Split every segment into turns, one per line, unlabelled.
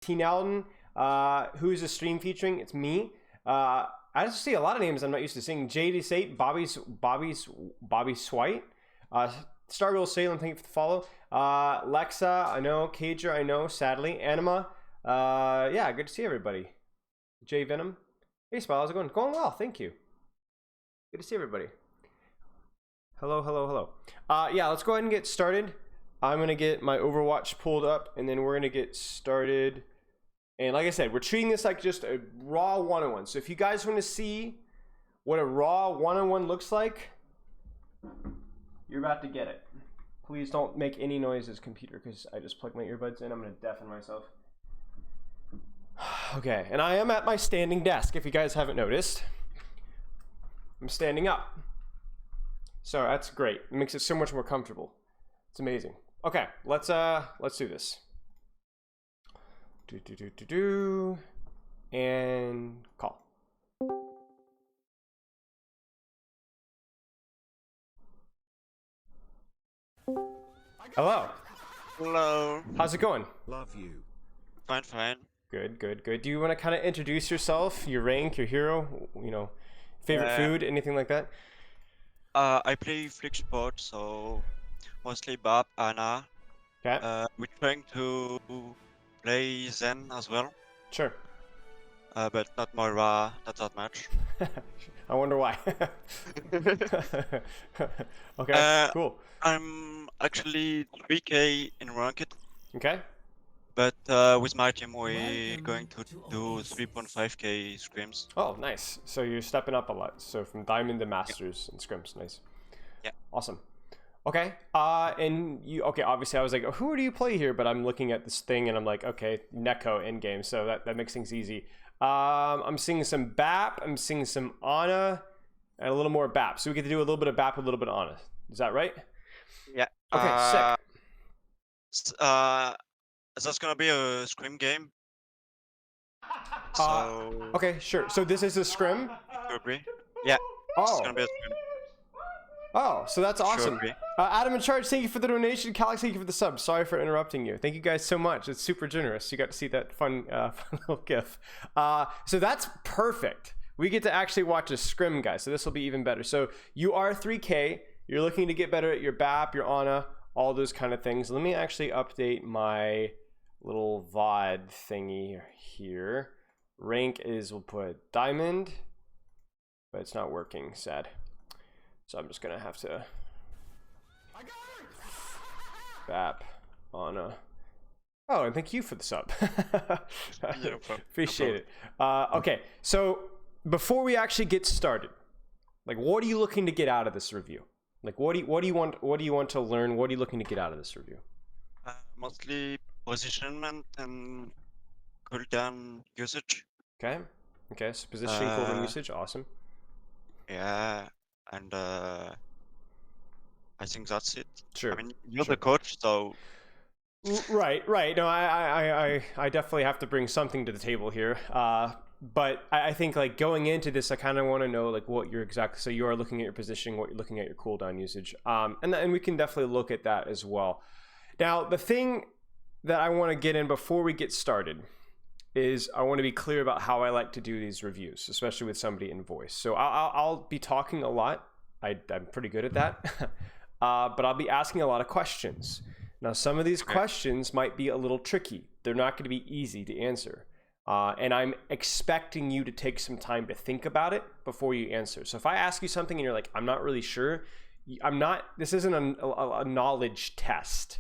Teen Alden. Who is the stream featuring? It's me. I just see a lot of names I'm not used to seeing. JD8, Bobby Swite, Stargirl Salem, thank you for the follow. Lexa, I know. Cager, I know. Sadly, Anima. Yeah, good to see everybody. J Venom. Hey, Smile, how's it going? Going well, thank you. Good to see everybody. Hello, hello, hello. Yeah, let's go ahead and get started. I'm gonna get my Overwatch pulled up, and then we're gonna get started. And like I said, we're treating this like just a raw one-on-one. So if you guys want to see what a raw one-on-one looks like, you're about to get it. Please don't make any noises, computer, because I just plugged my earbuds in. I'm going to deafen myself. Okay, and I am at my standing desk, if you guys haven't noticed. I'm standing up. So that's great. It makes it so much more comfortable. It's amazing. Okay, let's do this. And call. Hello.
Hello.
How's it going?
Love you.
Fine, fine.
Good, good, good. Do you want to kind of introduce yourself, your rank, your hero, you know, favorite food, anything like that?
I play Flick Sport, so mostly Bob, Anna.
Okay.
We're trying to play Zen as well,
Sure.
but not Moira, not that much.
I wonder why. Okay, cool.
I'm actually 3K in ranked,
Okay.
but with my team we're going to do 3.5K scrims.
Oh, nice. So you're stepping up a lot. So from Diamond to Masters and scrims, nice.
Yeah.
Awesome. Okay. And you, okay, obviously I was like, oh, who do you play here? But I'm looking at this thing and I'm like, okay, Neko in game. So that makes things easy. I'm seeing some BAP. I'm seeing some Ana and a little more BAP. So we get to do a little bit of BAP, a little bit of Ana. Is that right?
Yeah.
Okay, sick.
That's gonna be a scrim game. So
Okay, sure. So this is a scrim?
you agree? Yeah. It's gonna be a scrim.
Oh, so that's awesome.
Sure.
Adam in charge, thank you for the donation. Calix, thank you for the sub. Sorry for interrupting you. Thank you guys so much. It's super generous. You got to see that fun, fun little gif. So that's perfect. We get to actually watch a scrim, guys. So this will be even better. So you are 3K. You're looking to get better at your BAP, your Ana, all those kind of things. Let me actually update my little VOD thingy here. Rank is, we'll put Diamond, but it's not working, sad. So I'm just gonna have to BAP Ana. Oh, and thank you for the sub. Appreciate it. Okay, so before we actually get started, like, what are you looking to get out of this review? Like, what do you want to learn? What are you looking to get out of this review?
Mostly positionment and cooldown usage.
Okay. Okay. So positioning, cooldown usage, awesome.
Yeah, and I think that's it.
Sure.
I mean, you're the coach, so.
Right, right. No, I definitely have to bring something to the table here. But I think, like, going into this, I kind of want to know, like, what you're exactly. So you are looking at your positioning, what you're looking at your cooldown usage, and we can definitely look at that as well. Now, the thing that I want to get in before we get started is I want to be clear about how I like to do these reviews, especially with somebody in voice. So I'll be talking a lot. I'm pretty good at that, but I'll be asking a lot of questions. Now, some of these questions might be a little tricky. They're not going to be easy to answer. And I'm expecting you to take some time to think about it before you answer. So if I ask you something and you're like, I'm not really sure, this isn't a knowledge test,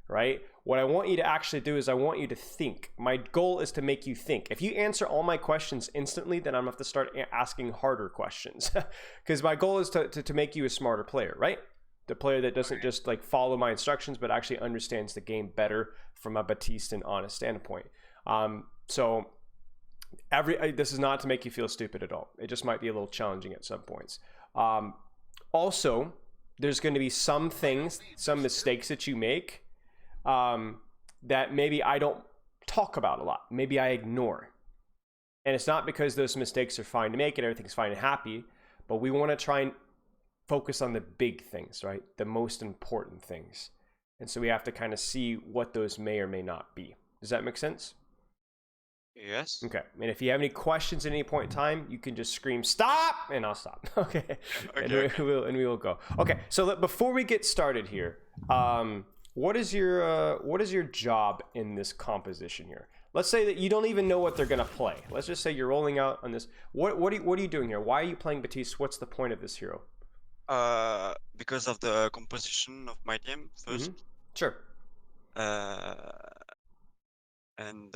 right? What I want you to actually do is I want you to think. My goal is to make you think. If you answer all my questions instantly, then I'm going to have to start asking harder questions because my goal is to make you a smarter player, right? The player that doesn't just like follow my instructions, but actually understands the game better from a Baptiste and honest standpoint. So this is not to make you feel stupid at all. It just might be a little challenging at some points. Also, there's going to be some things, some mistakes that you make that maybe I don't talk about a lot. Maybe I ignore. And it's not because those mistakes are fine to make and everything's fine and happy, but we want to try and focus on the big things, right? The most important things. And so we have to kind of see what those may or may not be. Does that make sense?
Yes.
Okay. And if you have any questions at any point in time, you can just scream "stop" and I'll stop. Okay. And
Okay. Okay.
we will go. Okay. So before we get started here, what is your job in this composition here? Let's say that you don't even know what they're gonna play. Let's just say you're rolling out on this. What are you doing here? Why are you playing Batiste? What's the point of this hero?
Because of the composition of my team first.
Sure.
Uh, and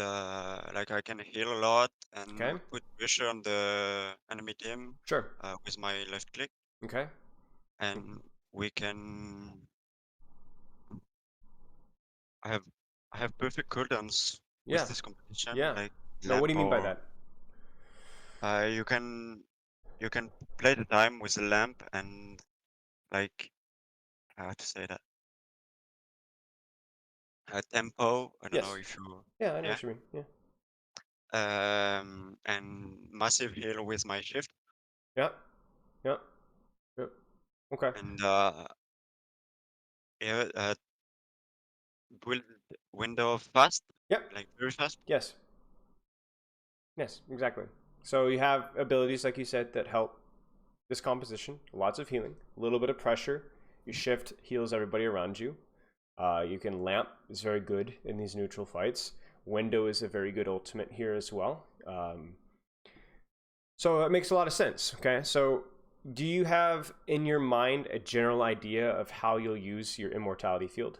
like I can heal a lot
Okay.
and put pressure on the enemy team
Sure.
with my left click,
Okay.
and we can. I have I have perfect cooldowns with
Yeah.
this competition,
Yeah.
like
No, what do
lamp
you mean by
or
that?
you can play the time with a lamp and like how to say that tempo. I don't know
Yes.
if you
Yeah, I know
yeah
what you mean. Yeah.
and massive heal with my shift
Yeah. Yeah. Yeah. Okay.
and yeah build window fast,
Yep.
like very fast.
Yes. Yes. Exactly. So you have abilities, like you said, that help this composition. Lots of healing, a little bit of pressure. Your shift heals everybody around you. You can lamp is very good in these neutral fights. Window is a very good ultimate here as well. So it makes a lot of sense. Okay, so do you have in your mind a general idea of how you'll use your immortality field?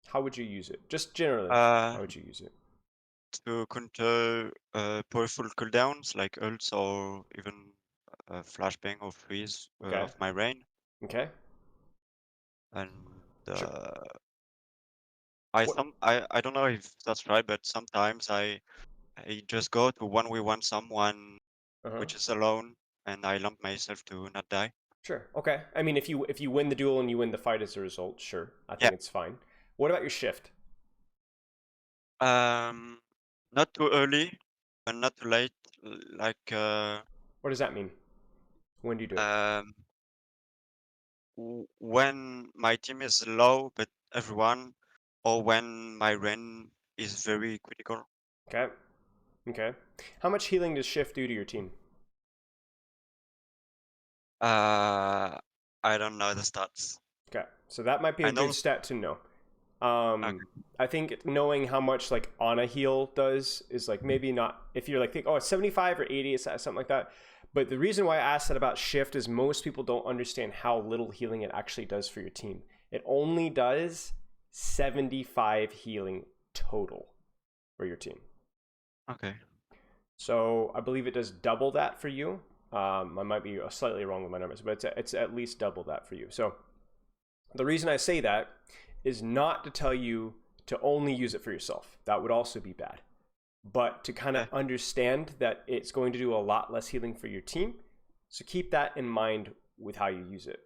How would you use it? Just generally,
Uh,
how would you use it?
to counter powerful cooldowns like ults or even flashbang or freeze
Okay.
of my rain.
Okay.
And
Sure. What?
I don't know if that's right, but sometimes I just go to 1v1 someone
Uh-huh.
which is alone and I lump myself to not die.
Sure. Okay. I mean, if you win the duel and you win the fight as a result, sure. I
Yeah.
think it's fine. What about your shift?
Um, not too early and not too late. Like
What does that mean? When do you do it?
um, when my team is low, but everyone, or when my rain is very critical.
Okay. Okay. How much healing does shift do to your team?
Uh, I don't know the stats.
Okay. So that might be
I
a
know.
good stat to know.
Okay.
I think knowing how much like on a heal does is like maybe not if you're like think oh it's 75 or 80 it's something like that. But the reason why I asked that about shift is most people don't understand how little healing it actually does for your team. It only does 75 healing total for your team.
Okay.
So I believe it does double that for you. I might be slightly wrong with my numbers, but it's at least double that for you. So the reason I say that is not to tell you to only use it for yourself. That would also be bad. But to kind of
Okay.
understand that it's going to do a lot less healing for your team. So keep that in mind with how you use it.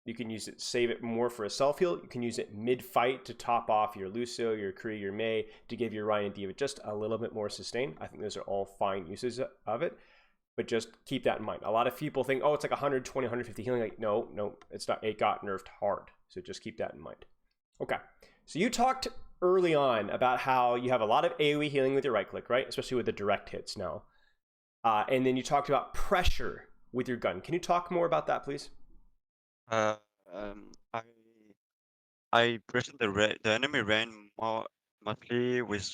You can use it, save it more for a self heal. You can use it mid fight to top off your Lucio, your Kree, your Mei to give your Ryan and Diva just a little bit more sustain. I think those are all fine uses of it, but just keep that in mind. A lot of people think, oh, it's like 120, 150 healing. Like, no, it's not. It got nerfed hard. So just keep that in mind. Okay. So you talked early on about how you have a lot of AoE healing with your right click, right? Especially with the direct hits now. And then you talked about pressure with your gun. Can you talk more about that, please?
Uh, um, I I pressed the enemy rain mostly with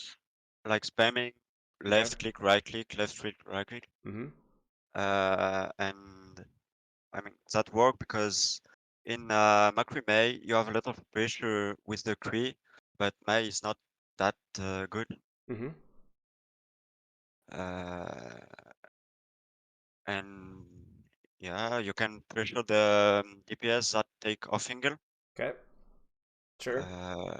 like spamming
Okay.
left click, right click, left click, right click.
Mm-hmm.
And I mean that worked because in Macri May you have a lot of pressure with the Kree, but May is not that good.
Mm-hmm.
Uh, and yeah, you can pressure the DPS that take off angle
Okay. Sure.
uh,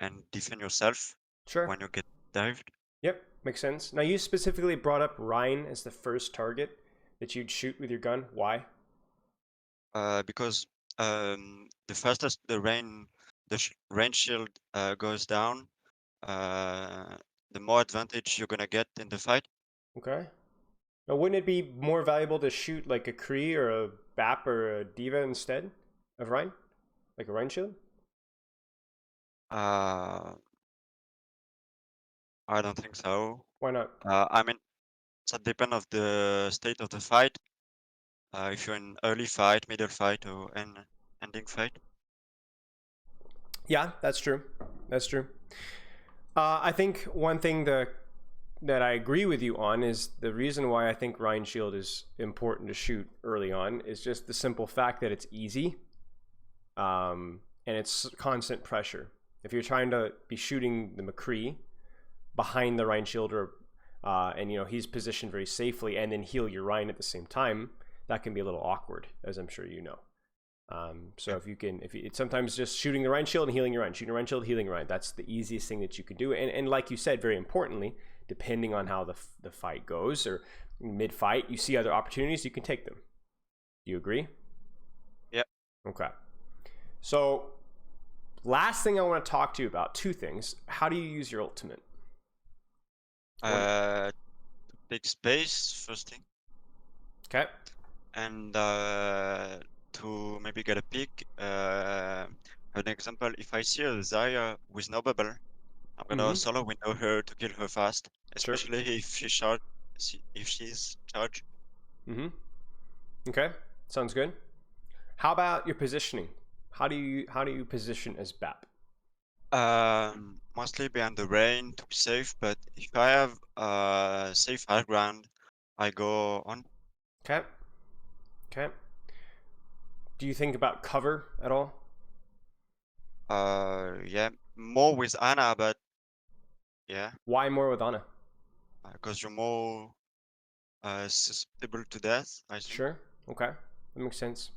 and defend yourself
Sure.
when you get dived.
Yep. Makes sense. Now you specifically brought up Ryan as the first target that you'd shoot with your gun. Why?
Because the fastest the rain shield goes down, uh, the more advantage you're gonna get in the fight.
Okay. Now, wouldn't it be more valuable to shoot like a Kree or a BAP or a Diva instead of Ryan? Like a Ryan shield?
Uh, I don't think so.
Why not?
I mean, that depends of the state of the fight. If you're in early fight, middle fight, or ending fight.
Yeah, that's true. That's true. I think one thing that I agree with you on is the reason why I think Rein Shield is important to shoot early on is just the simple fact that it's easy, and it's constant pressure. If you're trying to be shooting the McCree behind the Rein Shield, or and he's positioned very safely, and then heal your Rein at the same time, that can be a little awkward, as I'm sure you know. So if it's sometimes just shooting the Rein Shield and healing your Rein, shooting a Rein Shield, healing your Rein. That's the easiest thing that you can do. And like you said, very importantly, depending on how the fight goes or mid-fight, you see other opportunities, you can take them. Do you agree?
Yep.
Okay. So last thing I want to talk to you about, two things. How do you use your ultimate?
Big space first thing,
Okay.
and to maybe get a pick. An example: if I see a Zarya with no bubble, I'm gonna solo window her to kill her fast,
Sure.
especially if she's charged.
Okay. Sounds good. How about your positioning? How do you position as BAP?
Mostly behind the rain to be safe, but if I have safe high ground, I go on.
Okay. Okay. Do you think about cover at all?
Yeah, more with Ana, but yeah,
Why more with Ana?
because you're more susceptible to death, I think.
Sure. Okay. That makes sense.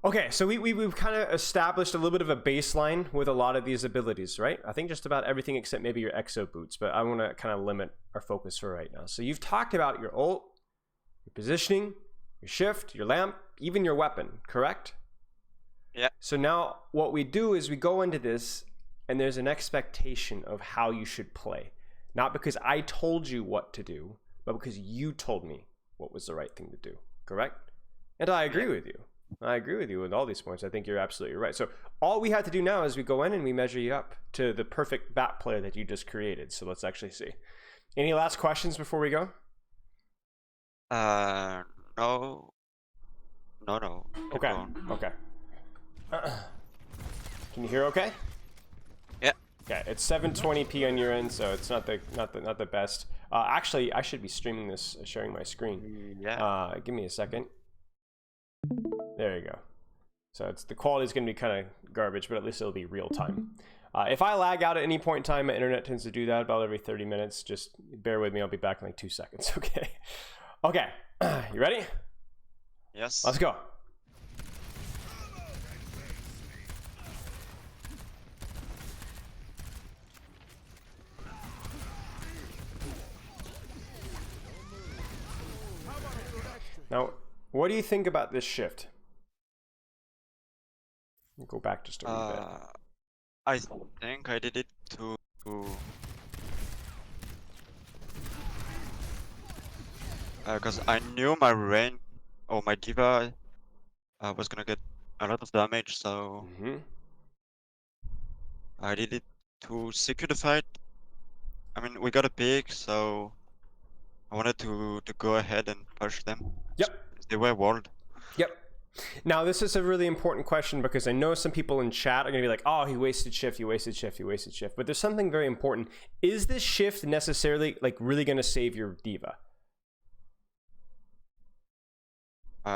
Okay, so we've kind of established a little bit of a baseline with a lot of these abilities, right? I think just about everything except maybe your exo boots, but I want to kind of limit our focus for right now. So you've talked about your ult, your positioning, your shift, your lamp, even your weapon, correct?
Yeah.
So now what we do is we go into this and there's an expectation of how you should play. Not because I told you what to do, but because you told me what was the right thing to do, correct? And I agree with you. I agree with you with all these points. I think you're absolutely right. So all we have to do now is we go in and we measure you up to the perfect BAP player that you just created. So let's actually see. Any last questions before we go?
No. Keep
Okay.
going.
Okay. Can you hear okay?
Yeah.
Okay, it's 720p on your end, so it's not the best. Actually, I should be streaming this, sharing my screen.
Yeah.
Give me a second. There you go. So the quality is going to be kind of garbage, but at least it'll be real time. If I lag out at any point in time, my internet tends to do that about every 30 minutes. Just bear with me. I'll be back in like 2 seconds. Okay. Okay. You ready?
Yes.
Let's go. Now, what do you think about this shift? Go back just a wee bit.
I think I did it to because I knew my Rain or my Diva was gonna get a lot of damage, so I did it to secure the fight. I mean, we got a pick, so I wanted to go ahead and push them.
Yep.
They were walled.
Yep. Now, this is a really important question because I know some people in chat are going to be like, oh, he wasted shift, he wasted shift, he wasted shift. But there's something very important. Is this shift necessarily like really going to save your Diva?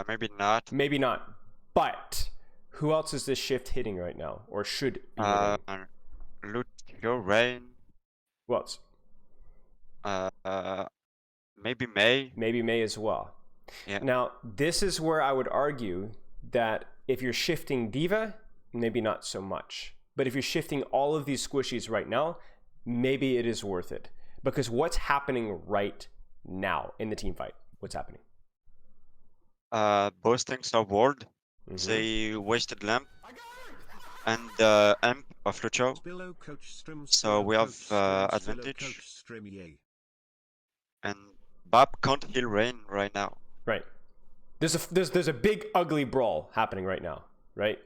Maybe not.
Maybe not. But who else is this shift hitting right now or should be hitting?
Loot your Rain.
Who else?
Maybe Mei.
Maybe Mei as well.
Yeah.
Now, this is where I would argue that if you're shifting Diva, maybe not so much. But if you're shifting all of these squishies right now, maybe it is worth it. Because what's happening right now in the team fight? What's happening?
Both things are walled. They wasted Lamp and Amp of Lucio. So we have advantage. And BAP can't heal Rain right now.
Right. There's a big ugly brawl happening right now, right?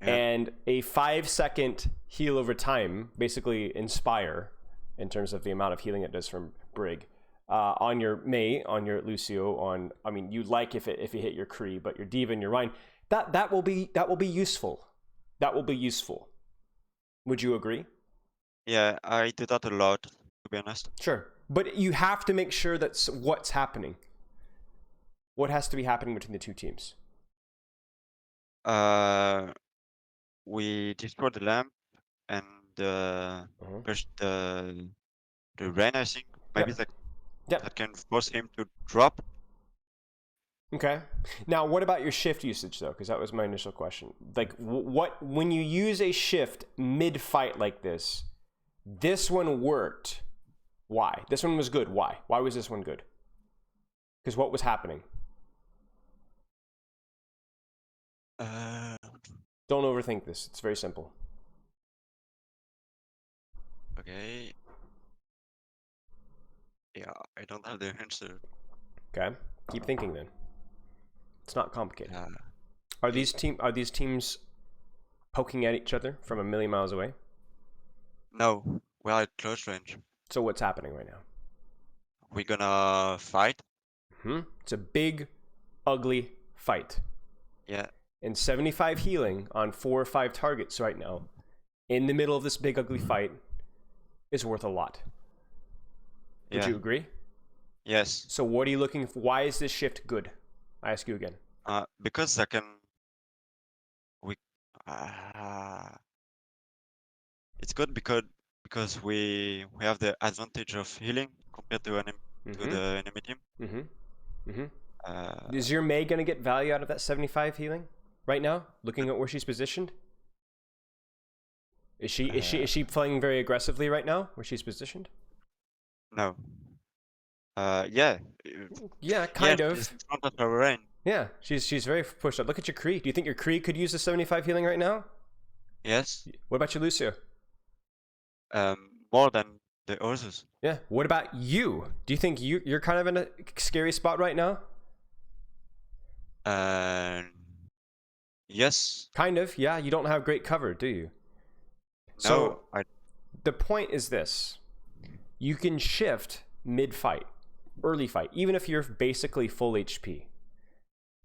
Yeah. And a 5-second heal over time, basically Inspire, in terms of the amount of healing it does from Brig. On your Mei, on your Lucio, you like if you hit your Kree, but your D.Va and your Rein, that will be useful. That will be useful. Would you agree?
Yeah, I do that a lot, to be honest.
Sure, but you have to make sure that's what's happening. What has to be happening between the two teams?
We destroy the lamp and push the Rain, I think. Maybe that can force him to drop.
Okay. Now, what about your shift usage, though? Because that was my initial question. Like, when you use a shift mid-fight like this one worked. Why? This one was good. Why? Why was this one good? Because what was happening? Don't overthink this. It's very simple.
Okay. Yeah, I don't have the answer.
Okay. Keep thinking then. It's not complicated.
Yeah.
Are these teams poking at each other from a million miles away?
No, we are at close range.
So what's happening right now?
We're gonna fight.
It's a big, ugly fight.
Yeah.
And 75 healing on 4 or 5 targets right now, in the middle of this big, ugly fight, is worth a lot. Would you agree?
Yes.
So what are you looking for? Why is this shift good? I ask you again.
Because it's good because we have the advantage of healing compared to the enemy team.
Is your Mei gonna get value out of that 75 healing right now? Looking at where she's positioned, is she playing very aggressively right now where she's positioned?
No. Yeah.
Yeah, kind of.
She's in front of her Rain.
Yeah, she's very pushed up. Look at your Kree. Do you think your Kree could use the 75 healing right now?
Yes.
What about your Lucio?
More than the others.
Yeah. What about you? Do you think you're kind of in a scary spot right now?
Yes.
Kind of. Yeah. You don't have great cover, do you? So the point is this: you can shift mid-fight, early fight, even if you're basically full HP.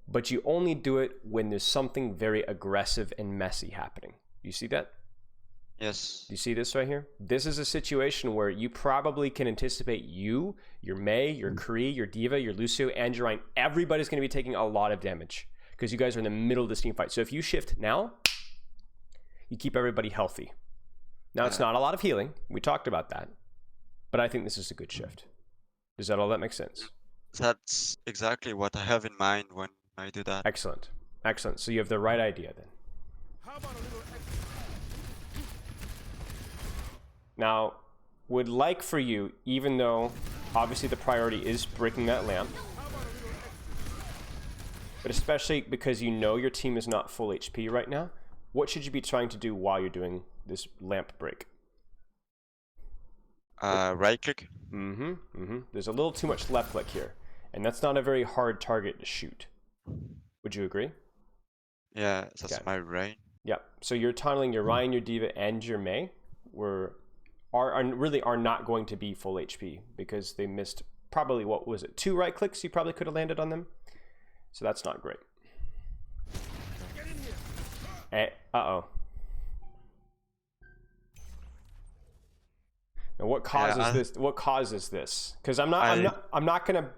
But you only do it when there's something very aggressive and messy happening. You see that?
Yes.
You see this right here? This is a situation where you probably can anticipate your Mei, your Kree, your D.Va, your Lucio, and your Rein. Everybody's going to be taking a lot of damage because you guys are in the middle of this team fight. So if you shift now, you keep everybody healthy. Now, it's not a lot of healing. We talked about that. But I think this is a good shift. Does that all that make sense?
That's exactly what I have in mind when I do that.
Excellent. Excellent. So you have the right idea then. Now, would like for you, even though obviously the priority is breaking that lamp, but especially because you know your team is not full HP right now, what should you be trying to do while you're doing this lamp break?
Right click.
There's a little too much left click here, and that's not a very hard target to shoot. Would you agree?
Yeah, that's my Rain.
Yep. So you're tunneling your Rein, your D.Va, and your Mei are not going to be full HP because they missed probably, what was it, 2 right clicks you probably could have landed on them. So that's not great. Uh-oh. Now what causes this? What causes this? Because I'm not gonna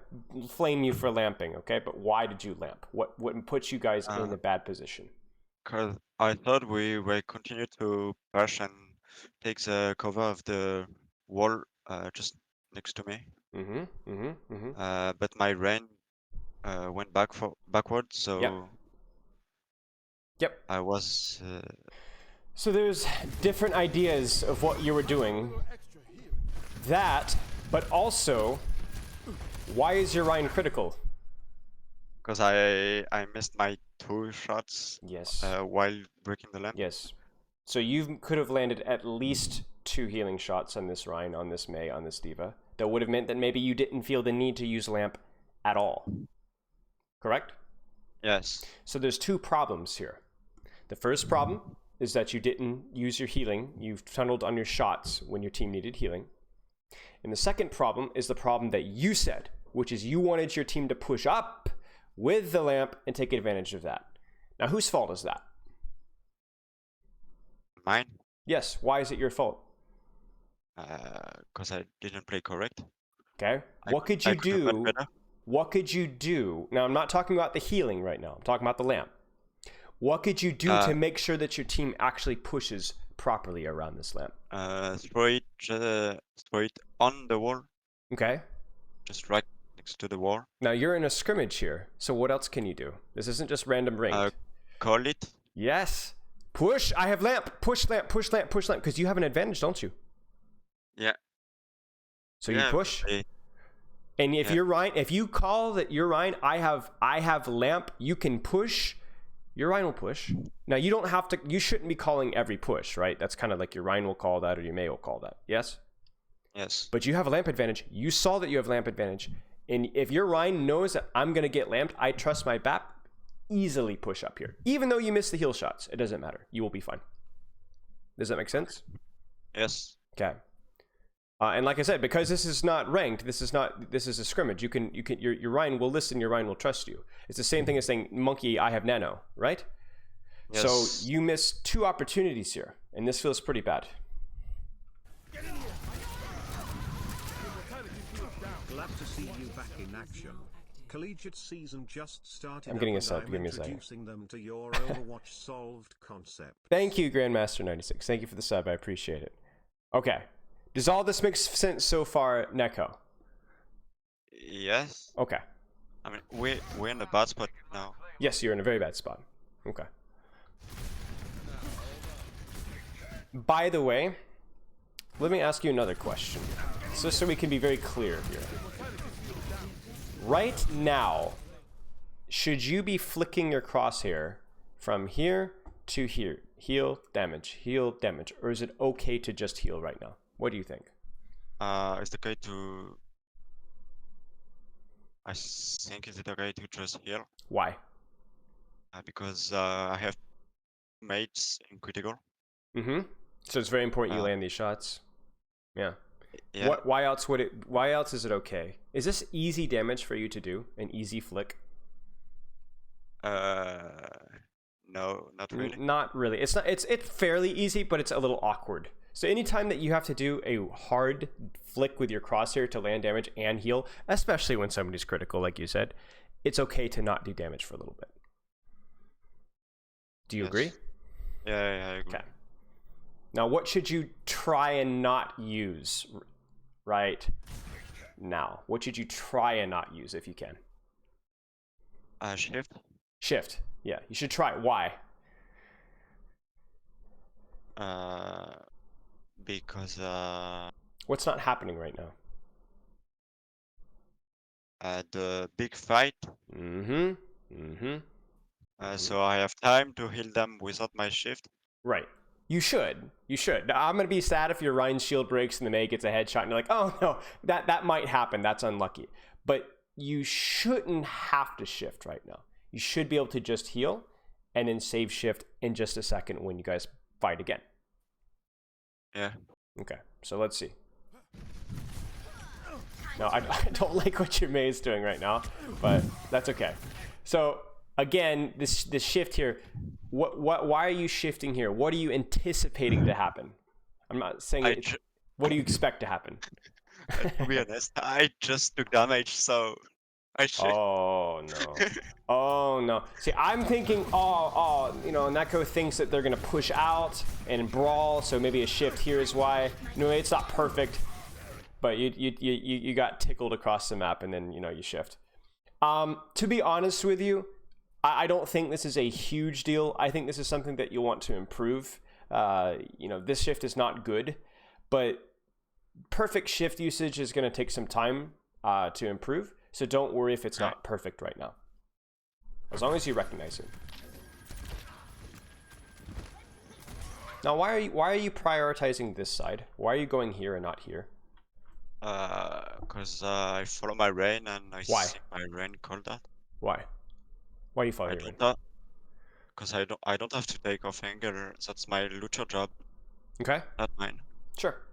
flame you for lamping, okay? But why did you lamp? What puts you guys in a bad position?
Because I thought we will continue to push and take the cover of the wall just next to me. But my Rain went backwards, so
Yep.
I was.
So there's different ideas of what you were doing. That, but also, why is your Rein critical?
Because I missed my 2 shots.
Yes.
While breaking the lamp.
Yes. So you could have landed at least 2 healing shots on this Rein, on this Mei, on this D.Va. That would have meant that maybe you didn't feel the need to use lamp at all. Correct?
Yes.
So there's 2 problems here. The first problem is that you didn't use your healing. You've tunneled on your shots when your team needed healing. And the second problem is the problem that you said, which is you wanted your team to push up with the lamp and take advantage of that. Now, whose fault is that?
Mine.
Yes. Why is it your fault?
Because I didn't play correct.
Okay. What could you
could have done
do?
better.
What could you do? Now, I'm not talking about the healing right now. I'm talking about the lamp. What could you do to make sure that your team actually pushes properly around this lamp?
Throw it on the wall,
Okay.
just right next to the wall.
Now, you're in a scrimmage here. So what else can you do? This isn't just random ranked.
Call it.
Yes. Push. I have lamp. Push lamp. Push lamp. Push lamp. Because you have an advantage, don't you?
Yeah.
So you push. And if you're Rein, if you call that you're Rein, I have lamp, you can push, your Rein will push. Now you don't have to, you shouldn't be calling every push, right? That's kind of like your Rein will call that or your Mei will call that. Yes?
Yes.
But you have a lamp advantage. You saw that you have lamp advantage. And if your Rein knows that I'm going to get lamped, I trust my BAP, easily push up here. Even though you miss the heal shots, it doesn't matter. You will be fine. Does that make sense?
Yes.
Okay. And like I said, because this is not ranked, this is a scrimmage. Your Rein will listen, your Rein will trust you. It's the same thing as saying, Monkey, I have nano, right?
Yes.
So you missed 2 opportunities here, and this feels pretty bad.
Glad to see you back in action. Collegiate season just started.
I'm getting a sub. Give me a second.
Introducing them to your Overwatch solved concept.
Thank you, Grandmaster96. Thank you for the sub. I appreciate it. Okay. Does all this make sense so far, Neko?
Yes.
Okay.
I mean, we're in a bad spot now.
Yes, you're in a very bad spot. Okay. By the way, let me ask you another question, just so we can be very clear here. Right now, should you be flicking your crosshair from here to here? Heal, damage, or is it okay to just heal right now? What do you think?
Is it okay to... I think is it okay to just heal?
Why?
Because I have mates in critical.
Mm-hmm. So it's very important you land these shots. Yeah.
Yeah.
Why else would it? Why else is it okay? Is this easy damage for you to do? An easy flick?
No, not really.
Not really. It's not. It's fairly easy, but it's a little awkward. So anytime that you have to do a hard flick with your crosshair to land damage and heal, especially when somebody's critical, like you said, it's okay to not do damage for a little bit. Do you agree?
Yeah, I agree.
Okay. Now, what should you try and not use right now? What should you try and not use if you can?
Shift.
Shift. Yeah, you should try it. Why?
Because
What's not happening right now?
the big fight. So I have time to heal them without my shift.
Right. You should. You should. Now, I'm gonna be sad if your Rein's shield breaks and the Mei gets a headshot and you're like, oh no, that might happen. That's unlucky. But you shouldn't have to shift right now. You should be able to just heal and then save shift in just a second when you guys fight again.
Yeah.
Okay, so let's see. No, I don't like what your Mei is doing right now, but that's okay. So again, this shift here, why are you shifting here? What are you anticipating to happen? I'm not saying it. What do you expect to happen?
To be honest, I just took damage, so I should.
Oh no. Oh no. See, I'm thinking, you know, Neko thinks that they're gonna push out and brawl, so maybe a shift here is why. No, it's not perfect, but you got tickled across the map and then, you know, you shift. To be honest with you, I don't think this is a huge deal. I think this is something that you want to improve. You know, this shift is not good, but perfect shift usage is going to take some time to improve. So don't worry if it's not perfect right now, as long as you recognize it. Now, why are you prioritizing this side? Why are you going here and not here?
Because I follow my Rein and I think my Rein called that.
Why? Why do you follow your Rein?
Because I don't have to take off anger. That's my Lucho job.
Okay.
Not mine.
Sure.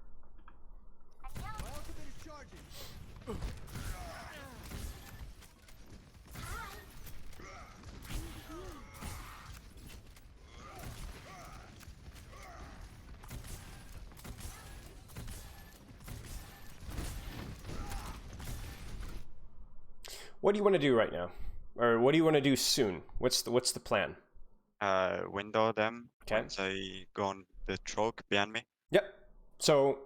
What do you want to do right now? Or what do you want to do soon? What's the plan?
Window them
Okay.
once I go on the choke behind me.
Yep. So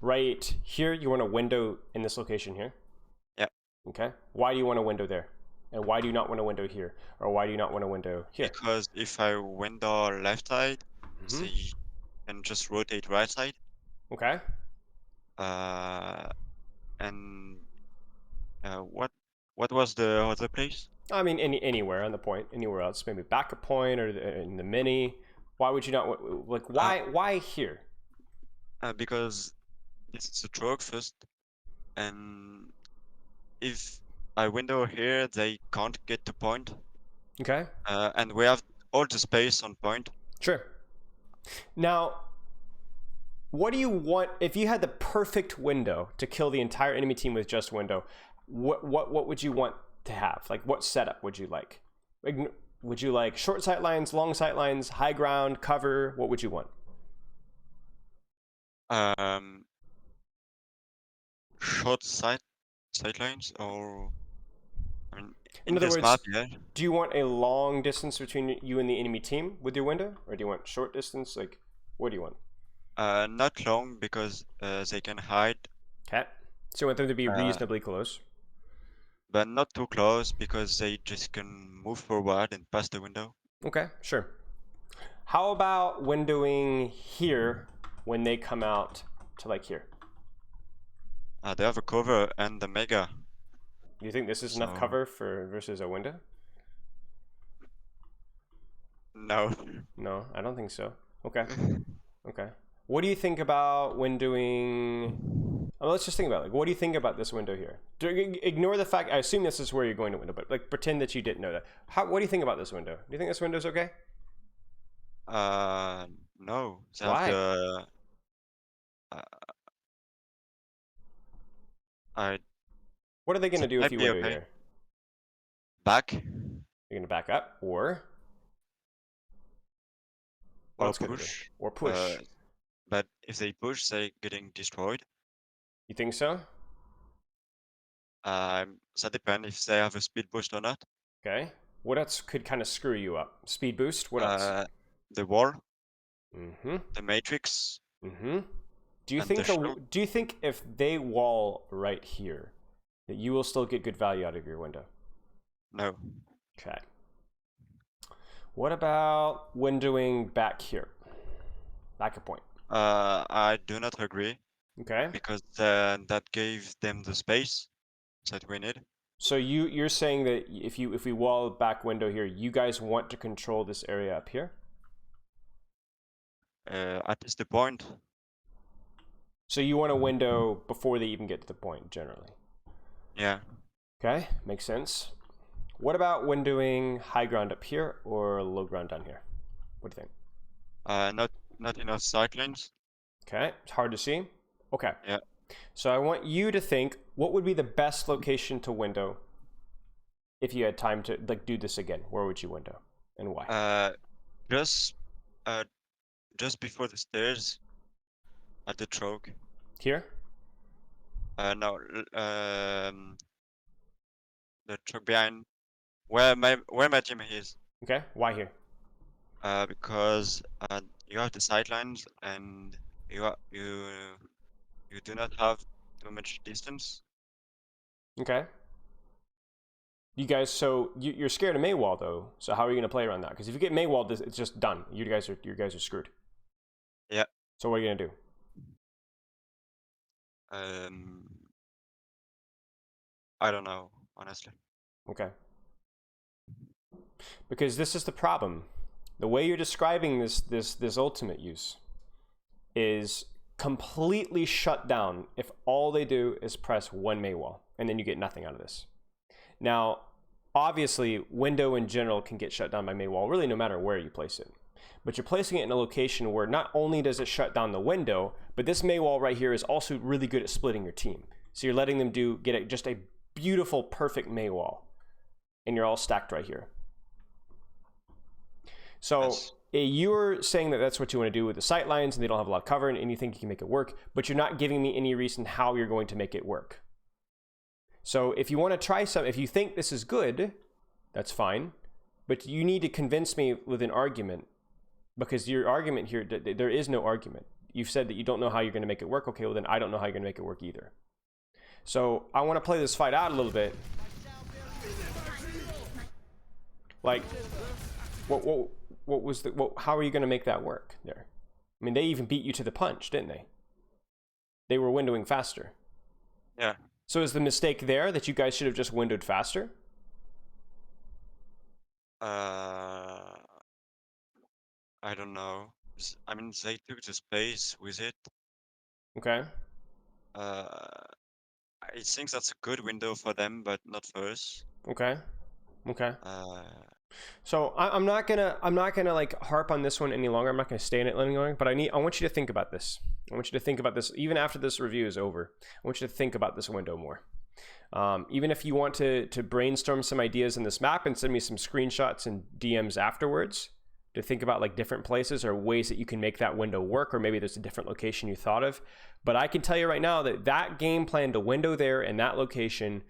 right here, you want a window in this location here?
Yeah.
Okay. Why do you want a window there? And why do you not want a window here? Or why do you not want a window here?
Because if I window left side,
Mhm.
they can just rotate right side.
Okay.
And what was the other place?
I mean, anywhere on the point, anywhere else, maybe back a point or in the mini. Why would you not like? Why here?
Because this is a choke first, and if I window here, they can't get to point.
Okay.
And we have all the space on point.
Sure. Now, what do you want if you had the perfect window to kill the entire enemy team with just window? What would you want to have? Like, what setup would you like? Would you like short sight lines, long sight lines, high ground, cover? What would you want?
Short sight lines, or I mean,
In
in
other
this
words,
map, yeah.
do you want a long distance between you and the enemy team with your window, or do you want short distance? Like, what do you want?
Not long because they can hide,
Okay. So you want them to be reasonably close.
but not too close because they just can move forward and pass the window.
Okay, sure. How about windowing here when they come out to like here?
They have a cover and the mega.
Do you think this is enough
So-
cover for versus a window?
No.
No, I don't think so. Okay. Okay. What do you think about windowing? Let's just think about it. Like, what do you think about this window here? Ignore the fact. I assume this is where you're going to window, but like pretend that you didn't know that. What do you think about this window? Do you think this window's okay?
No. They
Why?
have the. I
What are they going to do if
might
you
be
window
okay.
here?
back
You're going to back up, or what
or
else could they do?
push.
Or push?
But if they push, they're getting destroyed.
You think so?
That depends if they have a speed boost or not.
Okay. What else could kind of screw you up? Speed boost. What else?
The wall,
Mm-hmm.
the matrix.
Mm-hmm. Do you
And
think
the shield.
do you think if they wall right here, that you will still get good value out of your window?
No.
Okay. What about windowing back here? Back a point.
I do not agree
Okay.
because that gave them the space that we need.
So you're saying that if we wall back window here, you guys want to control this area up here?
At least the point.
So you want a window before they even get to the point, generally.
Yeah.
Okay, makes sense. What about windowing high ground up here or low ground down here? What do you think?
Not enough sight lines.
Okay, it's hard to see. Okay.
Yeah.
So I want you to think, what would be the best location to window if you had time to like do this again? Where would you window and why?
Just before the stairs at the choke.
Here?
No. The choke behind where my team is.
Okay, why here?
Because you have the sidelines and you do not have too much distance.
Okay. You guys, so you're scared of Maywall though. So how are you going to play around that? Because if you get Maywalled, it's just done. You guys are screwed.
Yeah.
So what are you going to do?
I don't know, honestly.
Okay. Because this is the problem. The way you're describing this ultimate use is completely shut down if all they do is press one Maywall, and then you get nothing out of this. Now, obviously, window in general can get shut down by Maywall, really no matter where you place it. But you're placing it in a location where not only does it shut down the window, but this Maywall right here is also really good at splitting your team. So you're letting them get just a beautiful, perfect Maywall, and you're all stacked right here. So
Yes.
you're saying that that's what you want to do with the sight lines, and they don't have a lot of cover, and you think you can make it work, but you're not giving me any reason how you're going to make it work. So if you want to try some, if you think this is good, that's fine. But you need to convince me with an argument, because your argument here, there is no argument. You've said that you don't know how you're going to make it work. Okay, well then I don't know how you're going to make it work either. So I want to play this fight out a little bit. Like, how are you going to make that work there? I mean, they even beat you to the punch, didn't they? They were windowing faster.
Yeah.
So is the mistake there that you guys should have just windowed faster?
I don't know. I mean, they took the space with it.
Okay.
I think that's a good window for them, but not for us.
Okay. Okay.
Uh,
So I'm not gonna like harp on this one any longer. I'm not gonna stay in it any longer. But I want you to think about this. I want you to think about this even after this review is over. I want you to think about this window more. Even if you want to brainstorm some ideas in this map and send me some screenshots and DMs afterwards to think about like different places or ways that you can make that window work, or maybe there's a different location you thought of. But I can tell you right now that that game plan to window there in that location,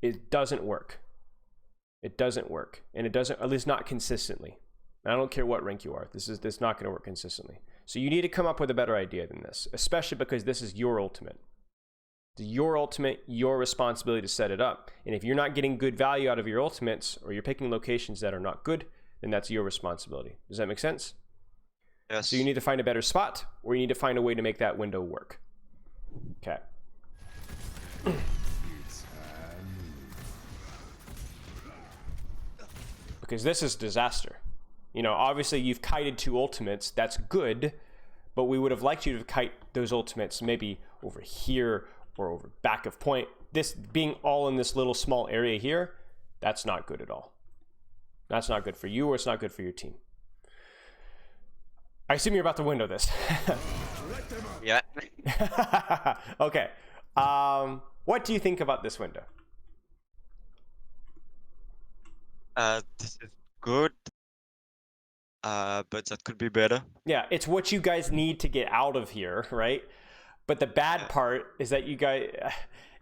it doesn't work. It doesn't work, and it doesn't, at least not consistently. And I don't care what rank you are. This is not going to work consistently. So you need to come up with a better idea than this, especially because this is your ultimate. It's your ultimate, your responsibility to set it up. And if you're not getting good value out of your ultimates, or you're picking locations that are not good, then that's your responsibility. Does that make sense?
yes.
So you need to find a better spot, or you need to find a way to make that window work. Okay. Because this is disaster. You know, obviously you've kited 2 ultimates. That's good, but we would have liked you to kite those ultimates maybe over here or over back of point. This being all in this little small area here, that's not good at all. That's not good for you, or it's not good for your team. I assume you're about to window this.
Yeah.
Okay. What do you think about this window?
This is good. But that could be better.
Yeah, it's what you guys need to get out of here, right? But the bad part is that you guys,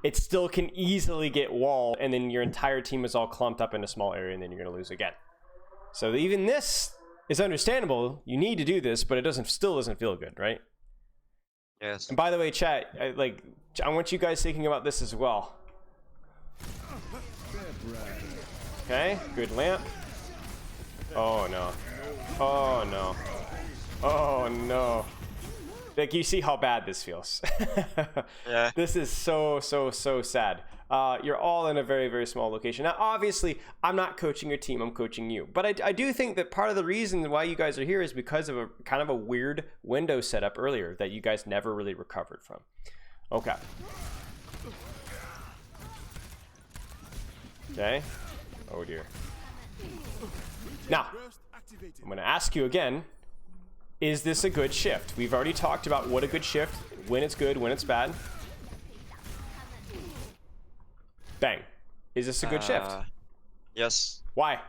it still can easily get walled, and then your entire team is all clumped up in a small area, and then you're going to lose again. So even this is understandable. You need to do this, but it still doesn't feel good, right?
Yes.
And by the way, chat, I want you guys thinking about this as well. Okay, good lamp. Oh no. Oh no. Oh no. Like, you see how bad this feels.
Yeah.
This is so sad. You're all in a very, very small location. Now, obviously, I'm not coaching your team, I'm coaching you. But I do think that part of the reason why you guys are here is because of a kind of a weird window setup earlier that you guys never really recovered from. Okay. Okay. Oh dear. Now, I'm going to ask you again, is this a good shift? We've already talked about what a good shift, when it's good, when it's bad. Bang. Is this a good shift?
Yes.
Why?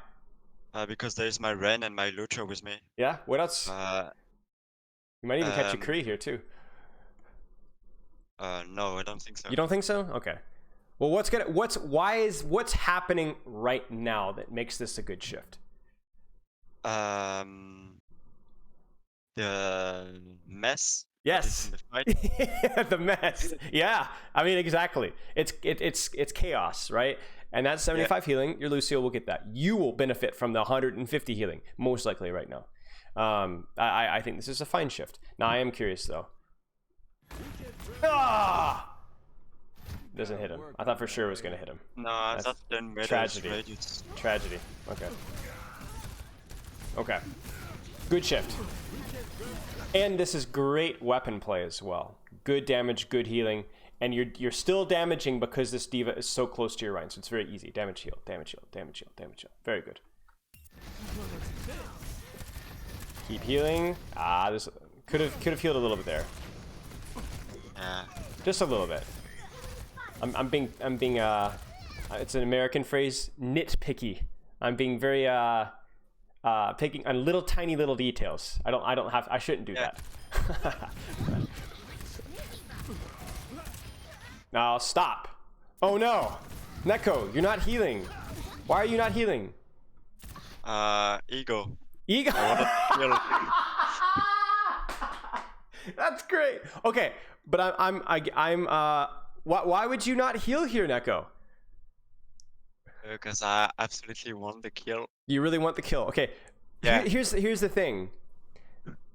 Because there is my Ren and my Lucho with me.
Yeah? What else? You might even catch a Kree here too.
No, I don't think so.
You don't think so? Okay. Well, what's happening right now that makes this a good shift?
The mess.
Yes.
In the fight.
The mess. Yeah. I mean, exactly. It's chaos, right? And that's 75 healing. Your Lucio will get that. You will benefit from the 150 healing, most likely right now. I think this is a fine shift. Now, I am curious though. Ah! Doesn't hit him. I thought for sure it was gonna hit him.
No, that's done better.
Tragedy. Tragedy. Okay. Okay. Good shift. And this is great weapon play as well. Good damage, good healing, and you're still damaging because this D.Va is so close to your Rein, so it's very easy. Damage, heal, damage, heal, damage, heal, damage, heal. Very good. Keep healing. This could have healed a little bit there.
Yeah.
Just a little bit. I'm being it's an American phrase, nitpicky. I'm being very picking on little tiny little details. I shouldn't do that. Now stop. Oh no! Neko, you're not healing. Why are you not healing?
Ego.
Ego.
I wanna heal.
That's great. Okay, but why would you not heal here, Neko?
Because I absolutely want the kill.
You really want the kill. Okay.
Yeah.
Here's the thing.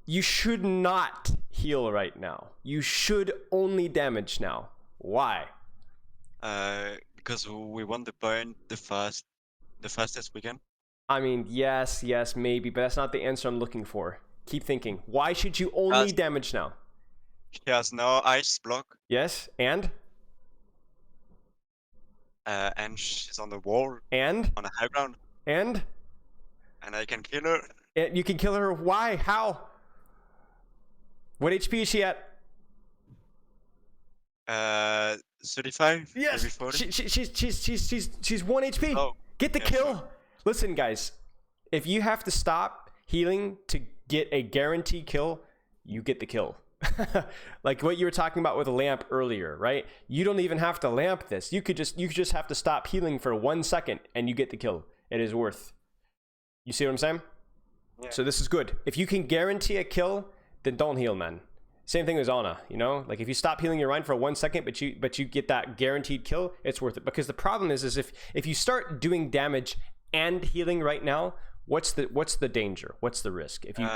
You should not heal right now. You should only damage now. Why?
Because we want the point the fastest we can.
I mean, yes, maybe, but that's not the answer I'm looking for. Keep thinking. Why should you only damage now?
She has no ice block,
Yes, and
she's on the wall
and
on the high ground,
and
and I can kill her.
you can kill her. Why? How? What HP is she at?
35. Maybe
Yes,
40.
she's 1 HP.
Oh,
Get the
yeah,
kill.
sure.
Listen, guys, if you have to stop healing to get a guaranteed kill, you get the kill. Like what you were talking about with a lamp earlier, right? You don't even have to lamp this. You could just have to stop healing for 1 second and you get the kill. It is worth. You see what I'm saying?
Yeah.
So this is good. If you can guarantee a kill, then don't heal, man. Same thing as Ana, you know? Like if you stop healing your Rein for 1 second, but you get that guaranteed kill, it's worth it. Because the problem is if you start doing damage and healing right now, what's the danger? What's the risk? If you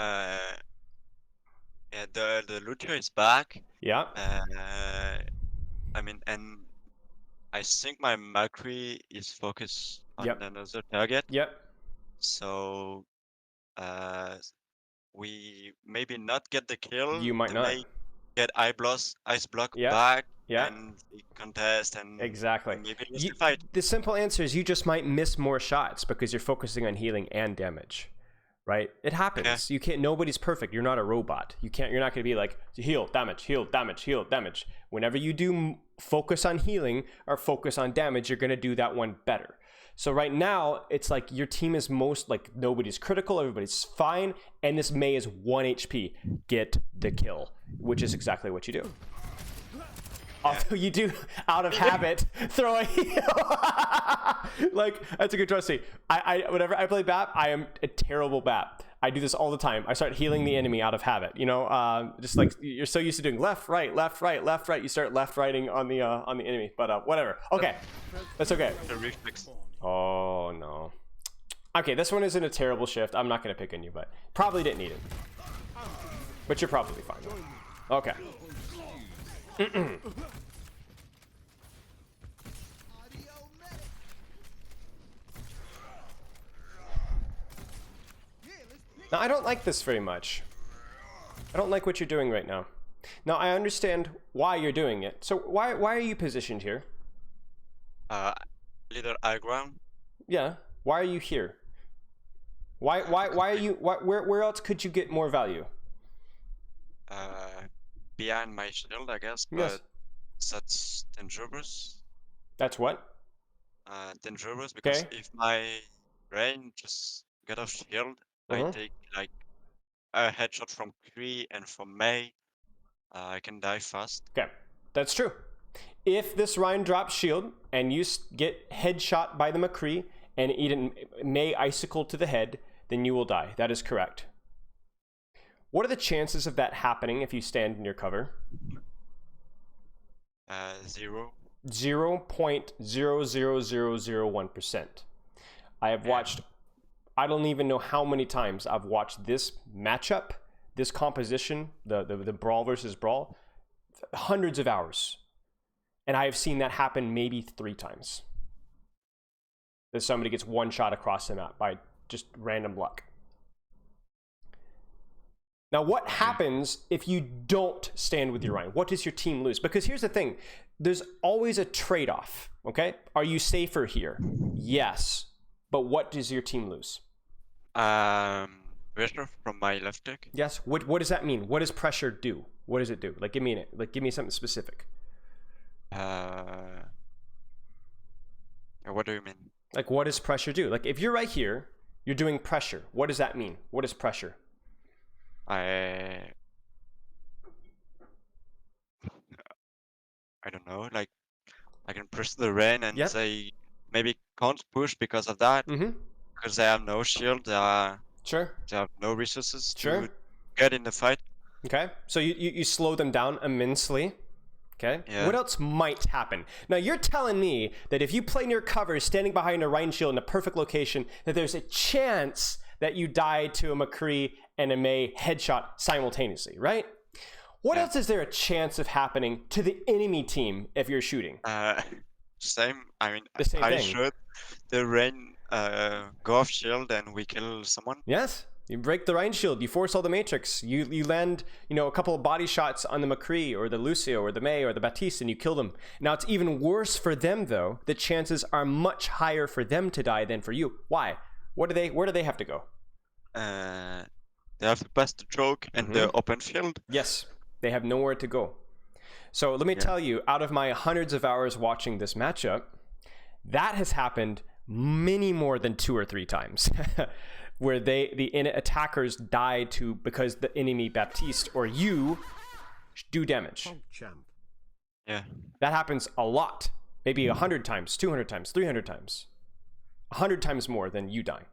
Yeah, the Lucio is back.
yeah.
I mean, and I think my Macri is focused on
Yep.
another target.
Yep.
So, we maybe not get the kill.
You might
they
not.
May get ice block
Yeah,
back.
yeah.
And the contest and
Exactly.
and maybe lose the fight.
The simple answer is you just might miss more shots because you're focusing on healing and damage. Right? It happens.
Yeah.
You can't. Nobody's perfect. You're not a robot. You're not going to be like heal, damage, heal, damage, heal, damage. Whenever you do focus on healing or focus on damage, you're going to do that one better. So right now, it's like your team is most like nobody's critical, everybody's fine, and this Mei is 1 HP. Get the kill, which is exactly what you do. Although you do, out of habit, throw a heal. Like, that's a good trust see. Whenever I play BAP, I am a terrible BAP. I do this all the time. I start healing the enemy out of habit. You know, just like you're so used to doing left, right, left, right, left, right. You start left righting on the enemy. But whatever. Okay, that's okay.
The reflex.
Oh no. Okay, this one isn't a terrible shift. I'm not gonna pick on you, but probably didn't need it. But you're probably fine. Okay. Now, I don't like this very much. I don't like what you're doing right now. Now, I understand why you're doing it. So why are you positioned here?
Little high ground.
Yeah. Why are you here? Why are you where else could you get more value?
Behind my shield, I guess. But
Yes.
that's dangerous.
That's what?
Dangerous because
Okay.
if my Rain just get off shield,
Uh-huh.
I take like a headshot from Kree and from Mei. I can die fast.
Okay. That's true. If this Ryan drops shield and you get headshot by the McCree and eat a May icicle to the head, then you will die. That is correct. What are the chances of that happening if you stand in your cover?
0.
0.00001%. I have watched, I don't even know how many times I've watched this matchup, this composition, the brawl versus brawl, hundreds of hours. And I have seen that happen maybe 3 times. That somebody gets one shot across the map by just random luck. Now, what happens if you don't stand with your Ryan? What does your team lose? Because here's the thing. There's always a trade-off, okay? Are you safer here? Yes. But what does your team lose?
Pressure from my left click.
Yes. What does that mean? What does pressure do? What does it do? Like, give me something specific.
What do you mean?
Like, what does pressure do? Like, if you're right here, you're doing pressure. What does that mean? What is pressure?
I don't know. Like I can push the rain, and
Yep.
they maybe can't push because of that,
Mm-hmm.
because they have no shield,
Sure.
they have no resources
Sure.
to get in the fight.
Okay. So you slow them down immensely. Okay.
Yeah.
What else might happen? Now you're telling me that if you play near cover, standing behind a Rein shield in a perfect location, that there's a chance that you die to a McCree and a Mei headshot simultaneously, right? What
Yeah.
else is there a chance of happening to the enemy team if you're shooting?
Same. I mean,
The same
I
thing.
should the rain go off shield and we kill someone.
Yes. You break the Rein shield, you force all the Matrix, you land, a couple of body shots on the McCree or the Lucio or the Mei or the Baptiste and you kill them. Now it's even worse for them though. The chances are much higher for them to die than for you. Why? Where do they have to go?
They have to pass the choke and the open field.
Yes, they have nowhere to go. So let me tell you, out of my hundreds of hours watching this matchup, that has happened many more than 2 or 3 times. Where the attackers die because the enemy Baptiste or you do damage.
Champ.
Yeah.
That happens a lot. Maybe 100 times, 200 times, 300 times. 100 times more than you dying.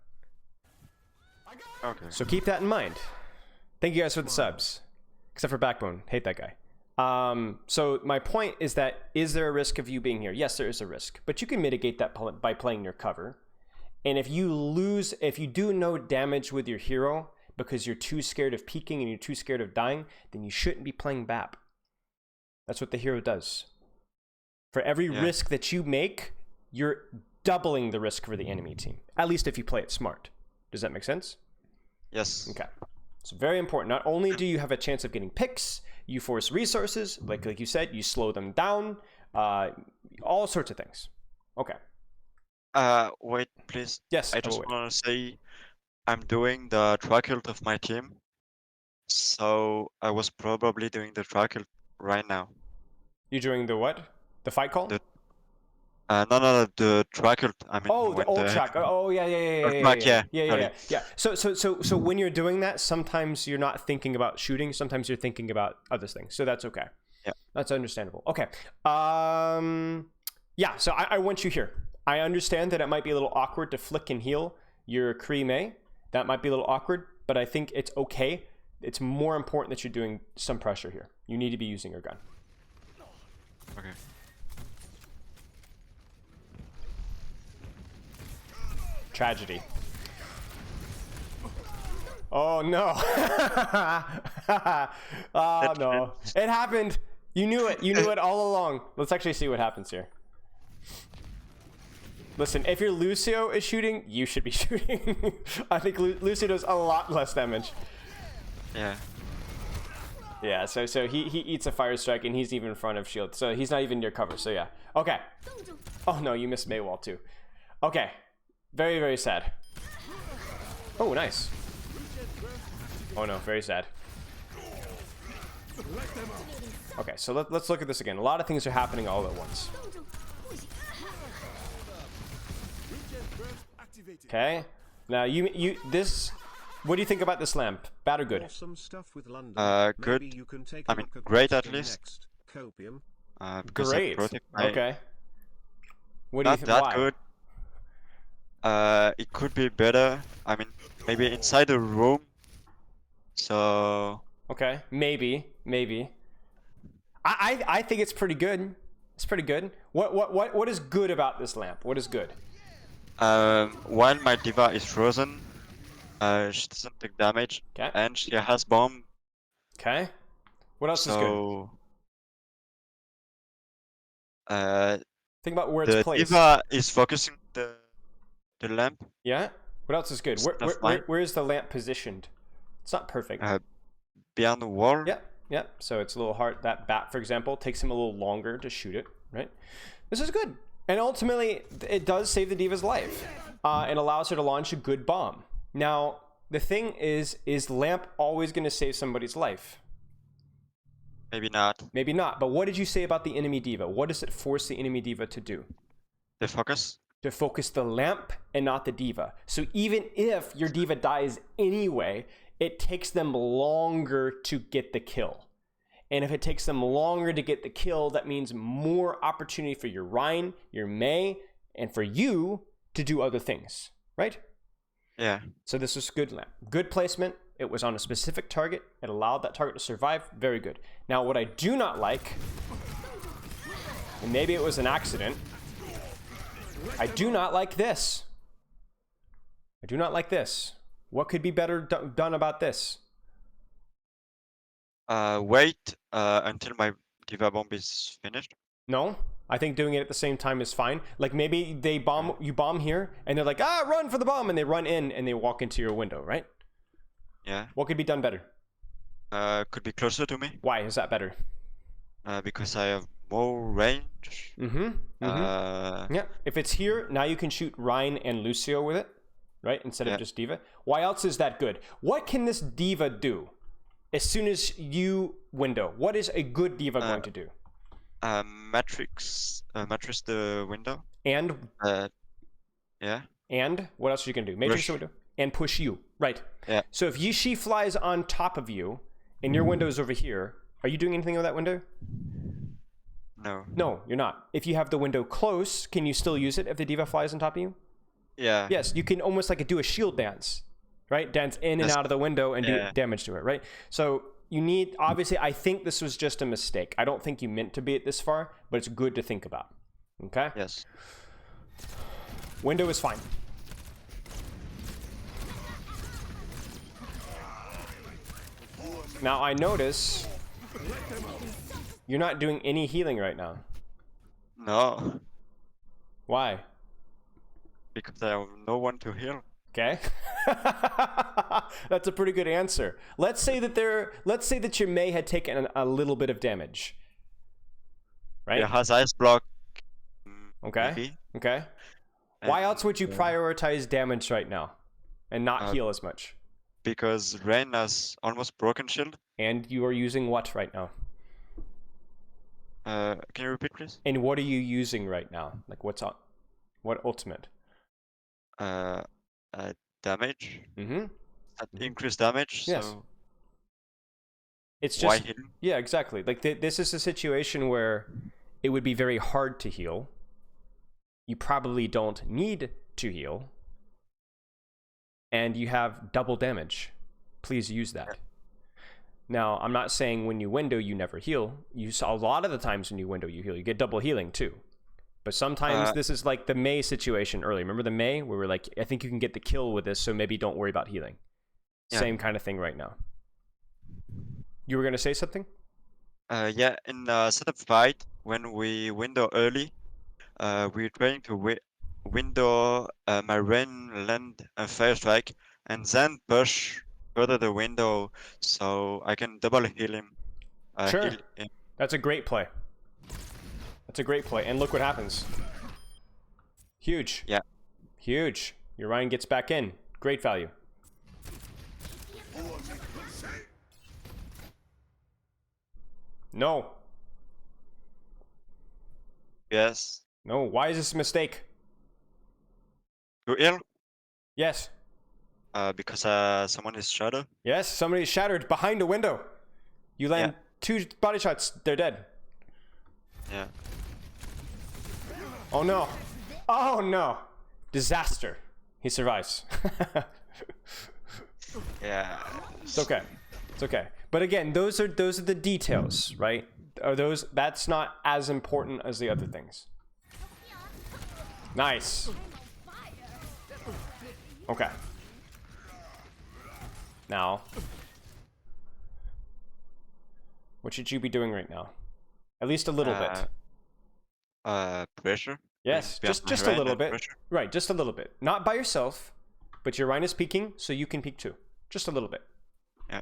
Okay.
So keep that in mind. Thank you guys for the subs. Except for Backbone. Hate that guy. So my point is that, is there a risk of you being here? Yes, there is a risk. But you can mitigate that by playing your cover. And if you do no damage with your hero because you're too scared of peeking and you're too scared of dying, then you shouldn't be playing BAP. That's what the hero does. For every risk that you make, you're doubling the risk for the enemy team. At least if you play it smart. Does that make sense?
Yes.
Okay. It's very important. Not only do you have a chance of getting picks, you force resources, like you said, you slow them down, all sorts of things. Okay.
Wait, please.
Yes.
I just want to say I'm doing the track ult of my team. So I was probably doing the track ult right now.
You're doing the what? The fight call?
No, the track ult. I mean,
the old track. Oh, yeah. So when you're doing that, sometimes you're not thinking about shooting. Sometimes you're thinking about other things. So that's okay.
Yeah.
That's understandable. Okay. Yeah, so I want you here. I understand that it might be a little awkward to flick and heal your Kree Mei. That might be a little awkward, but I think it's okay. It's more important that you're doing some pressure here. You need to be using your gun.
Okay.
Tragedy. Oh no. Oh no. It happened. You knew it. You knew it all along. Let's actually see what happens here. Listen, if your Lucio is shooting, you should be shooting. I think Lucio does a lot less damage.
Yeah.
Yeah, so he eats a fire strike and he's even in front of shield. So he's not even near cover. So yeah. Okay. Oh no, you missed Maywall too. Okay. Very, very sad. Oh, nice. Oh no, very sad. Okay, so let's look at this again. A lot of things are happening all at once. Okay. Now this. What do you think about this lamp? Bad or good?
Awesome stuff with London.
Good.
Maybe you can take
I
a
mean,
look at
great
what's
at least.
next. Copium.
Because
Great.
my,
Okay. What do you
not
think?
that
Why?
good. It could be better. I mean, maybe inside the room. So.
Okay. Maybe. I think it's pretty good. It's pretty good. What is good about this lamp? What is good?
While my diva is frozen, she doesn't take damage,
Okay.
and she has bomb.
Okay. What else is good?
So.
Think about where it's
The
placed.
diva is focusing the lamp.
Yeah. What else is good?
Stuff fine.
Where is the lamp positioned? It's not perfect.
Behind the wall.
Yeah. So it's a little hard. That bat, for example, takes him a little longer to shoot it. Right. This is good, and ultimately, it does save the diva's life, and allows her to launch a good bomb. Now, the thing is lamp always going to save somebody's life?
Maybe not.
Maybe not. But what did you say about the enemy diva? What does it force the enemy diva to do?
The focus.
To focus the lamp and not the diva. So even if your diva dies anyway, it takes them longer to get the kill. And if it takes them longer to get the kill, that means more opportunity for your Rein, your Mei, and for you to do other things, right?
Yeah.
So this was good. Good placement. It was on a specific target. It allowed that target to survive. Very good. Now, what I do not like, and maybe it was an accident, I do not like this. I do not like this. What could be better done about this?
Wait until my Diva Bomb is finished.
No, I think doing it at the same time is fine. Like maybe they bomb, you bomb here, and they're like, ah, run for the bomb, and they run in and they walk into your window, right?
Yeah.
What could be done better?
Could be closer to me.
Why is that better?
Because I have more range.
Yeah, if it's here, now you can shoot Rein and Lucio with it, right? Instead of just D.Va. Why else is that good? What can this D.Va do as soon as you window? What is a good D.Va going to do?
Matrix the window.
And
yeah.
And what else are you gonna do? Matrix the window and push you, right?
Yeah.
So if she flies on top of you, and your window is over here, are you doing anything with that window?
No.
No, you're not. If you have the window close, can you still use it if the D.Va flies on top of you?
Yeah.
Yes, you can almost like do a shield dance, right? Dance in and out of the window and do damage to it, right? So you need, obviously, I think this was just a mistake. I don't think you meant to be it this far, but it's good to think about. Okay?
Yes.
Window is fine. Now I notice you're not doing any healing right now.
No.
Why?
Because I have no one to heal.
Okay. That's a pretty good answer. Let's say that your Mei had taken a little bit of damage. Right?
Yeah, has ice block.
Okay.
Maybe.
Okay. Why else would you prioritize damage right now and not heal as much?
Because Rain has almost broken shield.
And you are using what right now?
Can you repeat, please?
And what are you using right now? Like what ultimate?
Damage.
Mm-hmm.
Increased damage.
Yes.
So
it's
why
just
healing?
Yeah, exactly. Like this is a situation where it would be very hard to heal. You probably don't need to heal. And you have double damage. Please use that. Now, I'm not saying when you window, you never heal. You saw a lot of the times when you window, you heal. You get double healing too. But sometimes this is like the Mei situation earlier. Remember the Mei where we're like, I think you can get the kill with this, so maybe don't worry about healing. Yeah. Same kind of thing right now. You were going to say something?
Yeah, in setup fight, when we window early, we're trying to window my Rain, land, and Fire Strike, and then push further the window so I can double heal him.
Sure.
Heal him.
That's a great play. That's a great play. And look what happens. Huge.
Yeah.
Huge. Your Rein gets back in. Great value. No.
Yes.
No. Why is this a mistake?
To heal?
Yes.
Because someone is shadow.
Yes, somebody's shattered behind a window. You land 2 body shots, they're dead.
Yeah.
Oh no. Oh no. Disaster. He survives.
Yeah.
It's okay. It's okay. But again, those are the details, right? That's not as important as the other things. Nice. Okay. Now, what should you be doing right now? At least a little bit.
Pressure.
Yes, just a little bit. Pressure. Right, just a little bit. Not by yourself, but your Rein is peeking, so you can peek too. Just a little bit.
Yeah.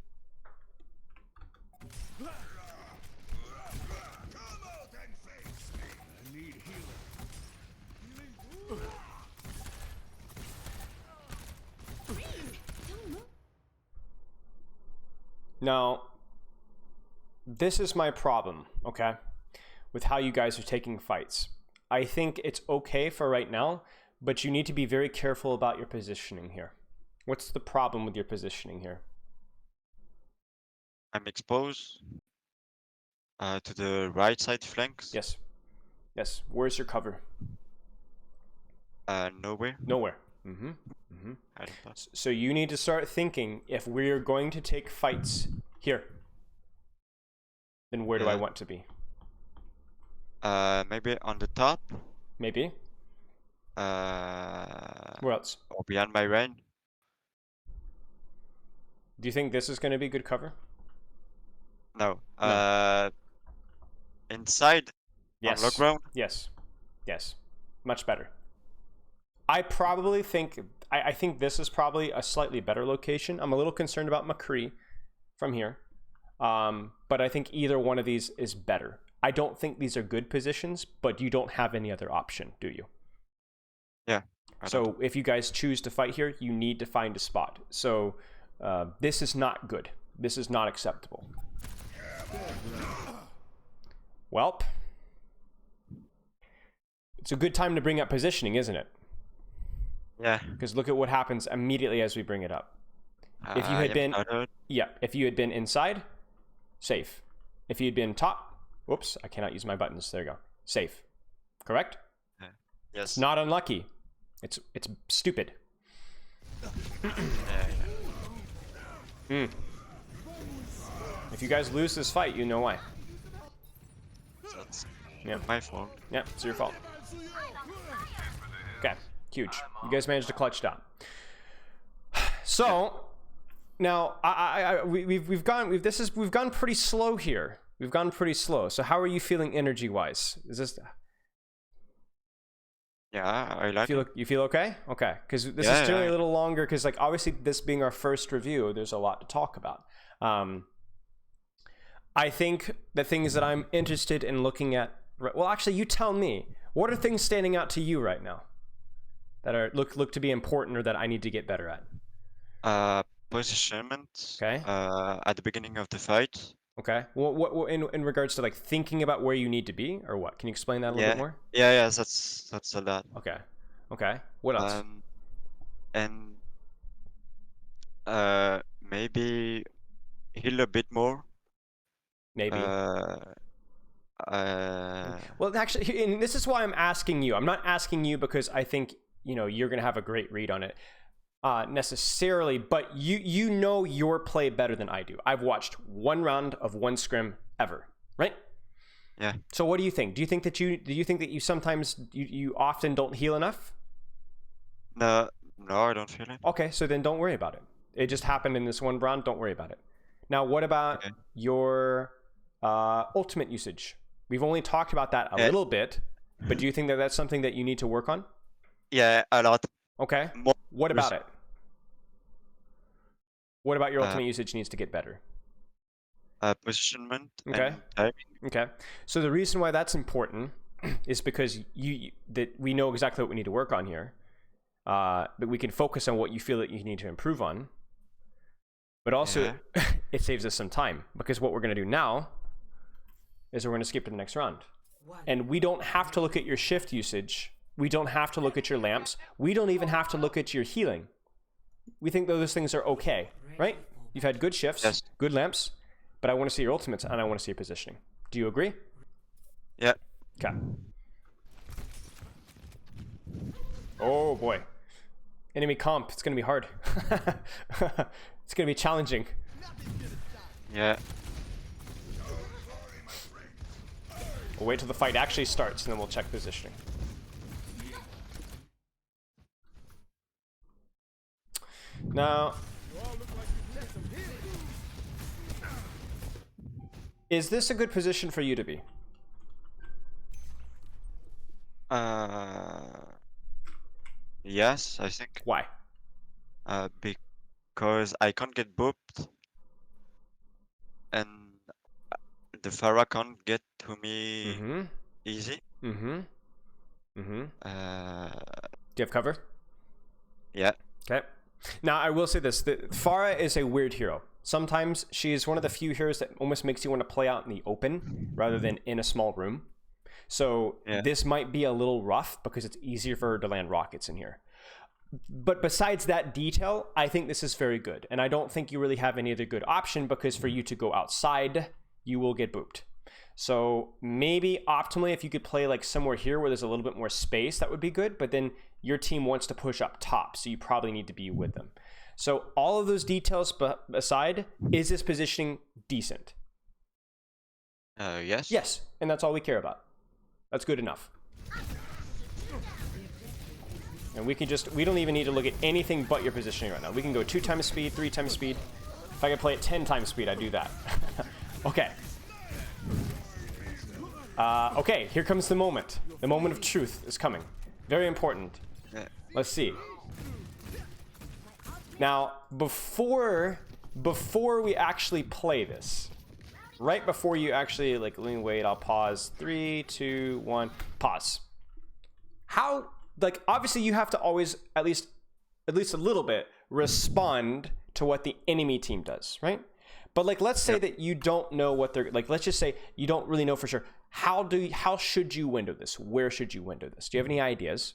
Now, this is my problem, okay, with how you guys are taking fights. I think it's okay for right now, but you need to be very careful about your positioning here. What's the problem with your positioning here?
I'm exposed. To the right side flanks.
Yes. Yes. Where's your cover?
Nowhere.
Nowhere. Mm-hmm. Mm-hmm.
I don't know.
So you need to start thinking, if we're going to take fights here, then where do I
Yeah.
want to be?
Maybe on the top.
Maybe. Where else?
Or beyond my range.
Do you think this is going to be good cover?
No.
No.
Inside.
Yes.
On low ground.
Yes. Yes. Much better. I probably think, I think this is probably a slightly better location. I'm a little concerned about McCree from here. But I think either one of these is better. I don't think these are good positions, but you don't have any other option, do you?
Yeah.
So if you guys choose to fight here, you need to find a spot. So this is not good. This is not acceptable. Welp. It's a good time to bring up positioning, isn't it?
Yeah.
Because look at what happens immediately as we bring it up. If you had been, if you had been inside, safe. If you had been top, whoops, I cannot use my buttons. There you go. Safe. Correct?
Yes.
It's not unlucky. It's stupid.
Yeah.
If you guys lose this fight, you know why.
That's
Yeah.
my fault.
Yeah, it's your fault. Okay, huge. You guys managed to clutch it out. So now we've gone pretty slow here. We've gone pretty slow. So how are you feeling energy wise? Is this
Yeah, I like it.
you feel okay? Okay, because this
Yeah,
is generally
yeah.
a little longer. Because like obviously this being our first review, there's a lot to talk about. I think the things that I'm interested in looking at. Well, actually, you tell me. What are things standing out to you right now that are look to be important or that I need to get better at?
Positionment.
Okay.
At the beginning of the fight.
Okay. What in regards to like thinking about where you need to be or what? Can you explain that a little bit more?
Yeah. That's a lot.
Okay. Okay. What else?
And maybe heal a bit more.
Maybe.
Uh,
Well, actually, and this is why I'm asking you. I'm not asking you because I think you're gonna have a great read on it necessarily, but you know your play better than I do. I've watched one round of one scrim ever, right?
Yeah.
So what do you think? Do you think that you sometimes you often don't heal enough?
no, I don't feel it.
Okay, so then don't worry about it. It just happened in this one round. Don't worry about it. Now, what about your ultimate usage? We've only talked about that a little bit, but do you think that that's something that you need to work on?
Yeah, a lot.
Okay.
More
What about it? What about your ultimate usage needs to get better?
Positionment.
Okay.
And timing.
Okay. So the reason why that's important is because that we know exactly what we need to work on here. But we can focus on what you feel that you need to improve on. But also, it saves us some time because what we're going to do now is we're going to skip to the next round. And we don't have to look at your shift usage. We don't have to look at your lamps. We don't even have to look at your healing. We think those things are okay, right? You've had good shifts, good lamps, but I want to see your ultimates and I want to see your positioning. Do you agree?
Yeah.
Okay. Oh boy. Enemy comp, it's going to be hard. It's going to be challenging.
Yeah.
We'll wait till the fight actually starts and then we'll check positioning. Now, is this a good position for you to be?
Yes, I think.
Why?
Because I can't get booped, and the Pharah can't get to me easy.
Do you have cover?
Yeah.
Okay. Now, I will say this. Pharah is a weird hero. Sometimes she is one of the few heroes that almost makes you want to play out in the open rather than in a small room. So this might be a little rough because it's easier for her to land rockets in here. But besides that detail, I think this is very good. And I don't think you really have any other good option because for you to go outside, you will get booped. So maybe optimally, if you could play like somewhere here where there's a little bit more space, that would be good. But then your team wants to push up top, so you probably need to be with them. So all of those details aside, is this positioning decent?
Yes.
Yes, and that's all we care about. That's good enough. And we don't even need to look at anything but your positioning right now. We can go 2 times speed, 3 times speed. If I could play at 10 times speed, I'd do that. Okay. Okay, here comes the moment. The moment of truth is coming. Very important.
Yeah.
Let's see. Now, before we actually play this, right before you actually, like, let me wait, I'll pause. 3, 2, 1, pause. How, like, obviously you have to always, at least a little bit, respond to what the enemy team does, right? But, like, let's say that you don't know what they're, like, let's just say you don't really know for sure. How should you window this? Where should you window this? Do you have any ideas?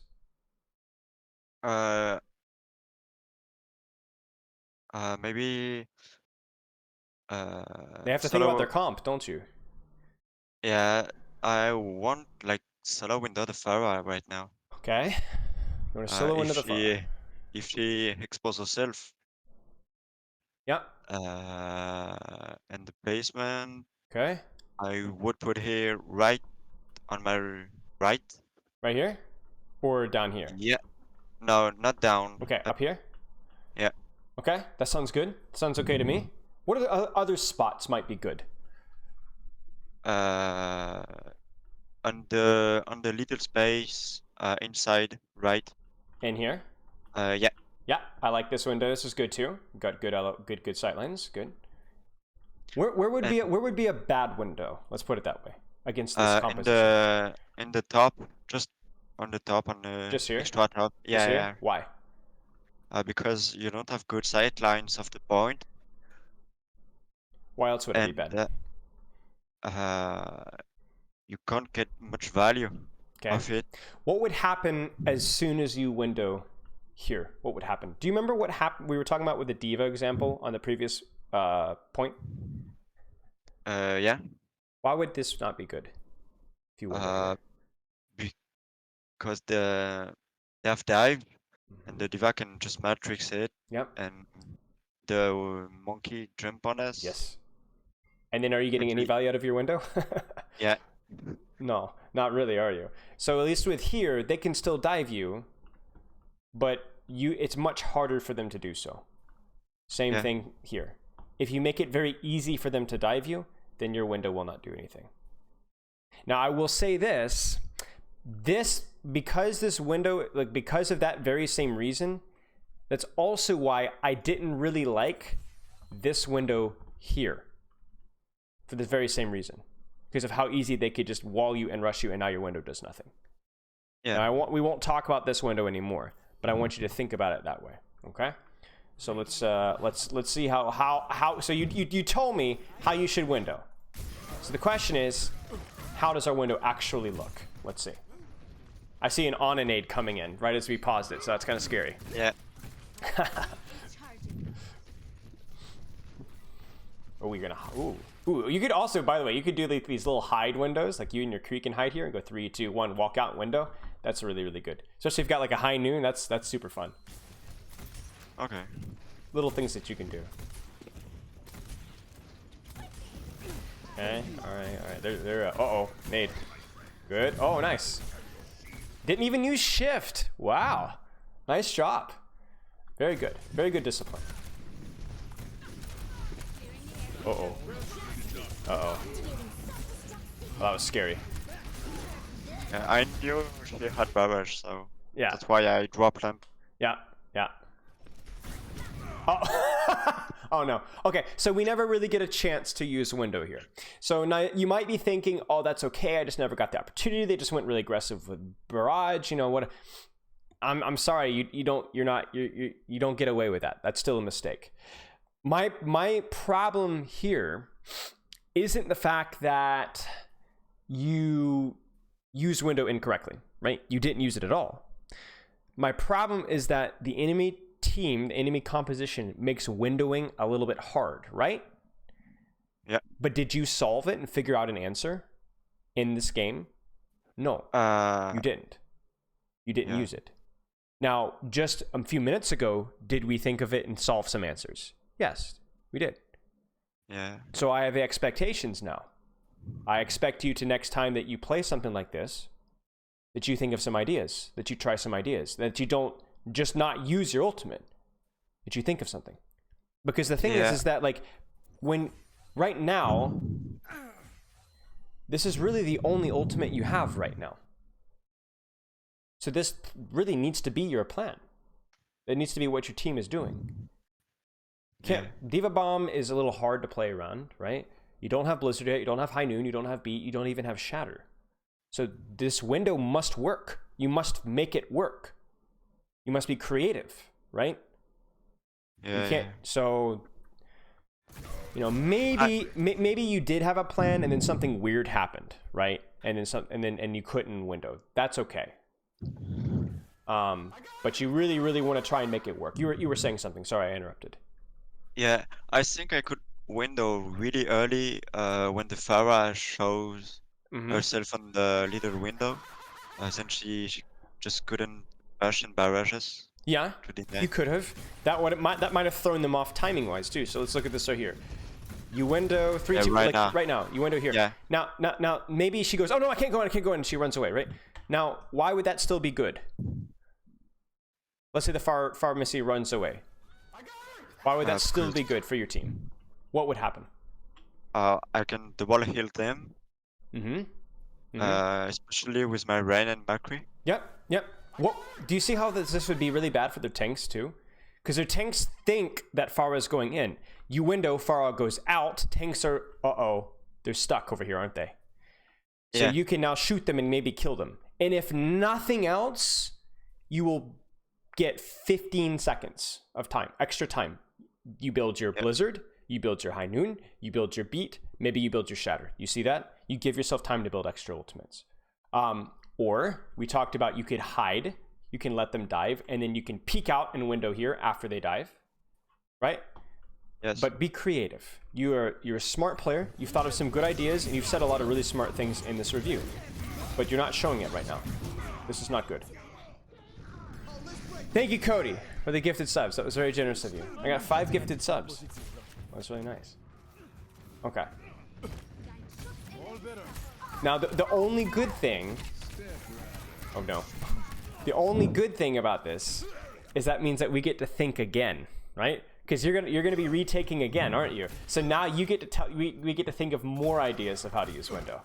Maybe.
They have to think about their comp, don't you?
Yeah, I want like solo window the Pharah right now.
Okay. You want to solo into the Pharah?
If she exposes herself.
Yeah.
And the basement.
Okay.
I would put here right on my right.
Right here? Or down here?
Yeah. No, not down.
Okay, up here?
Yeah.
Okay, that sounds good. Sounds okay to me. What are the other spots might be good?
On the little space inside right.
In here?
Yeah.
Yeah, I like this window. This is good too. Got good sight lines. Good. Where would be a bad window? Let's put it that way. Against this composition.
In the top, just on the top, on the
Just here?
extra top. Yeah,
Just here?
yeah.
Why?
Because you don't have good sight lines of the point.
Why else would it be bad?
You can't get much value of it.
What would happen as soon as you window here? What would happen? Do you remember what happened? We were talking about with the D.Va example on the previous point.
Yeah.
Why would this not be good? If you window here?
Because they have dive, and the D.Va can just matrix it.
Yep.
And the monkey jump on us.
Yes. And then are you getting any value out of your window?
Yeah.
No, not really, are you? So at least with here, they can still dive you, but it's much harder for them to do so. Same thing here. If you make it very easy for them to dive you, then your window will not do anything. Now, I will say this, because this window, like because of that very same reason, that's also why I didn't really like this window here. For the very same reason. Because of how easy they could just wall you and rush you, and now your window does nothing. Yeah. Now, we won't talk about this window anymore, but I want you to think about it that way. Okay? So let's see how. So you told me how you should window. So the question is, how does our window actually look? Let's see. I see an Onanade coming in right as we paused it, so that's kind of scary.
Yeah.
Are we gonna? Ooh. You could also, by the way, you could do like these little hide windows, like you and your crew can hide here and go 3, 2, 1, walk out window. That's really, really good. Especially if you've got like a high noon. That's super fun.
Okay.
Little things that you can do. Okay. All right. They're. Uh-oh. Nade. Good. Oh, nice. Didn't even use shift. Wow. Nice job. Very good. Very good discipline. Uh-oh. Uh-oh. Well, that was scary.
Yeah, I knew she had barrage, so
yeah,
that's why I dropped them.
Yeah. Oh. Oh no. Okay, so we never really get a chance to use window here. So now you might be thinking, oh, that's okay. I just never got the opportunity. They just went really aggressive with barrage. You know what? I'm sorry. You don't get away with that. That's still a mistake. My problem here isn't the fact that you use window incorrectly, right? You didn't use it at all. My problem is that the enemy team, the enemy composition makes windowing a little bit hard, right?
Yeah.
But did you solve it and figure out an answer? in this game? No, you didn't. You didn't use it. Now, just a few minutes ago, did we think of it and solve some answers? Yes, we did.
Yeah.
So I have expectations now. I expect you to, next time that you play something like this, that you think of some ideas, that you try some ideas, that you don't just not use your ultimate, that you think of something. Because the thing is that like when right now, this is really the only ultimate you have right now. So this really needs to be your plan. It needs to be what your team is doing. Diva Bomb is a little hard to play around, right? You don't have Blizzard yet, you don't have High Noon, you don't have Beat, you don't even have Shatter. So this window must work. You must make it work. You must be creative, right?
Yeah.
You can't. So, you know, maybe you did have a plan and then something weird happened, right? And then you couldn't window. That's okay. But you really want to try and make it work. You were saying something. Sorry, I interrupted.
Yeah, I think I could window really early when the Pharah shows herself on the little window. Then she just couldn't bash in barrages.
Yeah, you could have. That might have thrown them off timing wise too. So let's look at this right here. You window 3, 2,
right
like
now.
right now. You window here.
Yeah.
Now maybe she goes, oh no, I can't go in, and she runs away, right? Now, why would that still be good? Let's say the pharmacy runs away. Why would that still be good for your team? What would happen?
I can double heal them. Especially with my Rain and Macri.
Yep. What do you see how this would be really bad for their tanks too? Because their tanks think that Pharah is going in. You window, Pharah goes out. Tanks are they're stuck over here, aren't they? So you can now shoot them and maybe kill them. And if nothing else, you will get 15 seconds of time, extra time. You build your Blizzard, you build your High Noon, you build your Beat, maybe you build your Shatter. You see that? You give yourself time to build extra ultimates. Or we talked about you could hide, you can let them dive, and then you can peek out and window here after they dive, right?
Yes.
But be creative. You're a smart player. You've thought of some good ideas, and you've said a lot of really smart things in this review. But you're not showing it right now. This is not good. Thank you, Cody, for the gifted subs. That was very generous of you. I got 5 gifted subs. That's really nice. Okay. Now, the only good thing... Oh, no. The only good thing about this is that means that we get to think again, right? Because you're gonna be retaking again, aren't you? So now you get to we get to think of more ideas of how to use window.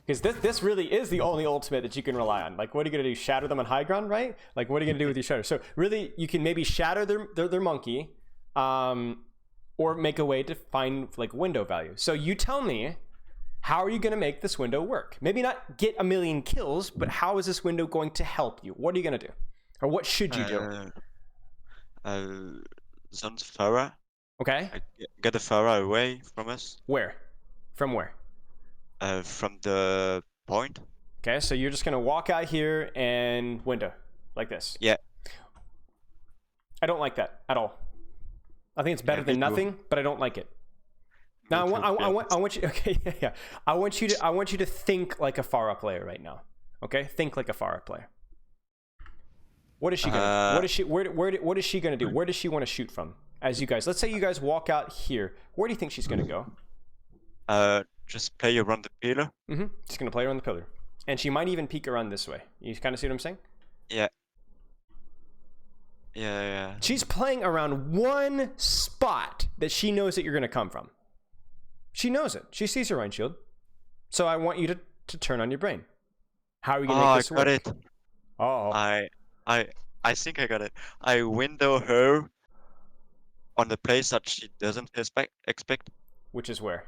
Because this really is the only ultimate that you can rely on. Like, what are you gonna do? Shatter them on high ground, right? Like, what are you gonna do with your shatter? So really, you can maybe shatter their monkey, or make a way to find like window value. So you tell me, how are you gonna make this window work? Maybe not get a million kills, but how is this window going to help you? What are you gonna do, or what should you do?
Zone Pharah.
Okay.
Get the Pharah away from us.
Where? From where?
From the point.
Okay, so you're just gonna walk out here and window like this.
Yeah.
I don't like that at all. I think it's better than nothing, but I don't like it. Now I want you. Okay, yeah. I want you to think like a Pharah player right now. Okay, think like a Pharah player. What is she gonna? What is she gonna do? Where does she want to shoot from? As you guys, let's say you guys walk out here. Where do you think she's gonna go?
Just play around the pillar.
She's gonna play around the pillar, and she might even peek around this way. You kind of see what I'm saying?
Yeah. Yeah.
She's playing around one spot that she knows that you're gonna come from. She knows it. She sees your Rein Shield. So I want you to turn on your brain. How are we gonna make this work?
I got it.
Oh.
I think I got it. I window her on the place that she doesn't expect.
Which is where?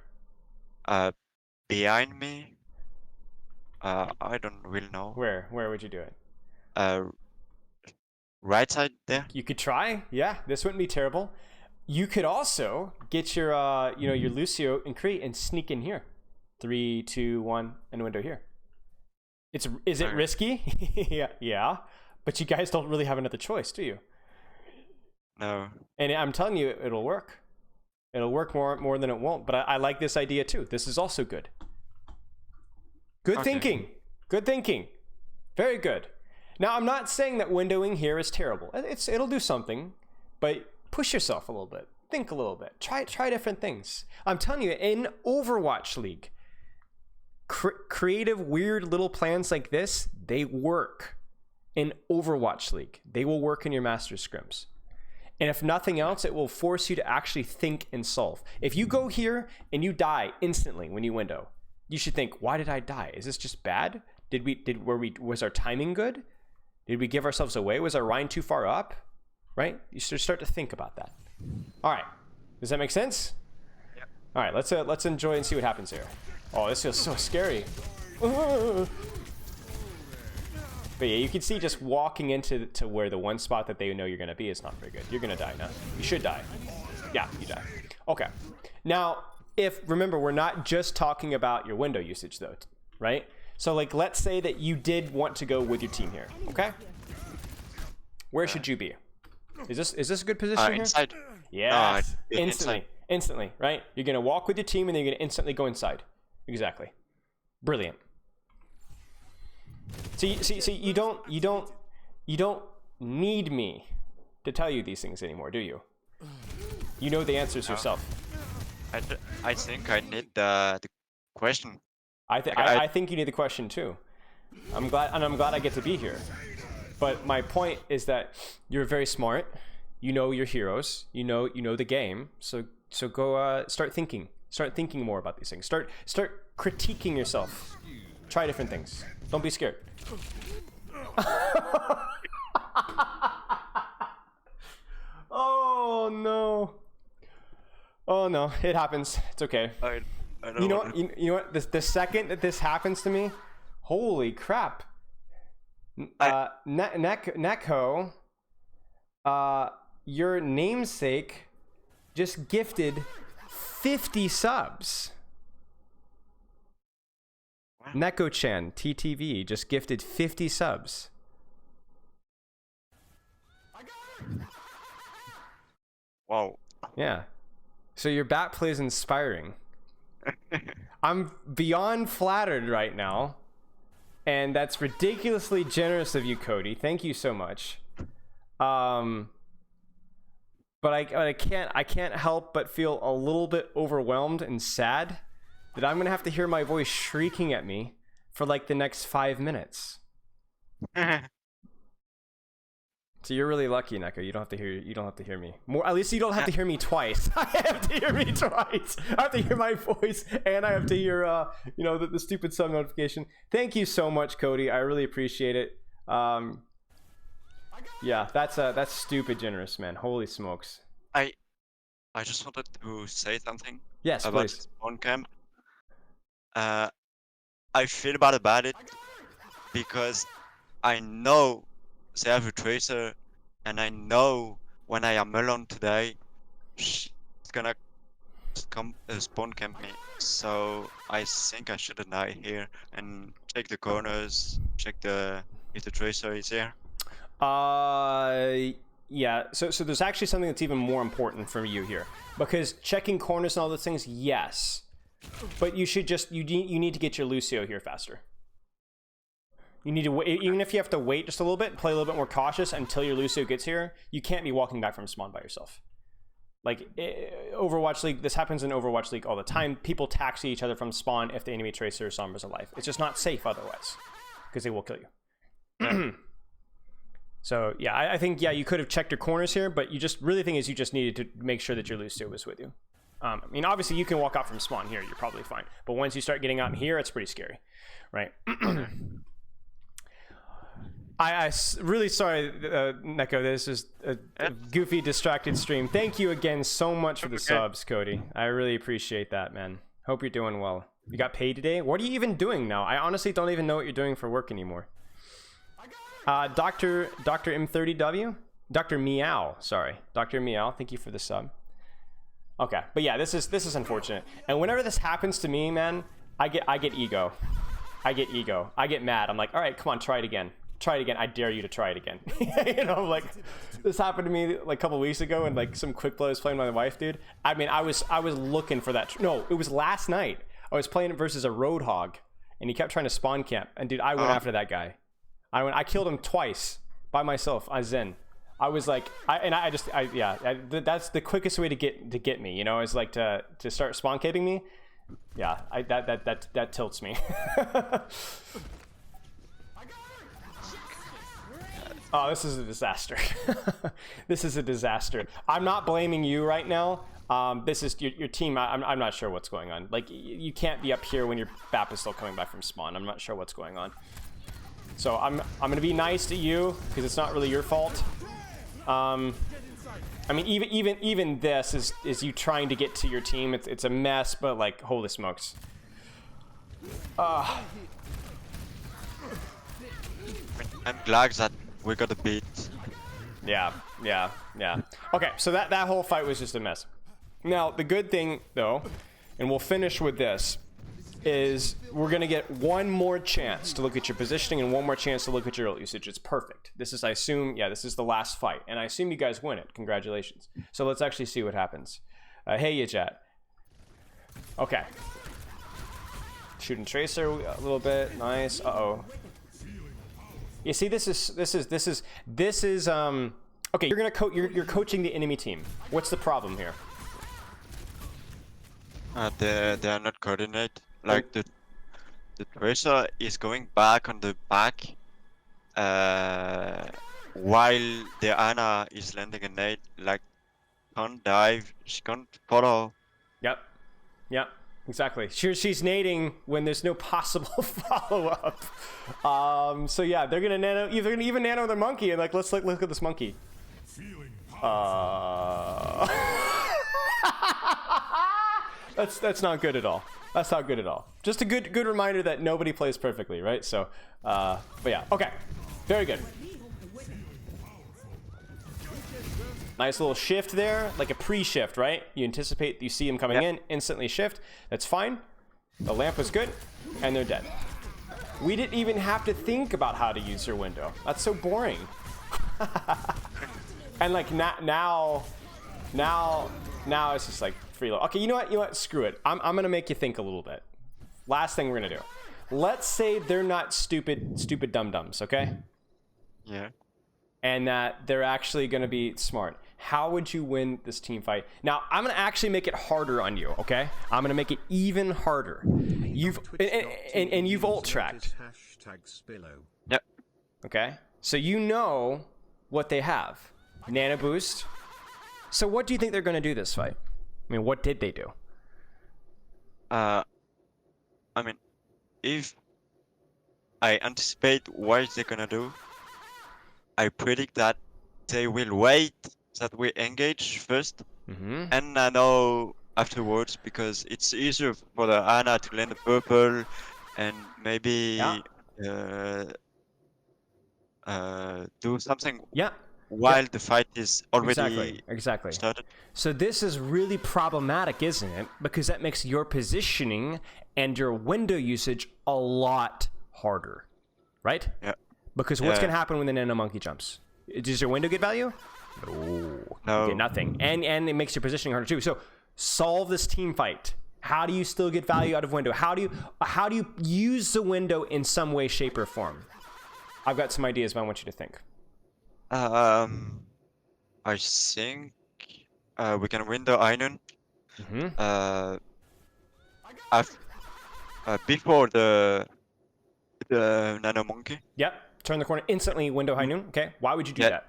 Behind me. I don't really know.
Where would you do it?
Right side there.
You could try. Yeah, this wouldn't be terrible. You could also get your your Lucio and Kree and sneak in here. 3, 2, 1, and window here. Is it risky? yeah. But you guys don't really have another choice, do you?
No.
And I'm telling you, it'll work. It'll work more than it won't. But I like this idea too. This is also good. Good
Okay.
thinking. Good thinking. Very good. Now, I'm not saying that windowing here is terrible. It'll do something, but push yourself a little bit. Think a little bit. Try different things. I'm telling you, in Overwatch League, creative, weird little plans like this, they work. In Overwatch League, they will work in your master scrims. And if nothing else, it will force you to actually think and solve. If you go here and you die instantly when you window, you should think, why did I die? Is this just bad? Was our timing good? Did we give ourselves away? Was our Rhine too far up? Right? You should start to think about that. All right. Does that make sense?
Yep.
All right, let's enjoy and see what happens here. Oh, this feels so scary. But yeah, you can see just walking into where the one spot that they know you're going to be is not very good. You're going to die now. You should die. Yeah, you die. Okay. Now, remember, we're not just talking about your window usage though, right? So like, let's say that you did want to go with your team here, okay? Where should you be? Is this a good position here?
Inside.
Yes.
No,
Instantly, right? You're going to walk with your team and then you're going to instantly go inside. Exactly. Brilliant. So you don't need me to tell you these things anymore, do you? You know the answers yourself.
I think I need the question.
I think you need the question too. I'm glad I get to be here. But my point is that you're very smart. You know your heroes. You know the game. So go start thinking. Start thinking more about these things. Start critiquing yourself. Try different things. Don't be scared. Oh no. Oh no, it happens. It's okay.
I don't
You know what? You know what? The second that this happens to me, holy crap! Neko, your namesake just gifted 50 subs.
What?
Neko-chan TTV just gifted 50 subs.
Wow.
Yeah. So your bat play is inspiring. I'm beyond flattered right now. And that's ridiculously generous of you, Cody. Thank you so much. But I can't help but feel a little bit overwhelmed and sad that I'm gonna have to hear my voice shrieking at me for like the next 5 minutes. So you're really lucky, Neko. You don't have to hear me. More, at least you don't have to hear me twice. I have to hear me twice. I have to hear my voice, and I have to hear the stupid sub notification. Thank you so much, Cody. I really appreciate it. Yeah, that's stupid generous, man. Holy smokes.
I just wanted to say something
Yes,
about
please.
spawn camp. I feel bad about it because I know they have a tracer, and I know when I am alone today, it's gonna spawn camp me. So I think I shouldn't die here and check the corners, check if the tracer is here.
Yeah. So there's actually something that's even more important for you here, because checking corners and all those things, yes, but you need to get your Lucio here faster. You need to wait, even if you have to wait just a little bit, play a little bit more cautious until your Lucio gets here. You can't be walking back from spawn by yourself. Like Overwatch League, this happens in Overwatch League all the time. People taxi each other from spawn if the enemy tracer or Sombra is alive. It's just not safe otherwise, because they will kill you. So yeah, I think you could have checked your corners here, but you just really think is you just needed to make sure that your Lucio was with you. I mean, obviously you can walk out from spawn here, you're probably fine. But once you start getting out in here, it's pretty scary, right? Really sorry, Neko. This is a goofy, distracted stream. Thank you again so much for the subs, Cody. I really appreciate that, man. Hope you're doing well. You got paid today? What are you even doing now? I honestly don't even know what you're doing for work anymore. Dr. M30W? Dr. Meow, sorry. Dr. Meow, thank you for the sub. Okay, but yeah, this is unfortunate. And whenever this happens to me, man, I get ego. I get ego. I get mad. I'm like, all right, come on, try it again. Try it again. I dare you to try it again. Like this happened to me like a couple weeks ago, and like some quick play I was playing with my wife, dude. I mean, I was looking for that. No, it was last night. I was playing it versus a Roadhog, and he kept trying to spawn camp. And dude, I went after that guy. I killed him twice by myself on Zen. I was like, that's the quickest way to get me, you know, is like to start spawn camping me. Yeah, that tilts me. Oh, this is a disaster. This is a disaster. I'm not blaming you right now. This is your team. I'm not sure what's going on. Like, you can't be up here when your BAP is still coming back from spawn. I'm not sure what's going on. So I'm gonna be nice to you because it's not really your fault. I mean, even this is you trying to get to your team. It's a mess, but like, holy smokes.
I'm glad that we got a beat.
Yeah. Okay, so that whole fight was just a mess. Now, the good thing, though, and we'll finish with this, is we're going to get one more chance to look at your positioning and one more chance to look at your ult usage. It's perfect. This is, I assume, yeah, this is the last fight. And I assume you guys win it. Congratulations. So let's actually see what happens. Hey, you chat. Okay. Shooting Tracer a little bit. Nice. Uh-oh. You see, this is okay, you're coaching the enemy team. What's the problem here?
They are not coordinated. Like the Tracer is going back on the back, while the Ana is landing a nade. Like, can't dive. She can't follow.
Yep. Exactly. She's nading when there's no possible follow-up. So yeah, they're gonna nano. They're gonna even nano the monkey and like, let's look at this monkey. That's not good at all. That's not good at all. Just a good reminder that nobody plays perfectly, right? So, but yeah, okay, very good. Nice little shift there, like a pre-shift, right? You anticipate, you see him coming in, instantly shift. That's fine. The lamp was good, and they're dead. We didn't even have to think about how to use your window. That's so boring. And like now it's just like freeload. Okay, you know what? Screw it. I'm gonna make you think a little bit. Last thing we're gonna do. Let's say they're not stupid dum-dums, okay?
Yeah.
And that they're actually gonna be smart. How would you win this team fight? Now, I'm gonna actually make it harder on you, okay? I'm gonna make it even harder. You've ult tracked.
Yep.
Okay? So you know what they have. Nano boost. So what do you think they're gonna do this fight? I mean, what did they do?
I mean, if I anticipate what they're gonna do, I predict that they will wait that we engage first, and nano afterwards, because it's easier for the Ana to land a purple and maybe do something while the fight is already
exactly
started.
So this is really problematic, isn't it? Because that makes your positioning and your window usage a lot harder, right?
Yeah.
Because what's going to happen when the nano monkey jumps? Does your window get value? No. You get nothing. And it makes your positioning harder too. So solve this team fight. How do you still get value out of window? How do you use the window in some way, shape, or form? I've got some ideas, but I want you to think.
I think we can window Einun. Before the nano monkey.
Yep. Turn the corner instantly. Window high noon. Okay. Why would you do that?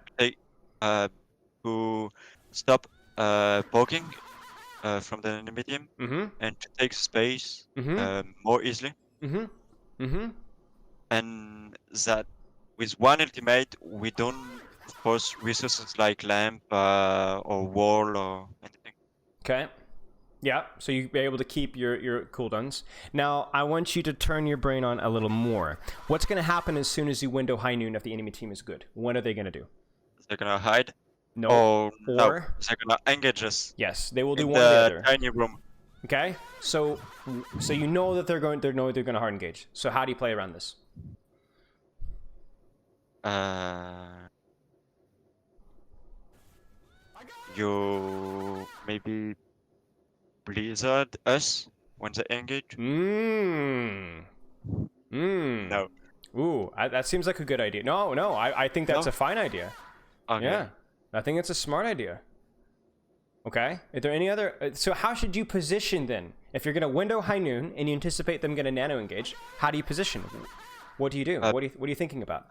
To stop poking from the enemy team and to take space more easily. And that with one ultimate we don't force resources like lamp or wall or anything.
Okay. Yeah, so you'll be able to keep your cooldowns. Now, I want you to turn your brain on a little more. What's going to happen as soon as you window high noon if the enemy team is good? What are they going to do?
They're going to hide?
No.
Oh,
or?
No, they're going to engage us.
Yes, they will do
in
one or the other.
Tiny room.
Okay, so you know that they're going to hard engage. So how do you play around this?
You maybe blizzard us when they engage. No.
Ooh, that seems like a good idea. No, I think that's
No?
a fine idea.
Okay.
Yeah, I think it's a smart idea. Okay. Are there any other? So how should you position then? If you're gonna window High Noon and you anticipate them gonna nano engage, how do you position? What do you do? What are you thinking about?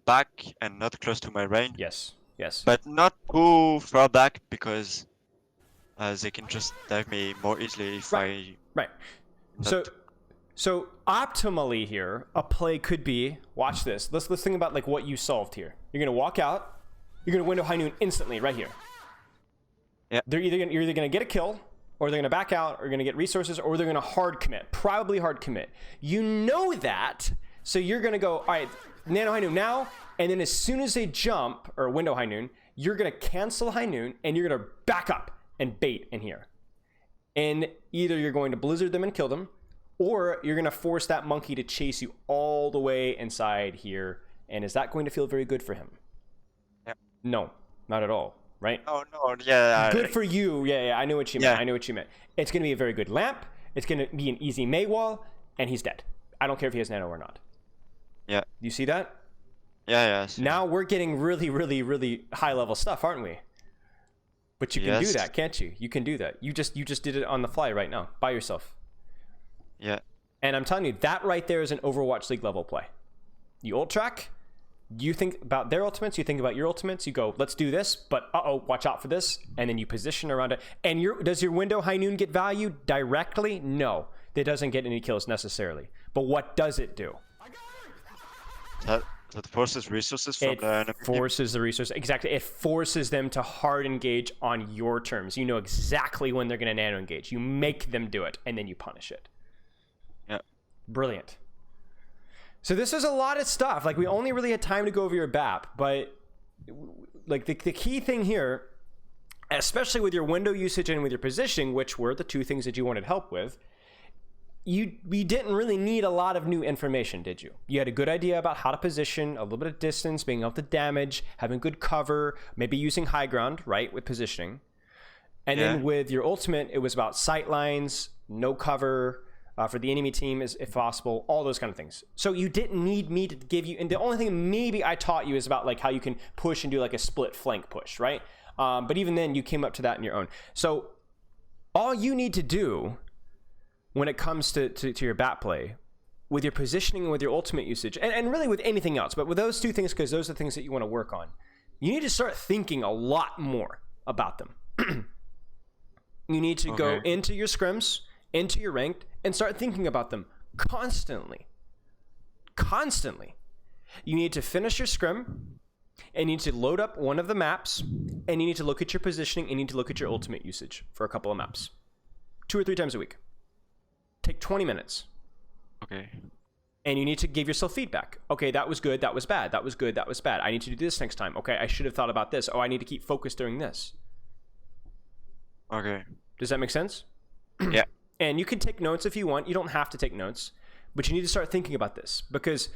Back and not close to my range,
Yes.
but not too far back because they can just dive me more easily if I.
Right. So optimally here, a play could be, watch this. Let's think about like what you solved here. You're gonna walk out, you're gonna window High Noon instantly right here.
Yeah.
You're either gonna get a kill, or they're gonna back out, or gonna get resources, or they're gonna hard commit. Probably hard commit. You know that, so you're gonna go, all right, nano High Noon now, and then as soon as they jump or window High Noon, you're gonna cancel High Noon and you're gonna back up and bait in here. And either you're going to blizzard them and kill them, or you're gonna force that monkey to chase you all the way inside here. And is that going to feel very good for him?
Yeah.
No, not at all. Right?
Oh no, yeah.
Good for you. Yeah, I know what you meant.
Yeah.
I know what you meant. It's going to be a very good lamp. It's going to be an easy Maywall, and he's dead. I don't care if he has nano or not.
Yeah.
You see that?
Yeah.
Now we're getting really, really, really high level stuff, aren't we? But you can do
Yes.
that, can't you? You can do that. You just did it on the fly right now, by yourself.
Yeah.
And I'm telling you, that right there is an Overwatch League level play. You ult track, you think about their ultimates, you think about your ultimates, you go, let's do this, but watch out for this, and then you position around it. And does your window High Noon get value directly? No, it doesn't get any kills necessarily. But what does it do?
That forces resources from the enemy.
It forces the resource. Exactly. It forces them to hard engage on your terms. You know exactly when they're going to nano engage. You make them do it, and then you punish it.
Yeah.
Brilliant. So this is a lot of stuff. Like, we only really had time to go over your BAP, but like the key thing here, especially with your window usage and with your positioning, which were the two things that you wanted help with, we didn't really need a lot of new information, did you? You had a good idea about how to position, a little bit of distance, being able to damage, having good cover, maybe using high ground, right, with positioning. And then with your ultimate, it was about sight lines, no cover, for the enemy team, if possible, all those kind of things. So you didn't need me to give you, and the only thing maybe I taught you is about like how you can push and do like a split flank push, right? But even then, you came up to that on your own. So all you need to do when it comes to your bat play, with your positioning and with your ultimate usage, and really with anything else, but with those two things, because those are the things that you want to work on, you need to start thinking a lot more about them. You need to go into your scrims, into your ranked, and start thinking about them constantly. You need to finish your scrim, and you need to load up one of the maps, and you need to look at your positioning, and you need to look at your ultimate usage for a couple of maps. 2 or 3 times a week. Take 20 minutes.
Okay.
And you need to give yourself feedback. Okay, that was good, that was bad. That was good, that was bad. I need to do this next time. Okay, I should have thought about this. Oh, I need to keep focused during this.
Okay.
Does that make sense?
Yeah.
And you can take notes if you want. You don't have to take notes, but you need to start thinking about this, because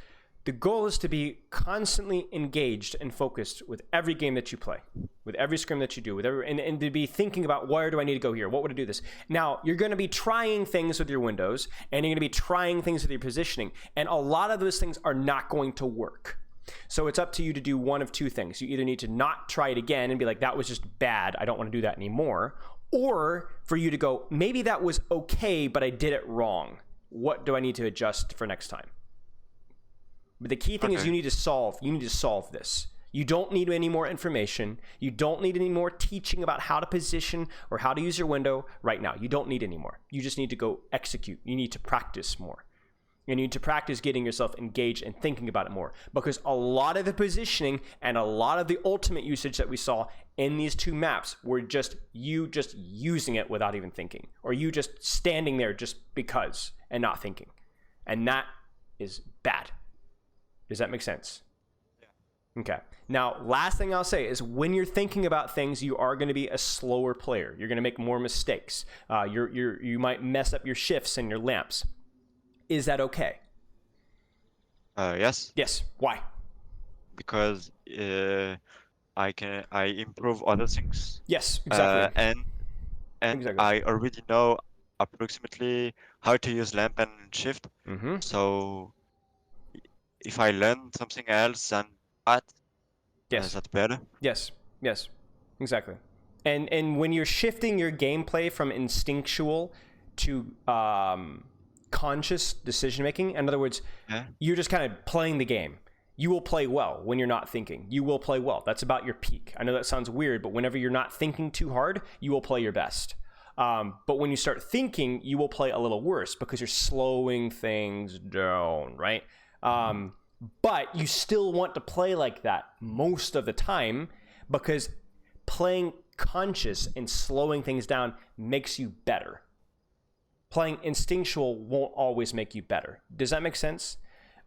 the goal is to be constantly engaged and focused with every game that you play, with every scrim that you do, with and to be thinking about, where do I need to go here? What would I do this? Now, you're going to be trying things with your windows, and you're going to be trying things with your positioning, and a lot of those things are not going to work. So it's up to you to do one of two things. You either need to not try it again and be like, that was just bad, I don't want to do that anymore, or for you to go, maybe that was okay, but I did it wrong. What do I need to adjust for next time? But the key thing is you need to solve this. You don't need any more information. You don't need any more teaching about how to position or how to use your window right now. You don't need any more. You just need to go execute. You need to practice more. You need to practice getting yourself engaged and thinking about it more, because a lot of the positioning and a lot of the ultimate usage that we saw in these two maps were just using it without even thinking, or you just standing there just because and not thinking. And that is bad. Does that make sense? Yeah. Okay. Now, last thing I'll say is, when you're thinking about things, you are going to be a slower player. You're going to make more mistakes. You might mess up your shifts and your lamps. Is that okay?
Yes.
Yes. Why?
Because I improve other things.
Yes, exactly.
And exactly. I already know approximately how to use lamp and shift.
Mm-hmm.
So if I learn something else than that,
Yes.
that's better.
Yes. Yes. Exactly. And when you're shifting your gameplay from instinctual to conscious decision making, in other words,
Yeah.
you're just kind of playing the game. You will play well when you're not thinking. You will play well. That's about your peak. I know that sounds weird, but whenever you're not thinking too hard, you will play your best. But when you start thinking, you will play a little worse because you're slowing things down, right? But you still want to play like that most of the time because playing conscious and slowing things down makes you better. Playing instinctual won't always make you better. Does that make sense?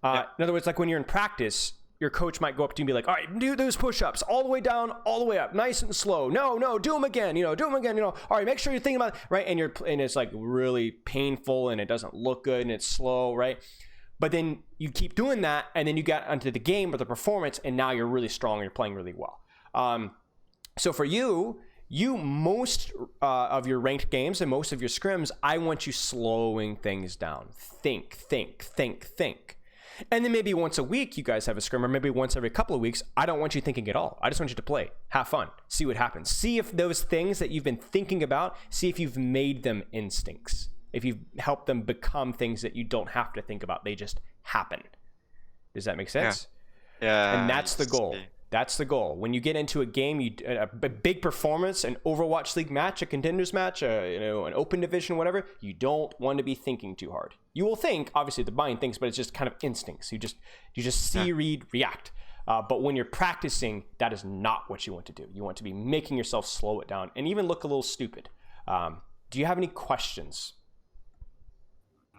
Yeah.
In other words, like when you're in practice, your coach might go up to you and be like, all right, do those push-ups all the way down, all the way up, nice and slow. No, do them again, do them again, All right, make sure you're thinking about it, right? And it's like really painful and it doesn't look good and it's slow, right? But then you keep doing that and then you get onto the game or the performance and now you're really strong and you're playing really well. So for you most of your ranked games and most of your scrims, I want you slowing things down. Think. And then maybe once a week you guys have a scrim, or maybe once every couple of weeks, I don't want you thinking at all. I just want you to play, have fun, see what happens. See if those things that you've been thinking about, see if you've made them instincts. If you've helped them become things that you don't have to think about, they just happen. Does that make sense?
Yeah.
And that's the goal. That's the goal. When you get into a game, a big performance, an Overwatch League match, a contenders match, an open division, whatever, you don't want to be thinking too hard. You will think, obviously, the mind thinks, but it's just kind of instincts. You just see, read, react. But when you're practicing, that is not what you want to do. You want to be making yourself slow it down and even look a little stupid. Do you have any questions?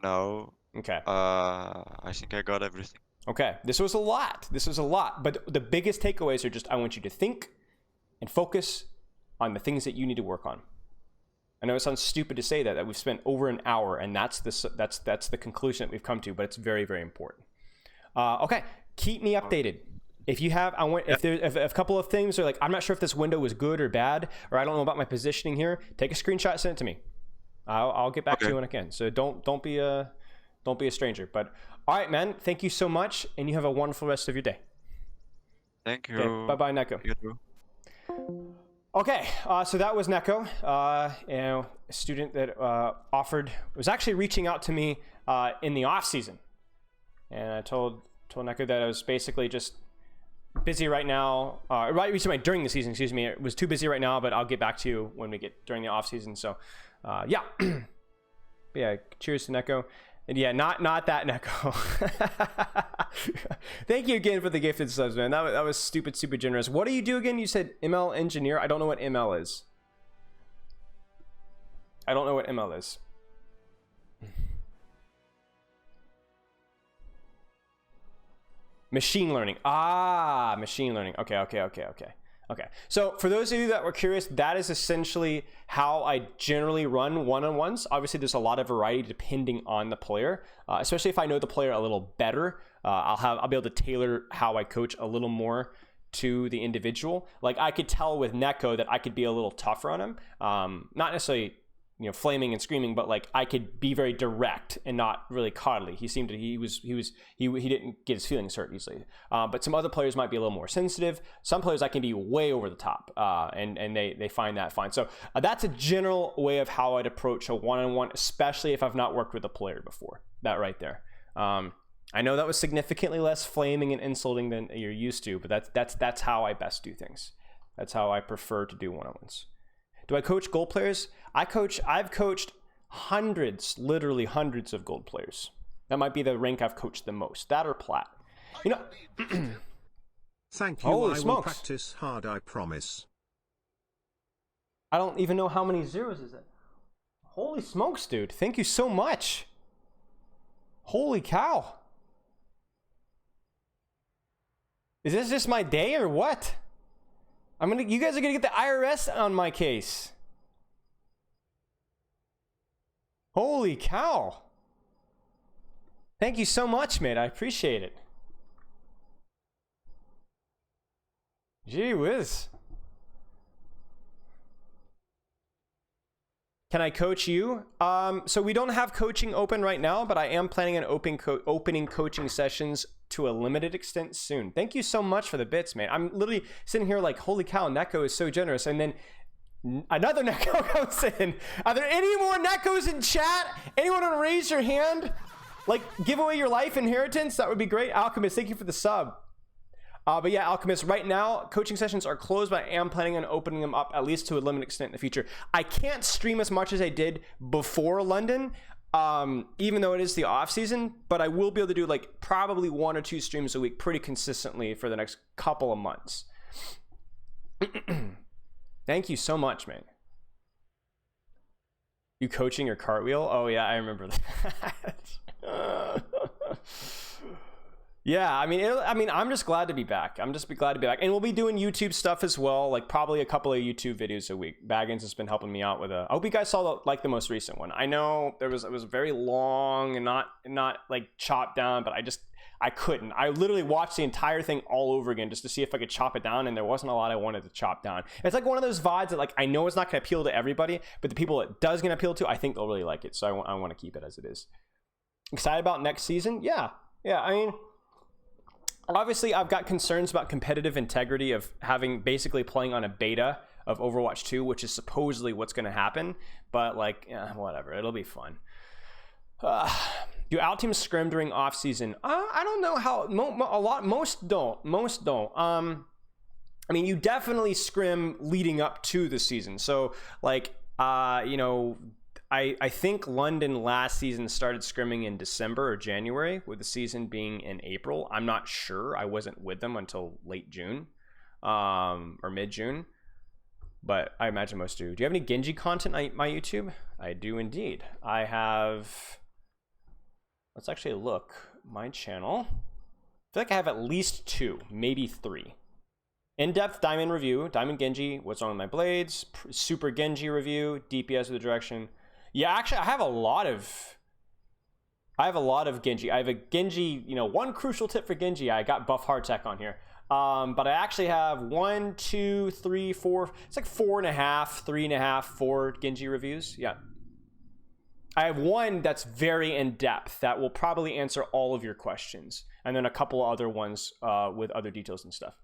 No.
Okay.
I think I got everything.
Okay, this was a lot, but the biggest takeaways are just, I want you to think and focus on the things that you need to work on. I know it sounds stupid to say that we've spent over an hour, and that's the conclusion that we've come to, but it's very, very important. Okay, keep me updated. If you have, if a couple of things are like, I'm not sure if this window was good or bad, or I don't know about my positioning here, take a screenshot, send it to me. I'll get back to you when I can. So don't be a stranger, but all right, man. Thank you so much, and you have a wonderful rest of your day.
Thank you.
Okay, bye-bye, Neko.
You too.
Okay, so that was Neko, a student that was actually reaching out to me in the off season, and I told Neko that I was basically just busy right now. During the season, excuse me. It was too busy right now, but I'll get back to you when we get during the off season. So, yeah. Yeah. Cheers to Neko. And yeah, not that Neko. Thank you again for the gifted subs, man. That was super generous. What do you do again? You said ML engineer. I don't know what ML is. Machine learning. Machine learning. Okay. So for those of you that were curious, that is essentially how I generally run one-on-ones. Obviously, there's a lot of variety depending on the player, especially if I know the player a little better. I'll be able to tailor how I coach a little more to the individual. Like I could tell with Neko that I could be a little tougher on him. Not necessarily flaming and screaming, but like I could be very direct and not really coddly. He didn't get his feelings hurt easily. But some other players might be a little more sensitive. Some players I can be way over the top, and they find that fine. So that's a general way of how I'd approach a one-on-one, especially if I've not worked with a player before. That right there. I know that was significantly less flaming and insulting than you're used to, but that's how I best do things. That's how I prefer to do one-on-ones. Do I coach gold players? I've coached literally hundreds of gold players. That might be the rank I've coached the most. That or plat.
Thank you.
Holy
I
smokes.
will practice hard, I promise.
I don't even know how many zeros is it. Holy smokes, dude. Thank you so much. Holy cow. Is this just my day or what? You guys are gonna get the IRS on my case. Holy cow. Thank you so much, mate. I appreciate it. Gee whiz. Can I coach you? So we don't have coaching open right now, but I am planning on opening coaching sessions to a limited extent soon. Thank you so much for the bits, man. I'm literally sitting here like, holy cow, Neko is so generous. And then another Neko comes in. Are there any more Nekos in chat? Anyone want to raise your hand? Like, give away your life inheritance? That would be great. Alchemist, thank you for the sub. But yeah, Alchemist, right now, coaching sessions are closed, but I am planning on opening them up at least to a limited extent in the future. I can't stream as much as I did before London, even though it is the off season, but I will be able to do like probably 1 or 2 streams a week pretty consistently for the next couple of months. Thank you so much, man. You coaching your cartwheel? Oh yeah, I remember that. Yeah, I mean, I'm just glad to be back. And we'll be doing YouTube stuff as well, like probably a couple of YouTube videos a week. Baggins has been helping me out with I hope you guys saw the most recent one. I know it was very long and not like chopped down, but I couldn't. I literally watched the entire thing all over again just to see if I could chop it down, and there wasn't a lot I wanted to chop down. It's like one of those VODs that like I know it's not going to appeal to everybody, but the people it does going to appeal to, I think they'll really like it. So I want to keep it as it is. Excited about next season? Yeah. I mean, obviously, I've got concerns about competitive integrity of having basically playing on a beta of Overwatch 2, which is supposedly what's going to happen. But like, whatever, it'll be fun. Do out teams scrim during off season? I don't know how. Most don't. I mean, you definitely scrim leading up to the season. So like, I think London last season started scrimming in December or January, with the season being in April. I'm not sure. I wasn't with them until late June, or mid-June. But I imagine most do. Do you have any Genji content on my YouTube? I do indeed. I have... Let's actually look. My channel. I feel like I have at least 2, maybe 3. In-depth Diamond review. Diamond Genji. What's wrong with my blades? Super Genji review. DPS with the direction. Yeah, actually, I have a lot of Genji. I have a Genji, one crucial tip for Genji. I got Buff Hardtech on here. But I actually have 1, 2, 3, 4. It's like 4.5, 3.5, 4 Genji reviews. Yeah. I have one that's very in-depth that will probably answer all of your questions. And then a couple other ones with other details and stuff.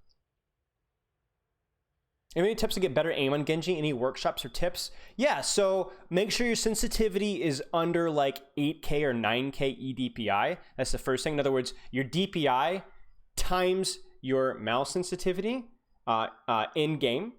Any tips to get better aim on Genji? Any workshops or tips? Yeah, so make sure your sensitivity is under like 8K or 9K eDPI. That's the first thing. In other words, your DPI times your mouse sensitivity in-game.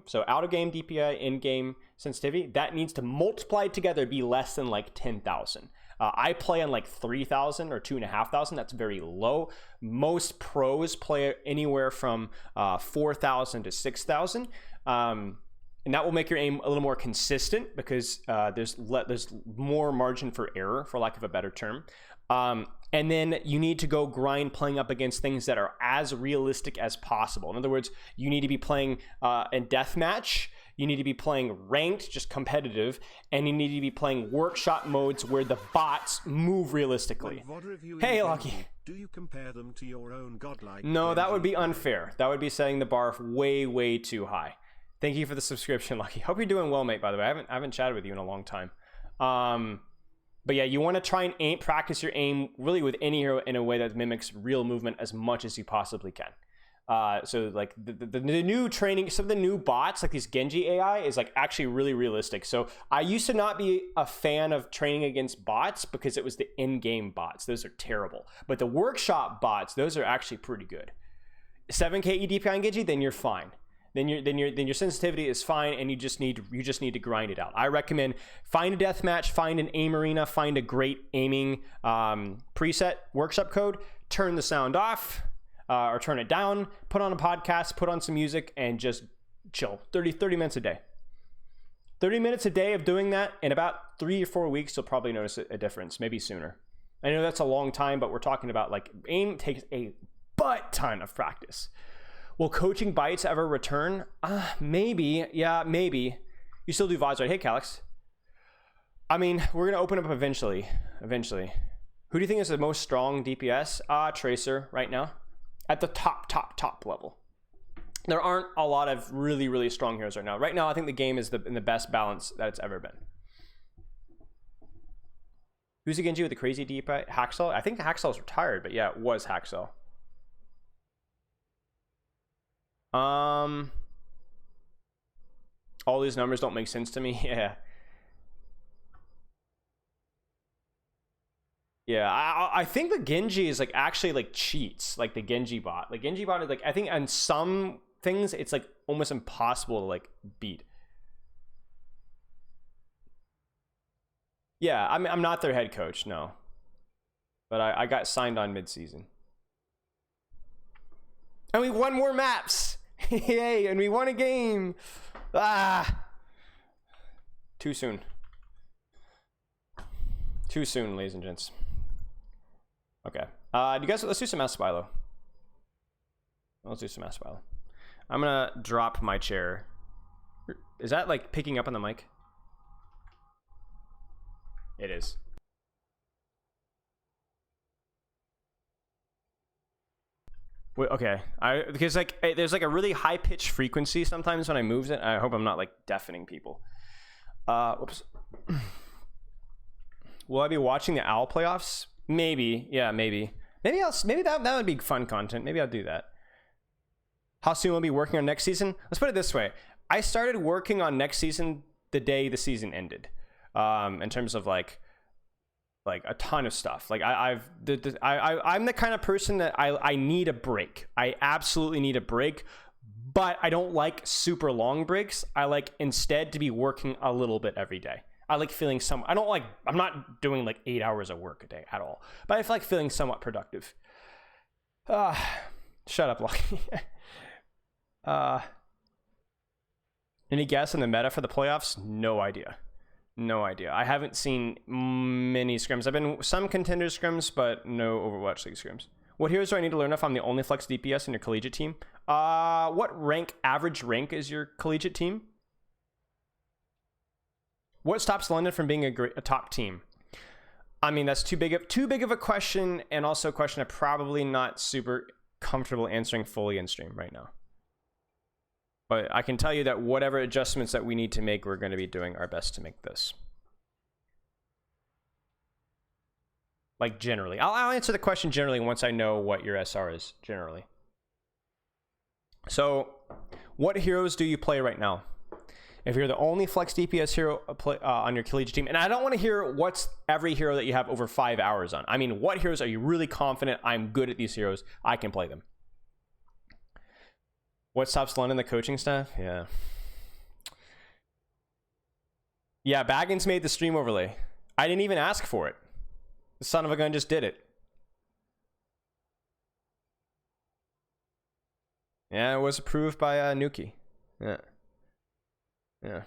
So out-of-game DPI, in-game sensitivity. That needs to multiply together, be less than like 10,000. I play on like 3,000 or 2,500. That's very low. Most pros play anywhere from 4,000 to 6,000. And that will make your aim a little more consistent because there's more margin for error, for lack of a better term. And then you need to go grind playing up against things that are as realistic as possible. In other words, you need to be playing in deathmatch. You need to be playing ranked, just competitive, and you need to be playing workshop modes where the bots move realistically. Hey, Lucky.
Do you compare them to your own godlike?
No, that would be unfair. That would be setting the bar way, way too high. Thank you for the subscription, Lucky. Hope you're doing well, mate, by the way. I haven't chatted with you in a long time. But yeah, you want to try and practice your aim really with any hero in a way that mimics real movement as much as you possibly can. So like the new training, some of the new bots, like these Genji AI, is like actually really realistic. So I used to not be a fan of training against bots because it was the in-game bots. Those are terrible. But the workshop bots, those are actually pretty good. 7K EDPI on Genji, then you're fine. Then your sensitivity is fine, and you just need to grind it out. I recommend find a deathmatch, find an aim arena, find a great aiming preset workshop code, turn the sound off. Or turn it down, put on a podcast, put on some music, and just chill. 30 minutes a day. 30 minutes a day of doing that, in about 3 or 4 weeks, you'll probably notice a difference, maybe sooner. I know that's a long time, but we're talking about like aim takes a butt ton of practice. Will coaching bites ever return? Maybe. Yeah, maybe. You still do VODs, right? Hey, Calix. I mean, we're going to open up eventually. Who do you think is the most strong DPS? Tracer right now. At the top level. there aren't a lot of really, really strong heroes right now. Right now, I think the game is in the best balance that it's ever been. Who's the Genji with the crazy deep Haxel? I think Haxel's retired, but yeah, it was Haxel. All these numbers don't make sense to me. Yeah. Yeah, I think the Genji is like actually like cheats, like the Genji bot. Like Genji bot is like, I think on some things it's like almost impossible to like beat. Yeah, I'm not their head coach, no. But I got signed on mid-season. And we won more maps! Yay, and we won a game! Ah! Too soon. Too soon, ladies and gents. Okay. Do you guys, let's do some Aspilo. Let's do some Aspilo. I'm gonna drop my chair. Is that like picking up on the mic? It is. Wait, okay. Because like there's like a really high pitched frequency sometimes when I move it. I hope I'm not like deafening people. Whoops. Will I be watching the OWL playoffs? Maybe. Yeah, maybe. Maybe that would be fun content. Maybe I'll do that. How soon will I be working on next season? Let's put it this way. I started working on next season the day the season ended. In terms of like a ton of stuff. Like I'm the kind of person that I need a break. I absolutely need a break, but I don't like super long breaks. I like instead to be working a little bit every day. I like feeling I'm not doing like 8 hours of work a day at all, but I feel like feeling somewhat productive. Shut up, Lucky. Any guess on the meta for the playoffs? No idea. No idea. I haven't seen many scrims. I've been some contender scrims, but no Overwatch League scrims. What heroes do I need to learn if I'm the only flex DPS in your collegiate team? What average rank is your collegiate team? What stops London from being a top team? I mean, that's too big of a question, and also a question I'm probably not super comfortable answering fully in stream right now. But I can tell you that whatever adjustments that we need to make, we're going to be doing our best to make this. Like generally. I'll answer the question generally once I know what your SR is, generally. So, what heroes do you play right now? If you're the only flex DPS hero on your collegiate team, and I don't want to hear what's every hero that you have over 5 hours on. I mean, what heroes are you really confident, I'm good at these heroes, I can play them? What stops London, the coaching staff? Yeah. Yeah, Baggins made the stream overlay. I didn't even ask for it. The son of a gun just did it. Yeah, it was approved by Nuki. Yeah. Yeah.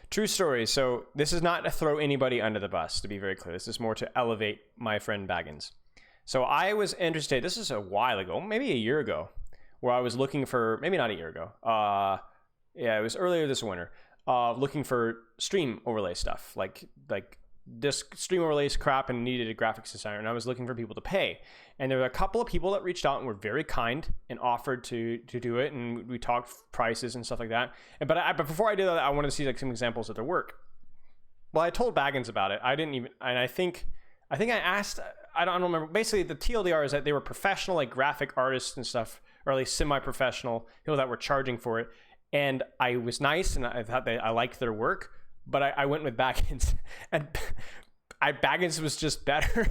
True story. So this is not to throw anybody under the bus, to be very clear. This is more to elevate my friend Baggins. So I was interested, this is a while ago, maybe a year ago, where I was looking for, maybe not a year ago. Yeah, it was earlier this winter, looking for stream overlay stuff, like this stream overlays crap and needed a graphics designer, and I was looking for people to pay. And there were a couple of people that reached out and were very kind and offered to do it, and we talked prices and stuff like that. But before I did that, I wanted to see like some examples of their work. Well, I told Baggins about it. I didn't even, and I think I asked, I don't remember. Basically, the TLDR is that they were professional, like graphic artists and stuff, or at least semi-professional people that were charging for it. And I was nice, and I thought I liked their work. But I went with Baggins, and Baggins was just better.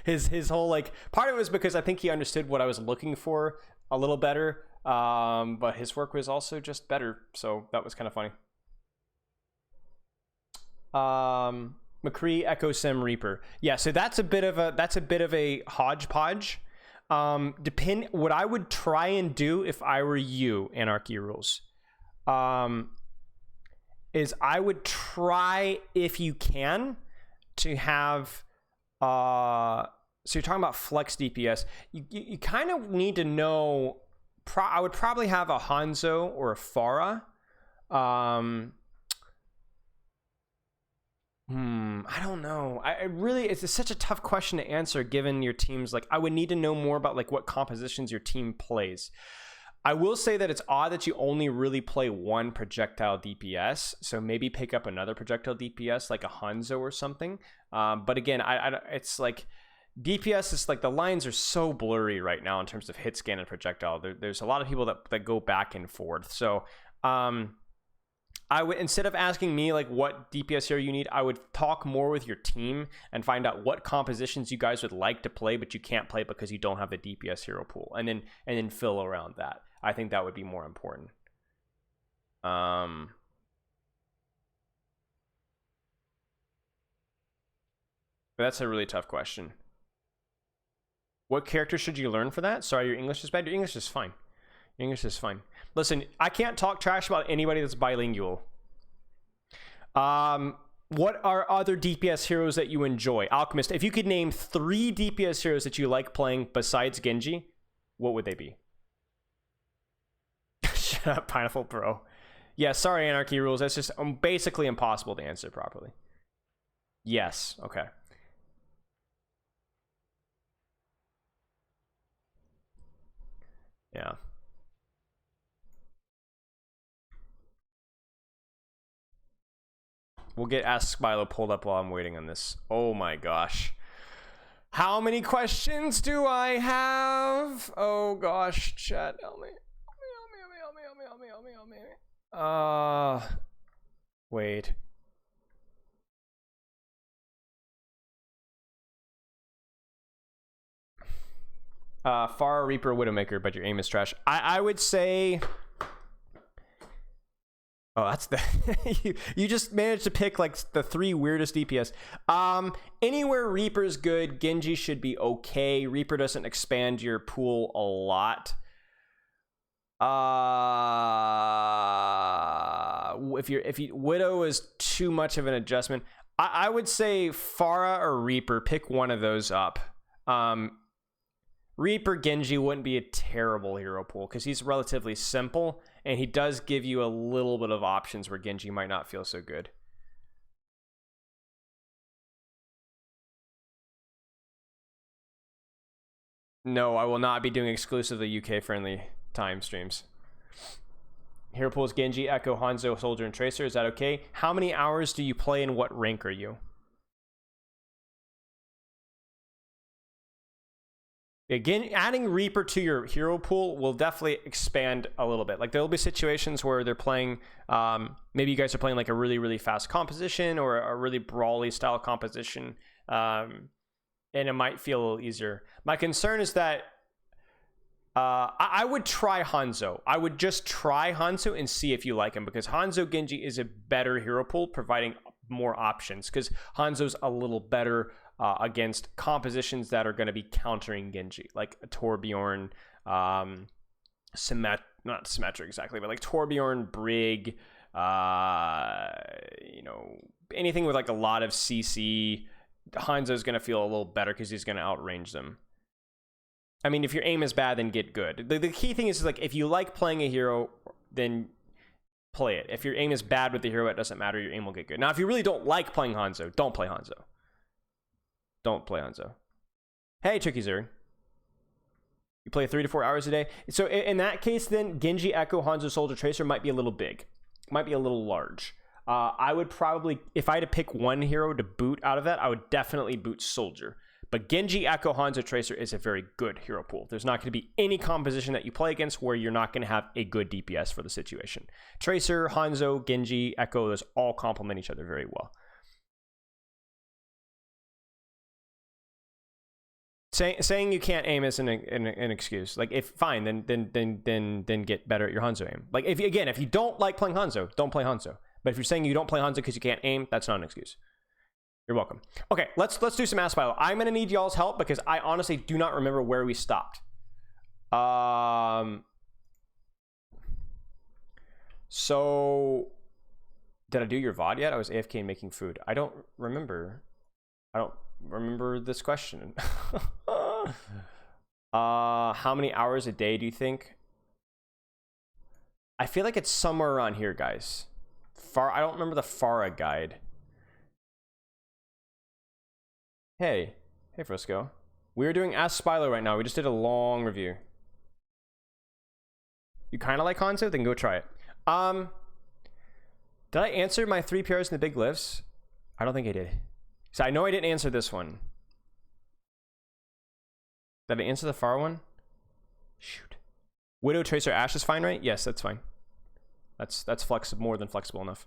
his whole like part of it was because I think he understood what I was looking for a little better. But his work was also just better, so that was kind of funny. McCree, Echo Sim, Reaper. Yeah, so that's a bit of a hodgepodge. What I would try and do if I were you, Anarchy Rules. Is I would try, if you can, to have so you're talking about flex DPS, you kind of need to know, I would probably have a Hanzo or a Pharah. I don't know. I really, it's such a tough question to answer given your team's, like, I would need to know more about like what compositions your team plays. I will say that it's odd that you only really play one projectile DPS, so maybe pick up another projectile DPS like a Hanzo or something. But again, it's like DPS is like, the lines are so blurry right now in terms of hit scan and projectile. There's a lot of people that go back and forth. So I would, instead of asking me like what DPS hero you need, I would talk more with your team and find out what compositions you guys would like to play, but you can't play because you don't have the DPS hero pool, and then fill around that. I think that would be more important. But that's a really tough question. What character should you learn for that? Sorry, your English is bad. Your English is fine. Your English is fine. Listen, I can't talk trash about anybody that's bilingual. What are other DPS heroes that you enjoy? Alchemist, if you could name 3 DPS heroes that you like playing besides Genji, what would they be? Shut up, Pineapple Bro. Yeah, sorry, Anarchy Rules. That's just basically impossible to answer properly. Yes, okay. Yeah. We'll get Ask Spilo pulled up while I'm waiting on this. Oh my gosh. How many questions do I have? Oh gosh, chat, help me. Help me. Wait. Pharah, Reaper, Widowmaker, but your aim is trash. I would say... Oh, that's the... you just managed to pick like the 3 weirdest DPS. Anywhere Reaper's good, Genji should be okay. Reaper doesn't expand your pool a lot. If you Widow is too much of an adjustment, I would say Pharah or Reaper, pick one of those up. Reaper Genji wouldn't be a terrible hero pool because he's relatively simple and he does give you a little bit of options where Genji might not feel so good. No, I will not be doing exclusively UK friendly time streams. Hero pools Genji, Echo, Hanzo, Soldier, and Tracer. Is that okay? How many hours do you play and what rank are you? Again, adding Reaper to your hero pool will definitely expand a little bit. Like, there'll be situations where they're playing, maybe you guys are playing like a really, really fast composition or a really brawly style composition, and it might feel a little easier. My concern is that I would try Hanzo. I would just try Hanzo and see if you like him, because Hanzo Genji is a better hero pool, providing more options, because Hanzo's a little better against compositions that are going to be countering Genji, like a Torbjorn, not Symmetra exactly, but like Torbjorn, Brig, you know, anything with like a lot of CC. Hanzo's going to feel a little better because he's going to outrange them. I mean, if your aim is bad, then get good. The key thing is like, if you like playing a hero, then play it. If your aim is bad with the hero, it doesn't matter. Your aim will get good. Now, if you really don't like playing Hanzo, don't play Hanzo. Don't play Hanzo. Hey, Tricky Zerg. You play 3 to 4 hours a day. So in that case, then Genji, Echo, Hanzo, Soldier, Tracer might be a little big. Might be a little large. I would probably, if I had to pick one hero to boot out of that, I would definitely boot Soldier. But Genji, Echo, Hanzo, Tracer is a very good hero pool. There's not going to be any composition that you play against where you're not going to have a good DPS for the situation. Tracer, Hanzo, Genji, Echo, those all complement each other very well. Saying you can't aim is an excuse. Like, if fine, then get better at your Hanzo aim. Like, if you don't like playing Hanzo, don't play Hanzo. But if you're saying you don't play Hanzo because you can't aim, that's not an excuse. You're welcome. Okay, let's do some Ask Spilo. I'm gonna need y'all's help because I honestly do not remember where we stopped. So did I do your VOD yet? I was AFK making food. I don't remember this question. How many hours a day do you think? I feel like it's somewhere around here, guys. I don't remember the Pharah guide. Hey Frisco. We're doing Ask Spilo right now. We just did a long review. You kind of like Hanzo? Then go try it. Did I answer my 3 PRs in the big lifts? I don't think I did. So I know I didn't answer this one. Did I answer the far one? Shoot. Widow, Tracer, Ashe is fine, right? Yes, that's fine. That's flexible, more than flexible enough.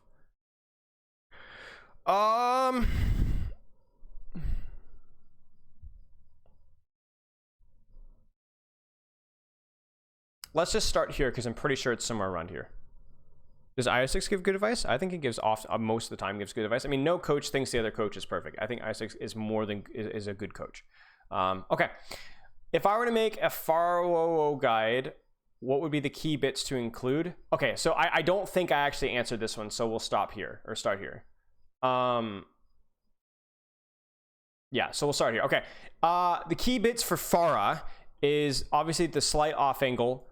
Let's just start here because I'm pretty sure it's somewhere around here. Does IO6 give good advice? I think it gives most of the time gives good advice. I mean, no coach thinks the other coach is perfect. I think IO6 is more than is a good coach. Okay, if I were to make a Pharaoh guide, what would be the key bits to include? Okay, so I don't think I actually answered this one, so we'll stop here or start here. Yeah, so we'll start here. Okay, the key bits for Pharah is obviously the slight off angle.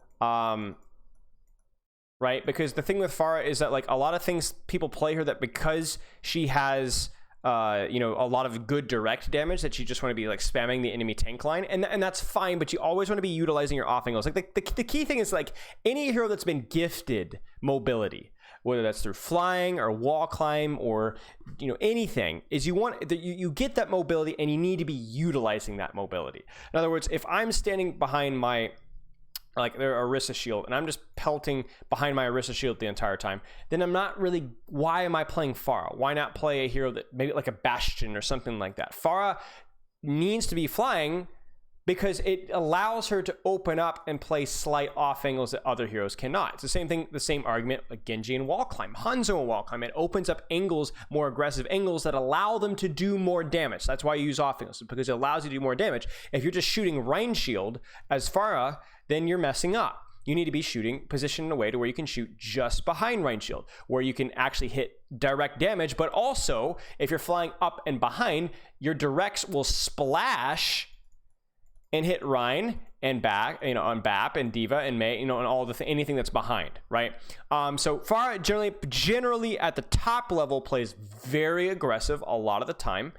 Right, because the thing with Pharah is that like a lot of things people play her that because she has you know, a lot of good direct damage that you just want to be like spamming the enemy tank line, and that's fine, but you always want to be utilizing your off angles. Like the key thing is like any hero that's been gifted mobility, whether that's through flying or wall climb or, you know, anything, is you want that you get that mobility and you need to be utilizing that mobility. In other words, if I'm standing behind my like their Orisa shield and I'm just pelting behind my Orisa shield the entire time, then I'm not really, why am I playing Pharah? Why not play a hero that maybe like a Bastion or something like that? Pharah needs to be flying because it allows her to open up and play slight off angles that other heroes cannot. It's the same thing, the same argument like Genji and wall climb, Hanzo and wall climb. It opens up angles, more aggressive angles that allow them to do more damage. That's why you use off angles, because it allows you to do more damage. If you're just shooting Rein Shield as Pharah, then you're messing up. You need to be shooting positioned in a way to where you can shoot just behind Rein Shield, where you can actually hit direct damage, but also if you're flying up and behind, your directs will splash and hit Rein and back, you know, on BAP and Diva and Mei, you know, and all the anything that's behind, right? So Pharah generally at the top level plays very aggressive a lot of the time.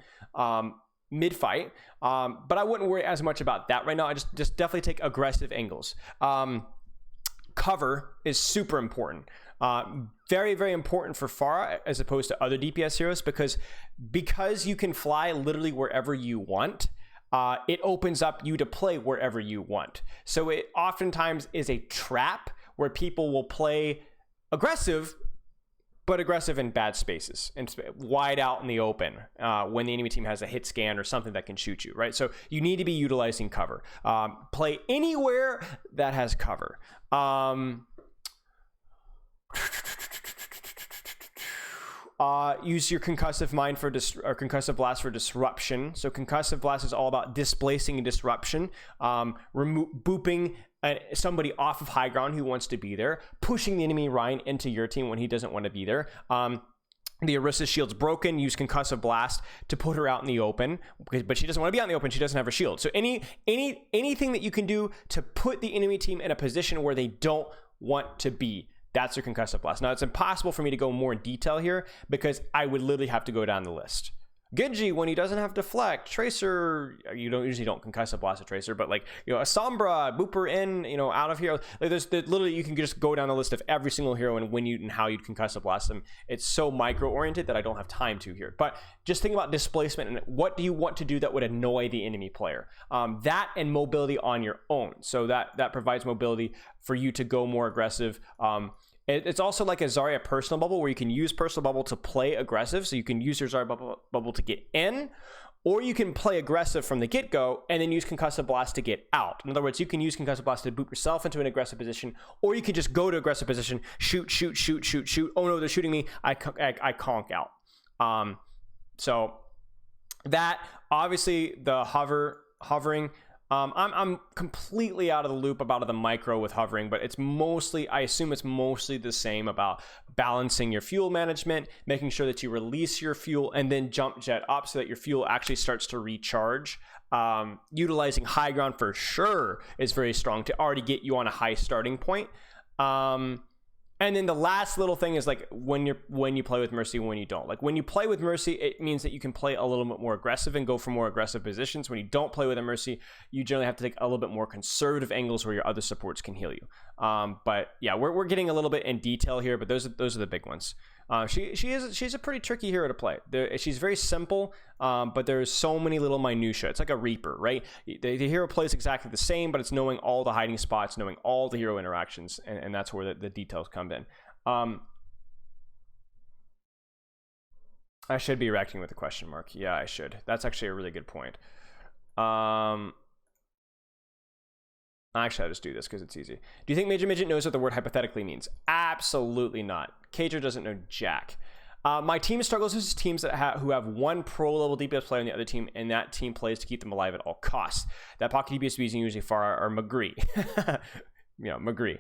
Mid-fight, but I wouldn't worry as much about that right now. I just definitely take aggressive angles. Cover is super important. Very, very important for Pharah as opposed to other DPS heroes because you can fly literally wherever you want. It opens up you to play wherever you want. So it oftentimes is a trap where people will play aggressive, but aggressive in bad spaces and wide out in the open when the enemy team has a hit scan or something that can shoot you, right? So you need to be utilizing cover. Play anywhere that has cover. Use your concussive mind for concussive blast for disruption. So concussive blast is all about displacing and disruption, booping somebody off of high ground who wants to be there, pushing the enemy Rein into your team when he doesn't want to be there. The Orisa shield's broken. Use concussive blast to put her out in the open, but she doesn't want to be out in the open. She doesn't have her shield. So anything that you can do to put the enemy team in a position where they don't want to be, that's your concussive blast. Now, it's impossible for me to go more in detail here because I would literally have to go down the list. Genji, when he doesn't have deflect, Tracer, you usually don't concussive blast a Tracer, but like, you know, a Sombra, Booper in, you know, out of here. Like literally you can just go down the list of every single hero and when you and how you'd concussive blast them. It's so micro oriented that I don't have time to here. But just think about displacement and what do you want to do that would annoy the enemy player? That and mobility on your own. So that provides mobility for you to go more aggressive. It's also like a Zarya personal bubble where you can use personal bubble to play aggressive. So you can use your Zarya bubble to get in, or you can play aggressive from the get-go and then use concussive blast to get out. In other words, you can use concussive blast to boot yourself into an aggressive position, or you can just go to aggressive position, shoot. Oh no, they're shooting me. I conk out. So that obviously the hovering. I'm completely out of the loop about the micro with hovering, but it's mostly, I assume it's mostly the same about balancing your fuel management, making sure that you release your fuel and then jump jet up so that your fuel actually starts to recharge. Utilizing high ground for sure is very strong to already get you on a high starting point. And And then the last little thing is like when you play with Mercy, when you don't. Like when you play with Mercy, it means that you can play a little bit more aggressive and go for more aggressive positions. When you don't play with a Mercy, you generally have to take a little bit more conservative angles where your other supports can heal you. But yeah, we're getting a little bit in detail here, but those are the big ones. She's a pretty tricky hero to play. She's very simple, but there's so many little minutia. It's like a Reaper, right? The hero plays exactly the same, but it's knowing all the hiding spots, knowing all the hero interactions, and that's where the details come in. I should be reacting with a question mark. Yeah, I should. That's actually a really good point. Actually, I'll just do this because it's easy. Do you think Major Midget knows what the word hypothetically means? Absolutely not. Kager doesn't know jack. My team struggles with teams that who have one pro level DPS player on the other team, and that team plays to keep them alive at all costs. That pocket DPS using usually Pharah or McGree. McGree.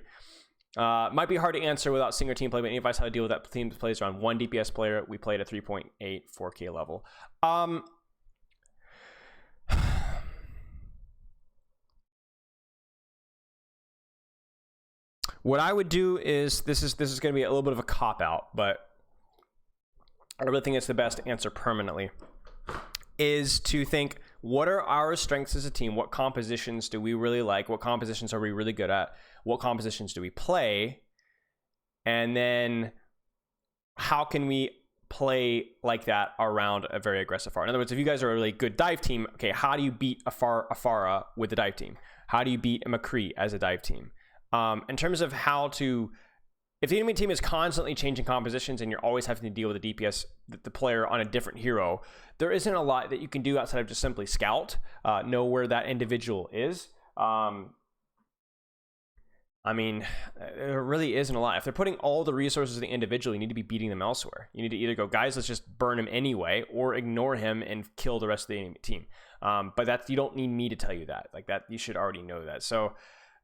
Might be hard to answer without seeing our team play, but any advice how to deal with that team that plays around one DPS player? We played a 3.8 4K level. What I would do is this is going to be a little bit of a cop out, but I really think it's the best answer permanently. Is to think, what are our strengths as a team? What compositions do we really like? What compositions are we really good at? What compositions do we play? And then how can we play like that around a very aggressive Pharah? In other words, if you guys are a really good dive team, okay, how do you beat a Pharah with the dive team? How do you beat a McCree as a dive team? In terms of how to, if the enemy team is constantly changing compositions and you're always having to deal with the DPS, the player on a different hero, there isn't a lot that you can do outside of just simply scout, know where that individual is. I mean, there really isn't a lot. If they're putting all the resources in the individual, you need to be beating them elsewhere. You need to either go, guys, let's just burn him anyway, or ignore him and kill the rest of the enemy team. But that's, you don't need me to tell you that. Like that, you should already know that. So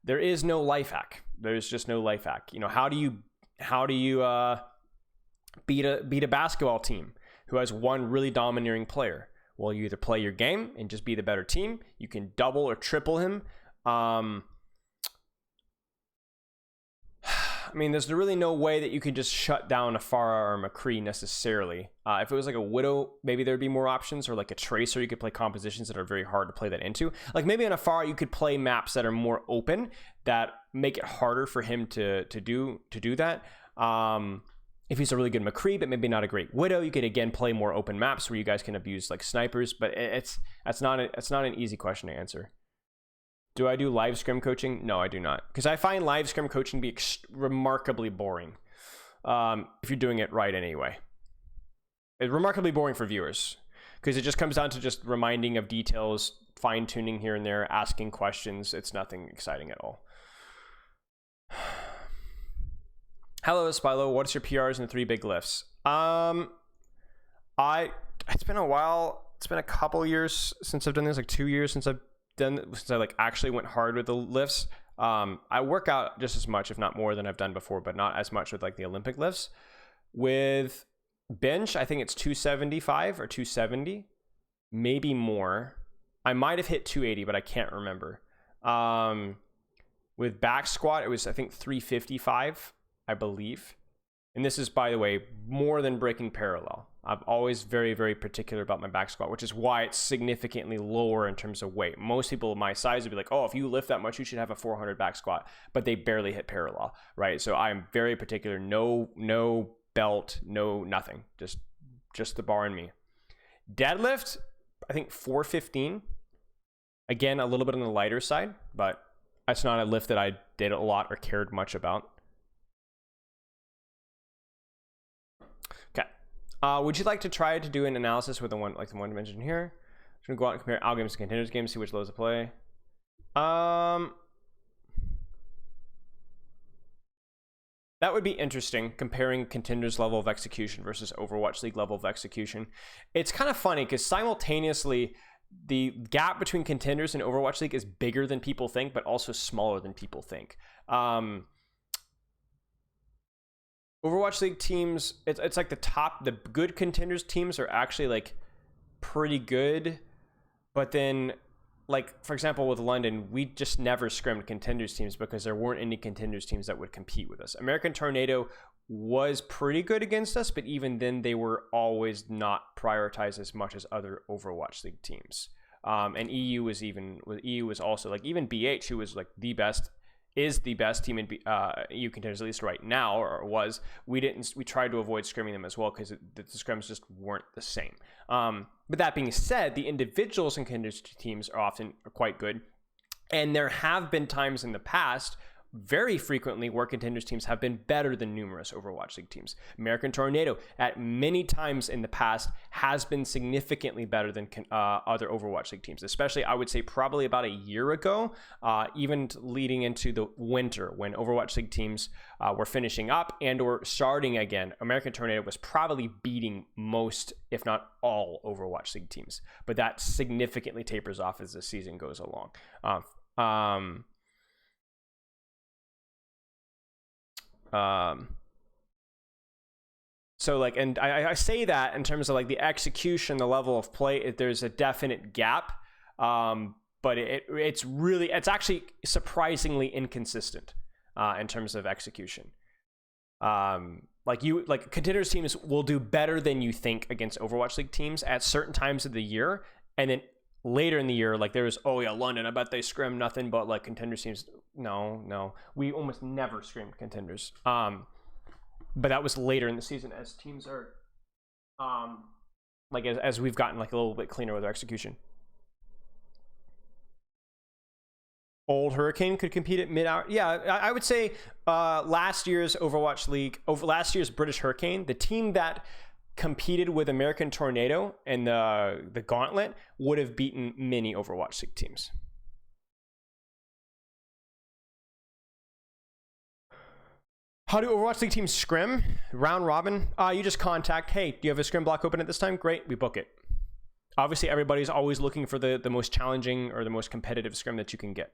there is no life hack. There's just no life hack. You know, how do you beat a basketball team who has one really domineering player? Well, you either play your game and just be the better team. You can double or triple him. I mean, there's really no way that you can just shut down a Pharah or McCree necessarily. If it was like a Widow, maybe there'd be more options, or like a Tracer, you could play compositions that are very hard to play that into. Like maybe on a Pharah, you could play maps that are more open that make it harder for him to do that. If he's a really good McCree, but maybe not a great Widow, you could again play more open maps where you guys can abuse like snipers. But it's not an easy question to answer. Do I do live scrim coaching? No, I do not. Because I find live scrim coaching be remarkably boring if you're doing it right anyway. It's remarkably boring for viewers because it just comes down to just reminding of details, fine-tuning here and there, asking questions. It's nothing exciting at all. Hello, Spilo. What's your PRs and the 3 big lifts? It's been a while. It's been a couple years since I've done this, like 2 years since I like actually went hard with the lifts. I work out just as much, if not more, than I've done before, but not as much with like the Olympic lifts. With bench, I think it's 275 or 270, maybe more. I might have hit 280, but I can't remember. With back squat, it was I think 355, I believe. And this is, by the way, more than breaking parallel. I'm always very, very particular about my back squat, which is why it's significantly lower in terms of weight. Most people my size would be like, oh, if you lift that much, you should have a 400 back squat, but they barely hit parallel, right? So I'm very particular. No belt, no nothing. Just the bar and me. Deadlift, I think 415. Again, a little bit on the lighter side, but that's not a lift that I did a lot or cared much about. Would you like to try to do an analysis with the one mentioned here? I'm gonna go out and compare Algames to Contenders games, see which lows to play. That would be interesting, comparing Contenders level of execution versus Overwatch League level of execution. It's kind of funny because simultaneously the gap between Contenders and Overwatch League is bigger than people think, but also smaller than people think. Overwatch League teams, it's like the good Contenders teams are actually like pretty good, but then like, for example, with London, we just never scrimmed contenders teams because there weren't any contenders teams that would compete with us. American Tornado was pretty good against us, but even then they were always not prioritized as much as other Overwatch League teams. And EU was also like, even BH, who was like the best team in EU contenders, at least right now, or was. We tried to avoid scrimming them as well because the scrims just weren't the same. But that being said, the individuals in contenders teams are often quite good, and there have been times in the past, very frequently, where contenders teams have been better than numerous Overwatch League teams. American Tornado, at many times in the past, has been significantly better than other Overwatch League teams, especially, I would say, probably about a year ago, even leading into the winter when Overwatch League teams were finishing up and or starting again. American Tornado was probably beating most, if not all, Overwatch League teams, but that significantly tapers off as the season goes along. So like, and I say that in terms of like the execution, the level of play, there's a definite gap, but it's actually surprisingly inconsistent in terms of execution. Like contenders teams will do better than you think against Overwatch League teams at certain times of the year, and then later in the year, like there was, oh yeah, London, I bet they scrim nothing but like contenders teams. No, we almost never scrimmed contenders. But that was later in the season as teams are, like as we've gotten like a little bit cleaner with our execution. Old Hurricane could compete at mid-hour. Yeah, I would say last year's Overwatch League, last year's British Hurricane, the team that competed with American Tornado and the Gauntlet would have beaten many Overwatch League teams. How do Overwatch League teams scrim? Round robin? You just contact, hey, do you have a scrim block open at this time? Great, we book it. Obviously, everybody's always looking for the most challenging or the most competitive scrim that you can get.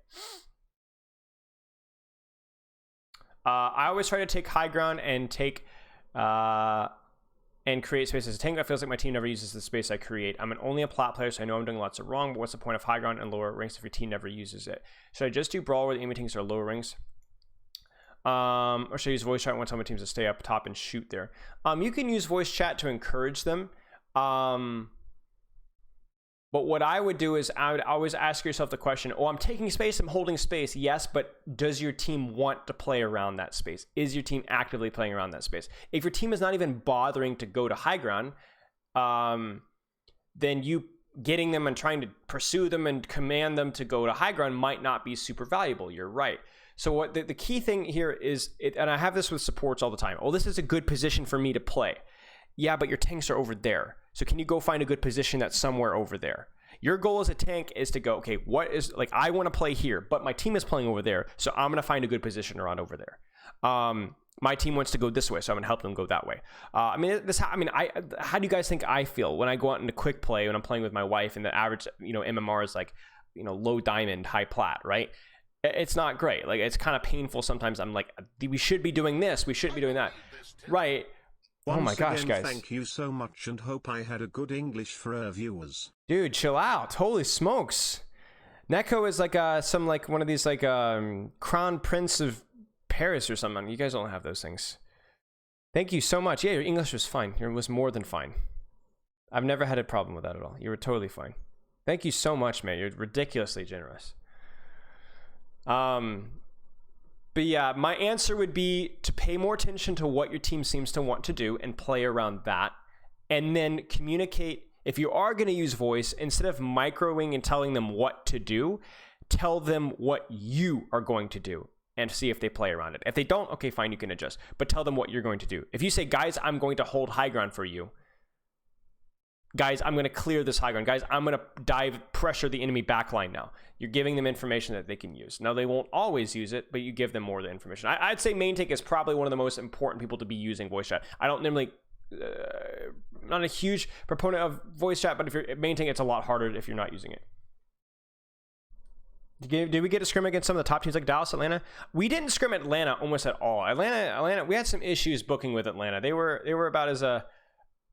I always try to take high ground and take and create space as a tank. That feels like my team never uses the space I create. I'm only a plat player, so I know I'm doing lots of wrong, but what's the point of high ground and lower ranks if your team never uses it? Should I just do brawl where the aiming tanks are lower ranks? Or should I use voice chat once on my teams to stay up top and shoot there? You can use voice chat to encourage them. But what I would do is I would always ask yourself the question, oh, I'm taking space, I'm holding space. Yes, but does your team want to play around that space? Is your team actively playing around that space? If your team is not even bothering to go to high ground, then you getting them and trying to pursue them and command them to go to high ground might not be super valuable. You're right. So what the key thing here is, and I have this with supports all the time. Oh, this is a good position for me to play. Yeah, but your tanks are over there. So can you go find a good position that's somewhere over there? Your goal as a tank is to go, okay, what is, like, I want to play here, but my team is playing over there, so I'm going to find a good position around over there. My team wants to go this way, so I'm going to help them go that way. How do you guys think I feel when I go out into quick play when I'm playing with my wife and the average, MMR is like, low diamond, high plat, right? It's not great. Like, it's kind of painful sometimes. I'm like, we should be doing this, we shouldn't be doing that. Right.
Once
oh my gosh,
again,
guys.
Thank you so much and hope I had a good English for our viewers.
Dude, chill out. Holy smokes. Neko is like one of these Crown Prince of Paris or something. You guys don't have those things. Thank you so much. Yeah, your English was fine. It was more than fine. I've never had a problem with that at all. You were totally fine. Thank you so much, man. You're ridiculously generous. But yeah, my answer would be to pay more attention to what your team seems to want to do and play around that. And then communicate. If you are going to use voice, instead of microing and telling them what to do, tell them what you are going to do and see if they play around it. If they don't, okay, fine, you can adjust. But tell them what you're going to do. If you say, guys, I'm going to hold high ground for you. Guys, I'm going to clear this high ground. Guys, I'm going to pressure the enemy backline now. You're giving them information that they can use. Now, they won't always use it, but you give them more of the information. I'd say main tank is probably one of the most important people to be using voice chat. I don't normally, not a huge proponent of voice chat, but if you're main tank, it's a lot harder if you're not using it. Did we get a scrim against some of the top teams like Dallas, Atlanta? We didn't scrim Atlanta almost at all. Atlanta, we had some issues booking with Atlanta. They were about as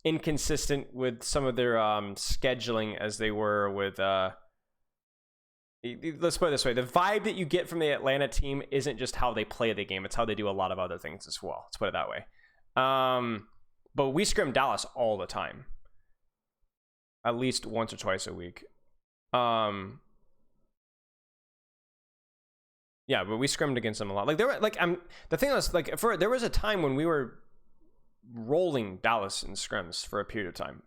inconsistent with some of their scheduling as they were with let's put it this way. The vibe that you get from the Atlanta team isn't just how they play the game. It's how they do a lot of other things as well. Let's put it that way. But we scrim Dallas all the time. At least once or twice a week. Yeah, but we scrimmed against them a lot. Like there were the thing was like there was a time when we were rolling Dallas in scrims for a period of time.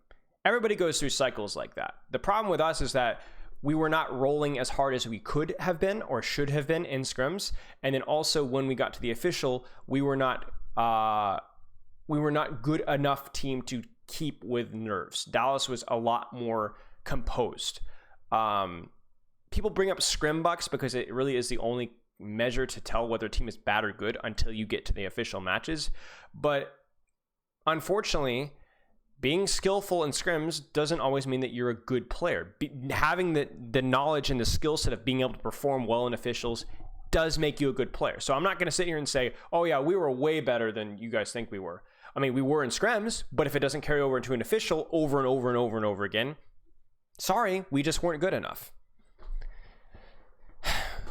Everybody goes through cycles like that. The problem with us is that we were not rolling as hard as we could have been or should have been in scrims. And then also when we got to the official, we were not good enough team to keep with nerves. Dallas was a lot more composed. People bring up scrim bucks because it really is the only measure to tell whether a team is bad or good until you get to the official matches. But unfortunately, being skillful in scrims doesn't always mean that you're a good player. Having the knowledge and the skill set of being able to perform well in officials does make you a good player. So I'm not going to sit here and say, oh yeah, we were way better than you guys think we were. I mean, we were in scrims, but if it doesn't carry over into an official over and over and over and over again, sorry, we just weren't good enough.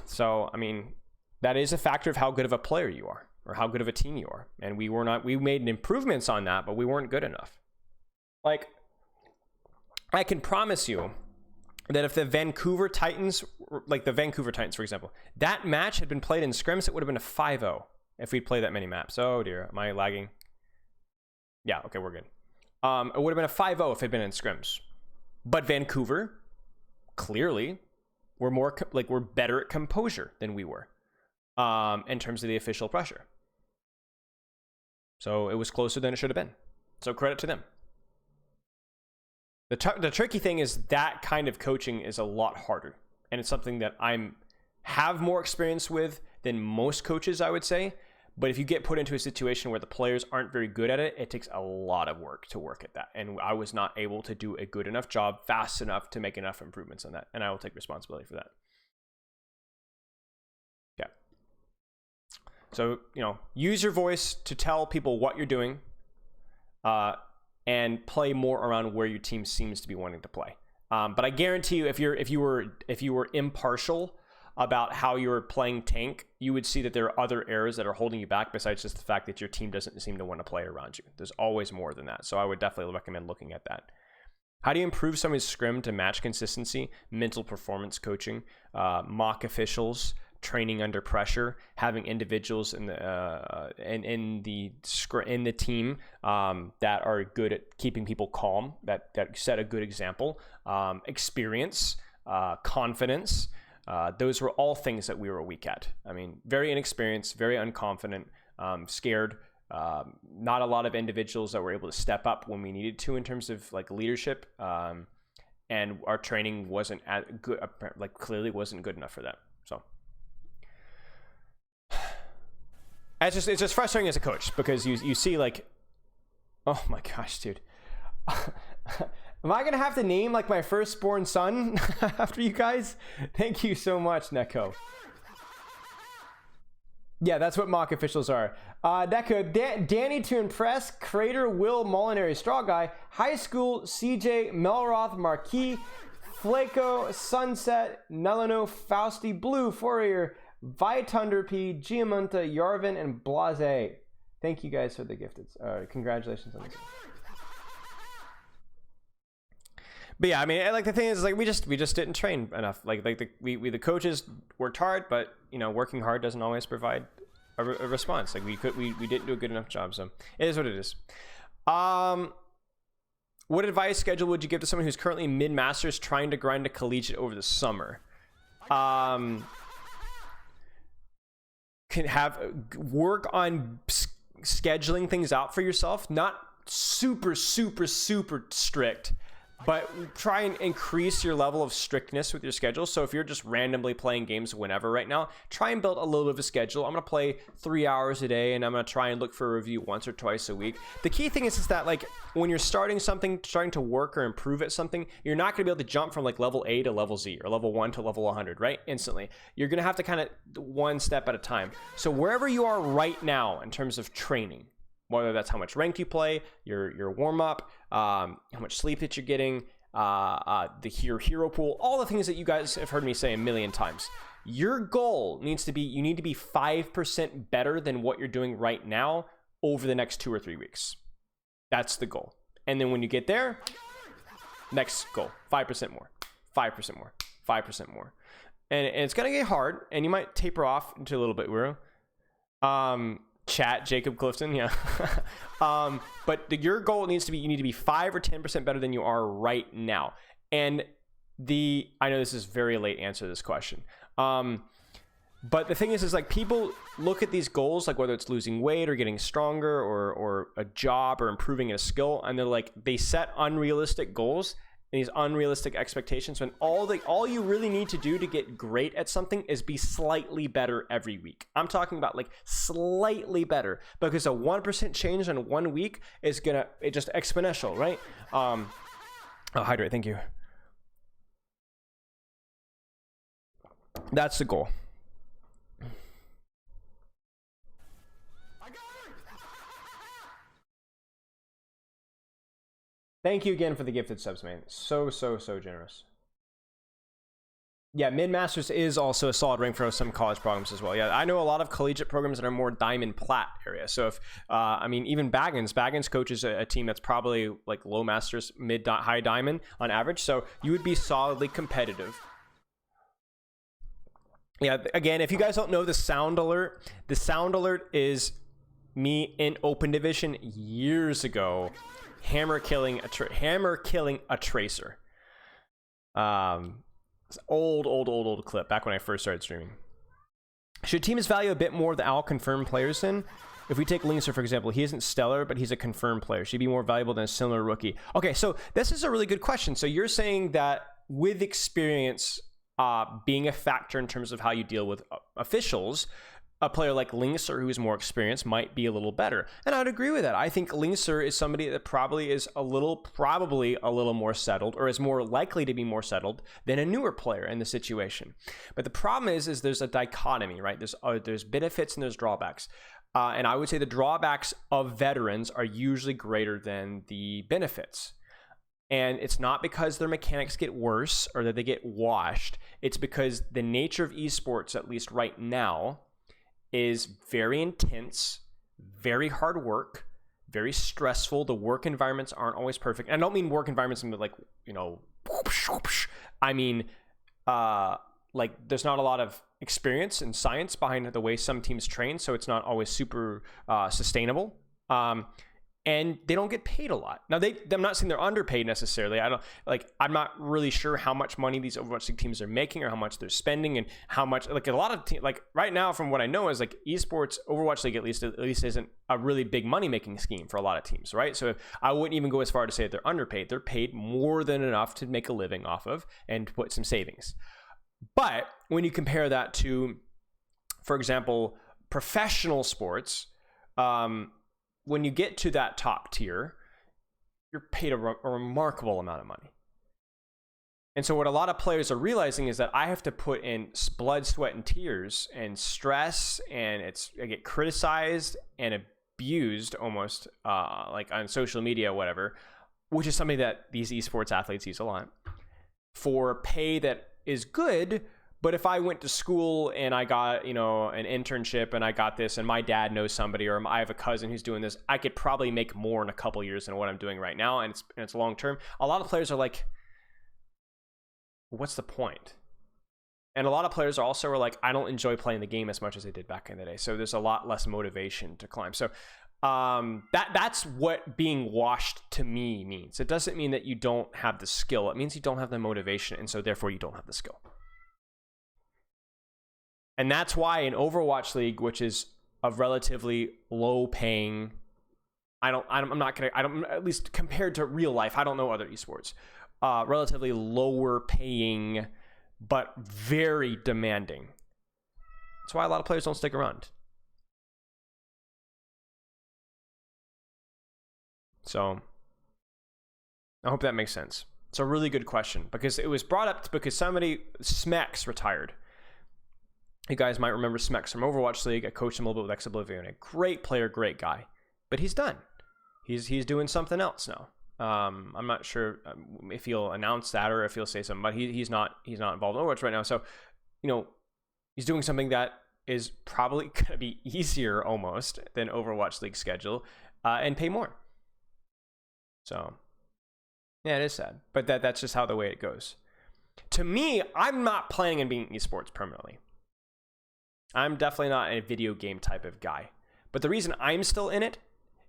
So, I mean, that is a factor of how good of a player you are or how good of a team you are. And we made improvements on that, but we weren't good enough. Like, I can promise you that if the Vancouver Titans, for example, that match had been played in scrims, it would have been a 5-0 if we'd played that many maps. Oh dear, am I lagging? Yeah, okay, we're good. It would have been a 5-0 if it had been in scrims. But Vancouver, clearly, we're better at composure than we were in terms of the official pressure. So it was closer than it should have been. So credit to them. The tricky thing is that kind of coaching is a lot harder, and it's something that have more experience with than most coaches, I would say. But if you get put into a situation where the players aren't very good at it, it takes a lot of work to work at that. And I was not able to do a good enough job fast enough to make enough improvements on that, and I will take responsibility for that. Yeah. So, use your voice to tell people what you're doing. And play more around where your team seems to be wanting to play. But I guarantee you, if you were impartial about how you're playing tank, you would see that there are other errors that are holding you back besides just the fact that your team doesn't seem to want to play around you. There's always more than that. So I would definitely recommend looking at that. How do you improve somebody's scrim to match consistency? Mental performance coaching, mock officials, training under pressure, having individuals in the team that are good at keeping people calm, that set a good example, experience, confidence. Those were all things that we were weak at. I mean, very inexperienced, very unconfident, scared. Not a lot of individuals that were able to step up when we needed to in terms of like leadership. And our training wasn't as good, clearly wasn't good enough for that. So. It's just frustrating as a coach because you see like, oh my gosh, dude. Am I gonna have to name like my firstborn son after you guys? Thank you so much, Neko. Yeah, that's what mock officials are. Neko, Danny to impress, Crater, Will, Molinary, Straw Guy, High School, CJ, Melroth, Marquis, Flaco, Sunset, Nelano, Fausti, Blue, Fourier, Vitunder P, Giamonta, Yarvin, and Blase. Thank you guys for the gifted. Congratulations on this. But yeah, I mean, like the thing is, like we just didn't train enough. The coaches worked hard, but working hard doesn't always provide a response. Like we didn't do a good enough job. So it is what it is. What advice schedule would you give to someone who's currently mid-masters trying to grind a collegiate over the summer? Can work on scheduling things out for yourself, not super strict, but try and increase your level of strictness with your schedule. So if you're just randomly playing games whenever right now, try and build a little bit of a schedule. I'm going to play 3 hours a day and I'm going to try and look for a review once or twice a week. The key thing is that like when you're starting to work or improve at something, you're not going to be able to jump from like level A to level Z or level 1 to level 100, right? Instantly. You're going to have to kind of one step at a time. So wherever you are right now in terms of training, whether that's how much ranked you play, your warm up, how much sleep that you're getting, the hero pool, all the things that you guys have heard me say a million times. Your goal needs to be, you need to be 5% better than what you're doing right now over the next 2 or 3 weeks. That's the goal. And then when you get there, next goal, 5% more, 5% more, 5% more. And it's going to get hard, and you might taper off into a little bit, chat, Jacob Clifton, yeah. But your goal needs to be, you need to be 5 or 10% better than you are right now. And I know this is very late answer to this question. But the thing is like people look at these goals, like whether it's losing weight or getting stronger or a job or improving a skill, and they're like, they set unrealistic goals and these unrealistic expectations when all you really need to do to get great at something is be slightly better every week. I'm talking about like slightly better, because a 1% change in 1 week is it's just exponential, right? Hydrate, thank you. That's the goal. Thank you again for the gifted subs, man. So generous. Yeah, Mid-Masters is also a solid rank for some college programs as well. Yeah, I know a lot of collegiate programs that are more Diamond Plat area. So if, even Baggins coaches a team that's probably like low Masters, mid, high Diamond on average. So you would be solidly competitive. Yeah, again, if you guys don't know the sound alert is me in Open Division years ago, hammer killing a tracer. It's old clip back when I first started streaming. Should teams value a bit more the confirmed players in? If we take Linkser, for example, he isn't stellar, but he's a confirmed player. Should he be more valuable than a similar rookie? Okay, so this is a really good question. So you're saying that with experience being a factor in terms of how you deal with officials, a player like Linkser, who is more experienced, might be a little better. And I'd agree with that. I think Linkser is somebody that probably is probably a little more settled, or is more likely to be more settled than a newer player in the situation. But the problem is there's a dichotomy, right? There's benefits and there's drawbacks. And I would say the drawbacks of veterans are usually greater than the benefits. And it's not because their mechanics get worse or that they get washed. It's because the nature of esports, at least right now, is very intense, very hard work, very stressful. The work environments aren't always perfect. And I don't mean work environments in like, I mean, like there's not a lot of experience and science behind the way some teams train, so it's not always super sustainable. And they don't get paid a lot. Now, I'm not saying they're underpaid necessarily. I'm not really sure how much money these Overwatch League teams are making or how much they're spending and how much, like a lot of teams, like right now, from what I know is like esports, Overwatch League at least isn't a really big money making scheme for a lot of teams, right? So I wouldn't even go as far to say that they're underpaid. They're paid more than enough to make a living off of and put some savings. But when you compare that to, for example, professional sports, when you get to that top tier, you're paid a remarkable amount of money. And so what a lot of players are realizing is that I have to put in blood, sweat, and tears and stress, and I get criticized and abused almost like on social media or whatever, which is something that these esports athletes use a lot, for pay that is good. But if I went to school and I got, an internship and I got this and my dad knows somebody, or I have a cousin who's doing this, I could probably make more in a couple years than what I'm doing right now. And it's long term. A lot of players are like, what's the point? And a lot of players also are like, I don't enjoy playing the game as much as I did back in the day. So there's a lot less motivation to climb. So that's what being washed to me means. It doesn't mean that you don't have the skill. It means you don't have the motivation. And so therefore you don't have the skill. And that's why in Overwatch League, which is a relatively low paying, at least compared to real life, I don't know other esports, relatively lower paying, but very demanding. That's why a lot of players don't stick around. So I hope that makes sense. It's a really good question because it was brought up because Smex retired. You guys might remember Smex from Overwatch League. I coached him a little bit with Xoblivion. A great player, great guy. But he's done. He's doing something else now. I'm not sure if he'll announce that or if he'll say something, but he's not involved in Overwatch right now. So, he's doing something that is probably going to be easier almost than Overwatch League schedule and pay more. So, yeah, it is sad, but that's just how the way it goes. To me, I'm not planning on being esports permanently. I'm definitely not a video game type of guy. But the reason I'm still in it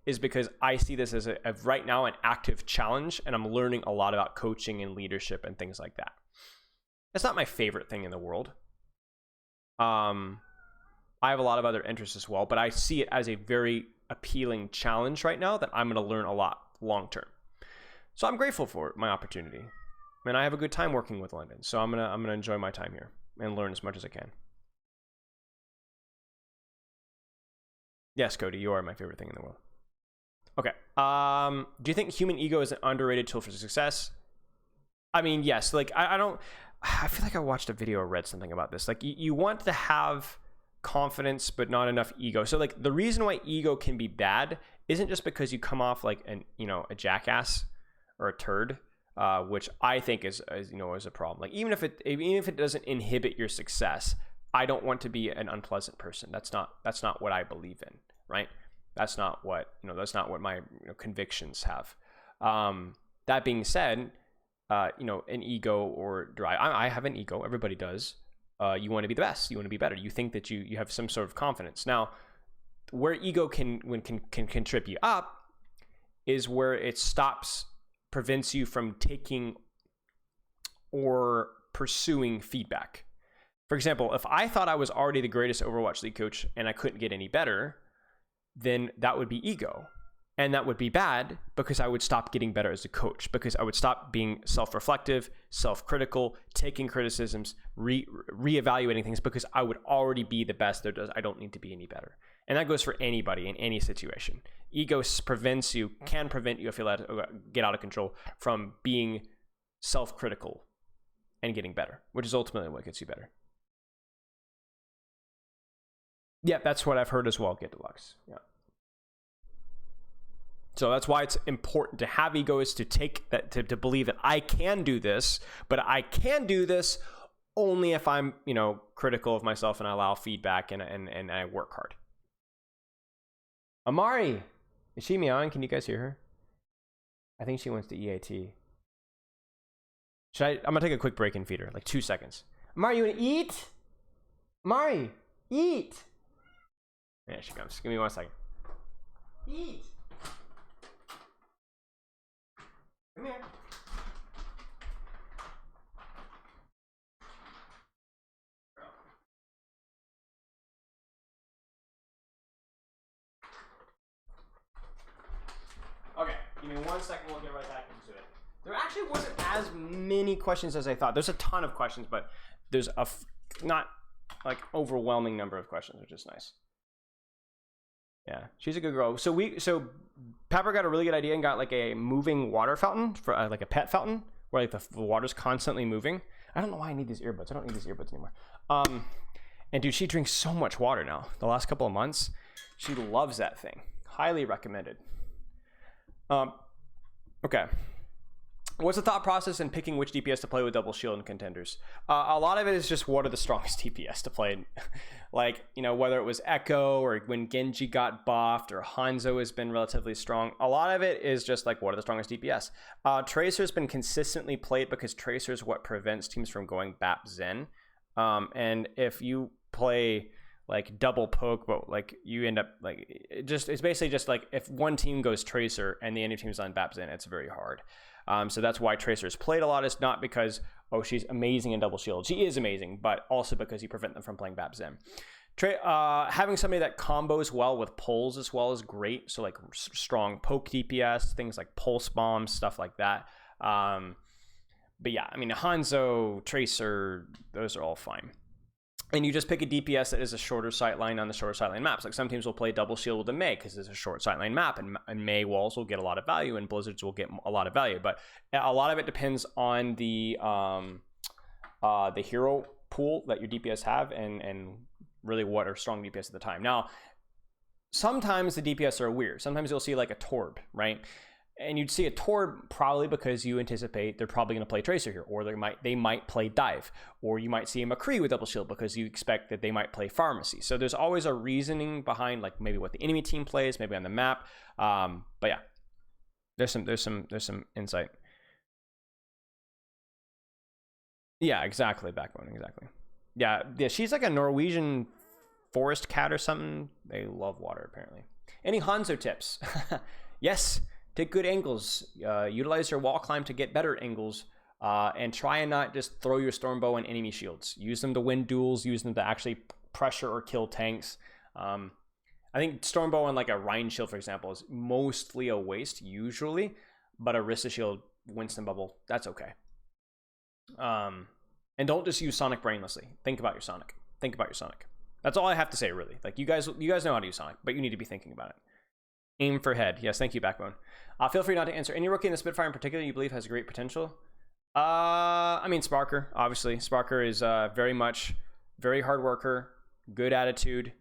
is because I see this as right now an active challenge, and I'm learning a lot about coaching and leadership and things like that. It's not my favorite thing in the world. I have a lot of other interests as well, but I see it as a very appealing challenge right now that I'm going to learn a lot long term. So I'm grateful for my opportunity. And I have a good time working with London, so I'm gonna enjoy my time here and learn as much as I can. Yes, Cody, you are my favorite thing in the world. Okay. Do you think human ego is an underrated tool for success? I mean, yes. Like, I feel like I watched a video or read something about this. Like, you want to have confidence, but not enough ego. So, like, the reason why ego can be bad isn't just because you come off like a jackass or a turd. Which I think is a problem. Like even if it doesn't inhibit your success, I don't want to be an unpleasant person. That's not what I believe in, right? That's not what my convictions have. That being said, an ego or drive. I have an ego. Everybody does. You want to be the best. You want to be better. You think that you have some sort of confidence. Now, where ego can trip you up is where it prevents you from taking or pursuing feedback. For example, if I thought I was already the greatest Overwatch League coach and I couldn't get any better, then that would be ego. And that would be bad because I would stop getting better as a coach, because I would stop being self-reflective, self-critical, taking criticisms, reevaluating things, because I would already be the best there does. I don't need to be any better. And that goes for anybody in any situation. Ego can prevent you if you let it get out of control from being self-critical and getting better, which is ultimately what gets you better. Yeah, that's what I've heard as well, Get Deluxe. Yeah. So that's why it's important to have ego, is to take that, to believe that I can do this, but I can do this only if I'm, critical of myself and I allow feedback and I work hard. Amari, is she meowing? Can you guys hear her? I think she wants to EAT. I'm gonna take a quick break and feed her, like 2 seconds. Amari, you wanna eat? Amari, eat. There she comes. Give me 1 second. Eat. Come here. Okay, give me 1 second, we'll get right back into it. There actually wasn't as many questions as I thought. There's a ton of questions, but there's not like overwhelming number of questions, which is nice. Yeah, she's a good girl. So Pepper got a really good idea and got like a moving water fountain for like a pet fountain where like the water's constantly moving. I don't know why I need these earbuds. I don't need these earbuds anymore. And dude, she drinks so much water now. The last couple of months, she loves that thing. Highly recommended. Okay. What's the thought process in picking which DPS to play with double shield and contenders? A lot of it is just what are the strongest DPS to play. Like, whether it was Echo or when Genji got buffed or Hanzo has been relatively strong. A lot of it is just like, what are the strongest DPS? Tracer's been consistently played because Tracer's what prevents teams from going BAP Zen. And if you play like double poke, but like you end up like, it's basically just like if one team goes Tracer and the other team's on BAP Zen, it's very hard. So that's why Tracer's played a lot. It's not because, she's amazing in double shield. She is amazing, but also because you prevent them from playing BAP Zen. Having somebody that combos well with pulls as well is great. So like strong poke DPS, things like pulse bombs, stuff like that. But yeah, I mean, Hanzo, Tracer, those are all fine. And you just pick a DPS that is a shorter sightline on the shorter sightline maps. Like some teams will play double shield with a Mei because it's a short sightline map, and Mei walls will get a lot of value, and Blizzards will get a lot of value. But a lot of it depends on the hero pool that your DPS have, and really what are strong DPS at the time. Now, sometimes the DPS are weird. Sometimes you'll see like a Torb, right? And you'd see a Tord probably because you anticipate they're probably going to play Tracer here, or they might play Dive, or you might see a McCree with double shield because you expect that they might play Pharmacy. So there's always a reasoning behind like maybe what the enemy team plays, maybe on the map. But yeah, there's some insight. Yeah, exactly. Backbone, exactly. Yeah, she's like a Norwegian forest cat or something. They love water apparently. Any Hanzo tips? Yes. Take good angles, utilize your wall climb to get better angles, and try and not just throw your Stormbow on enemy shields. Use them to win duels, use them to actually pressure or kill tanks. I think Stormbow on like a Rhine shield, for example, is mostly a waste usually, but a Rissa shield, Winston bubble, that's okay. And don't just use Sonic brainlessly. Think about your Sonic. That's all I have to say, really. Like you guys know how to use Sonic, but you need to be thinking about it. Aim for head. Yes, thank you, Backbone. Feel free not to answer. Any rookie in the Spitfire in particular you believe has great potential? I mean, Sparker, obviously. Sparker is very hard worker, good attitude,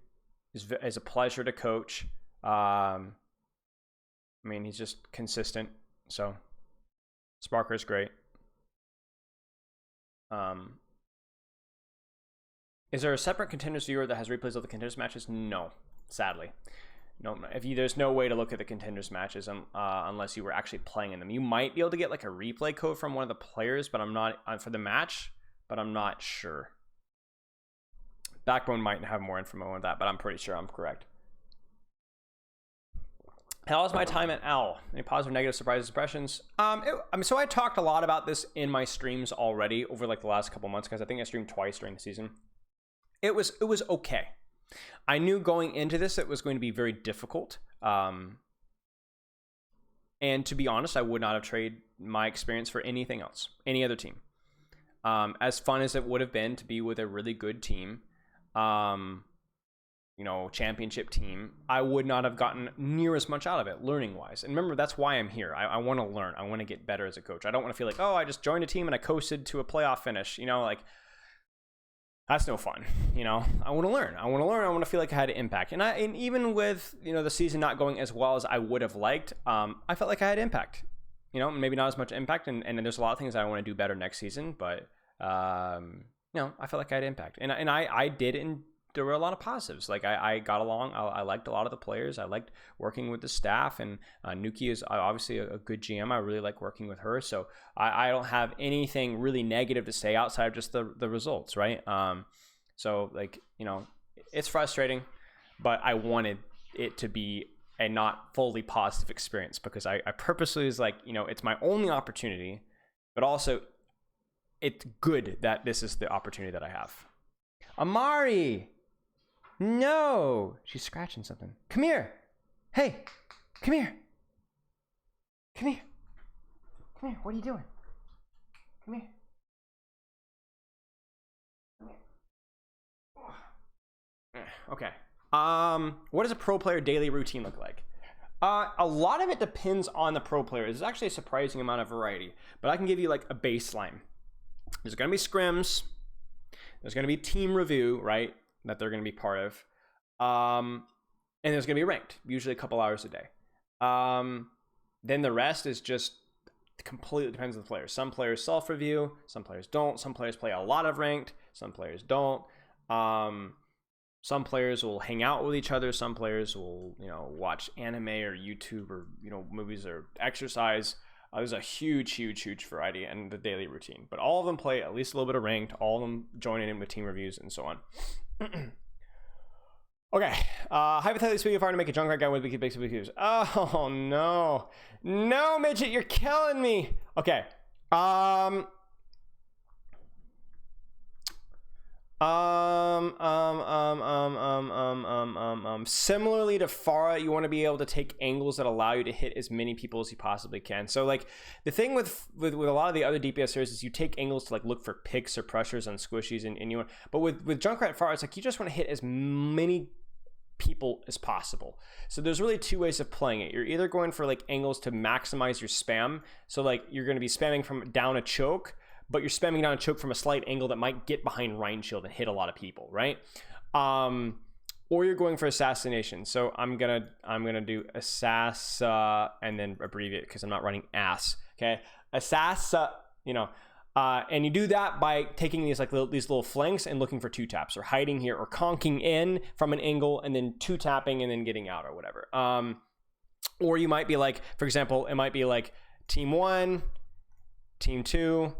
is a pleasure to coach. I mean, he's just consistent. So, Sparker is great. Is there a separate Contenders viewer that has replays of the Contenders matches? No, sadly. No, there's no way to look at the Contenders matches unless you were actually playing in them. You might be able to get like a replay code from one of the players, but I'm not for the match, but I'm not sure. Backbone might have more info on that, but I'm pretty sure I'm correct. How was my time at OWL? Any positive, negative, surprises, impressions? So I talked a lot about this in my streams already over like the last couple months because I think I streamed twice during the season. It was okay. I knew going into this it was going to be very difficult. And to be honest, I would not have traded my experience for anything else, any other team. As fun as it would have been to be with a really good team, championship team, I would not have gotten near as much out of it learning wise. And remember, that's why I'm here. I want to learn. I want to get better as a coach. I don't want to feel like, oh, I just joined a team and I coasted to a playoff finish. That's no fun. I want to learn. I want to feel like I had an impact. And even with, the season not going as well as I would have liked, I felt like I had impact, maybe not as much impact. And there's a lot of things I want to do better next season, but, I felt like I had impact and I did. And there were a lot of positives. Like I got along. I liked a lot of the players. I liked working with the staff, and Nuki is obviously a good GM. I really like working with her. So I don't have anything really negative to say outside of just the results, right? So it's frustrating, but I wanted it to be a not fully positive experience because I purposely was like, it's my only opportunity, but also it's good that this is the opportunity that I have. Amari! No! She's scratching something. Come here! Hey! Come here! Come here! Come here! What are you doing? Come here. Come here. Okay. What does a pro player daily routine look like? A lot of it depends on the pro player. There's actually a surprising amount of variety, but I can give you like a baseline. There's going to be scrims. There's going to be team review, right? That they're going to be part of. And there's going to be ranked, usually a couple hours a day. Then the rest is just completely depends on the players. Some players self-review, some players don't. Some players play a lot of ranked, some players don't. Some players will hang out with each other. Some players will, watch anime or YouTube or, movies or exercise. There's a huge variety in the daily routine, but all of them play at least a little bit of ranked. All of them join in with team reviews and so on. Okay. Hypothetically speaking, if I were to make a Junkrat guy with big views. Oh no, midget, you're killing me. Okay. Similarly to Pharah, you want to be able to take angles that allow you to hit as many people as you possibly can. So like the thing with a lot of the other DPS heroes is you take angles to like look for picks or pressures on squishies and you want, but with Junkrat Pharah, it's like you just want to hit as many people as possible. So there's really two ways of playing it. You're either going for like angles to maximize your spam. So like you're going to be spamming from down a choke, but you're spamming down a choke from a slight angle that might get behind Rhine Shield and hit a lot of people, right? or you're going for assassination. So I'm gonna do assassa and then abbreviate because I'm not running ass. Okay, assassa. And you do that by taking these these little flanks and looking for 2-taps, or hiding here, or conking in from an angle and then 2-tapping and then getting out, or whatever. Or you might be like, for example, it might be like team 1, team 2,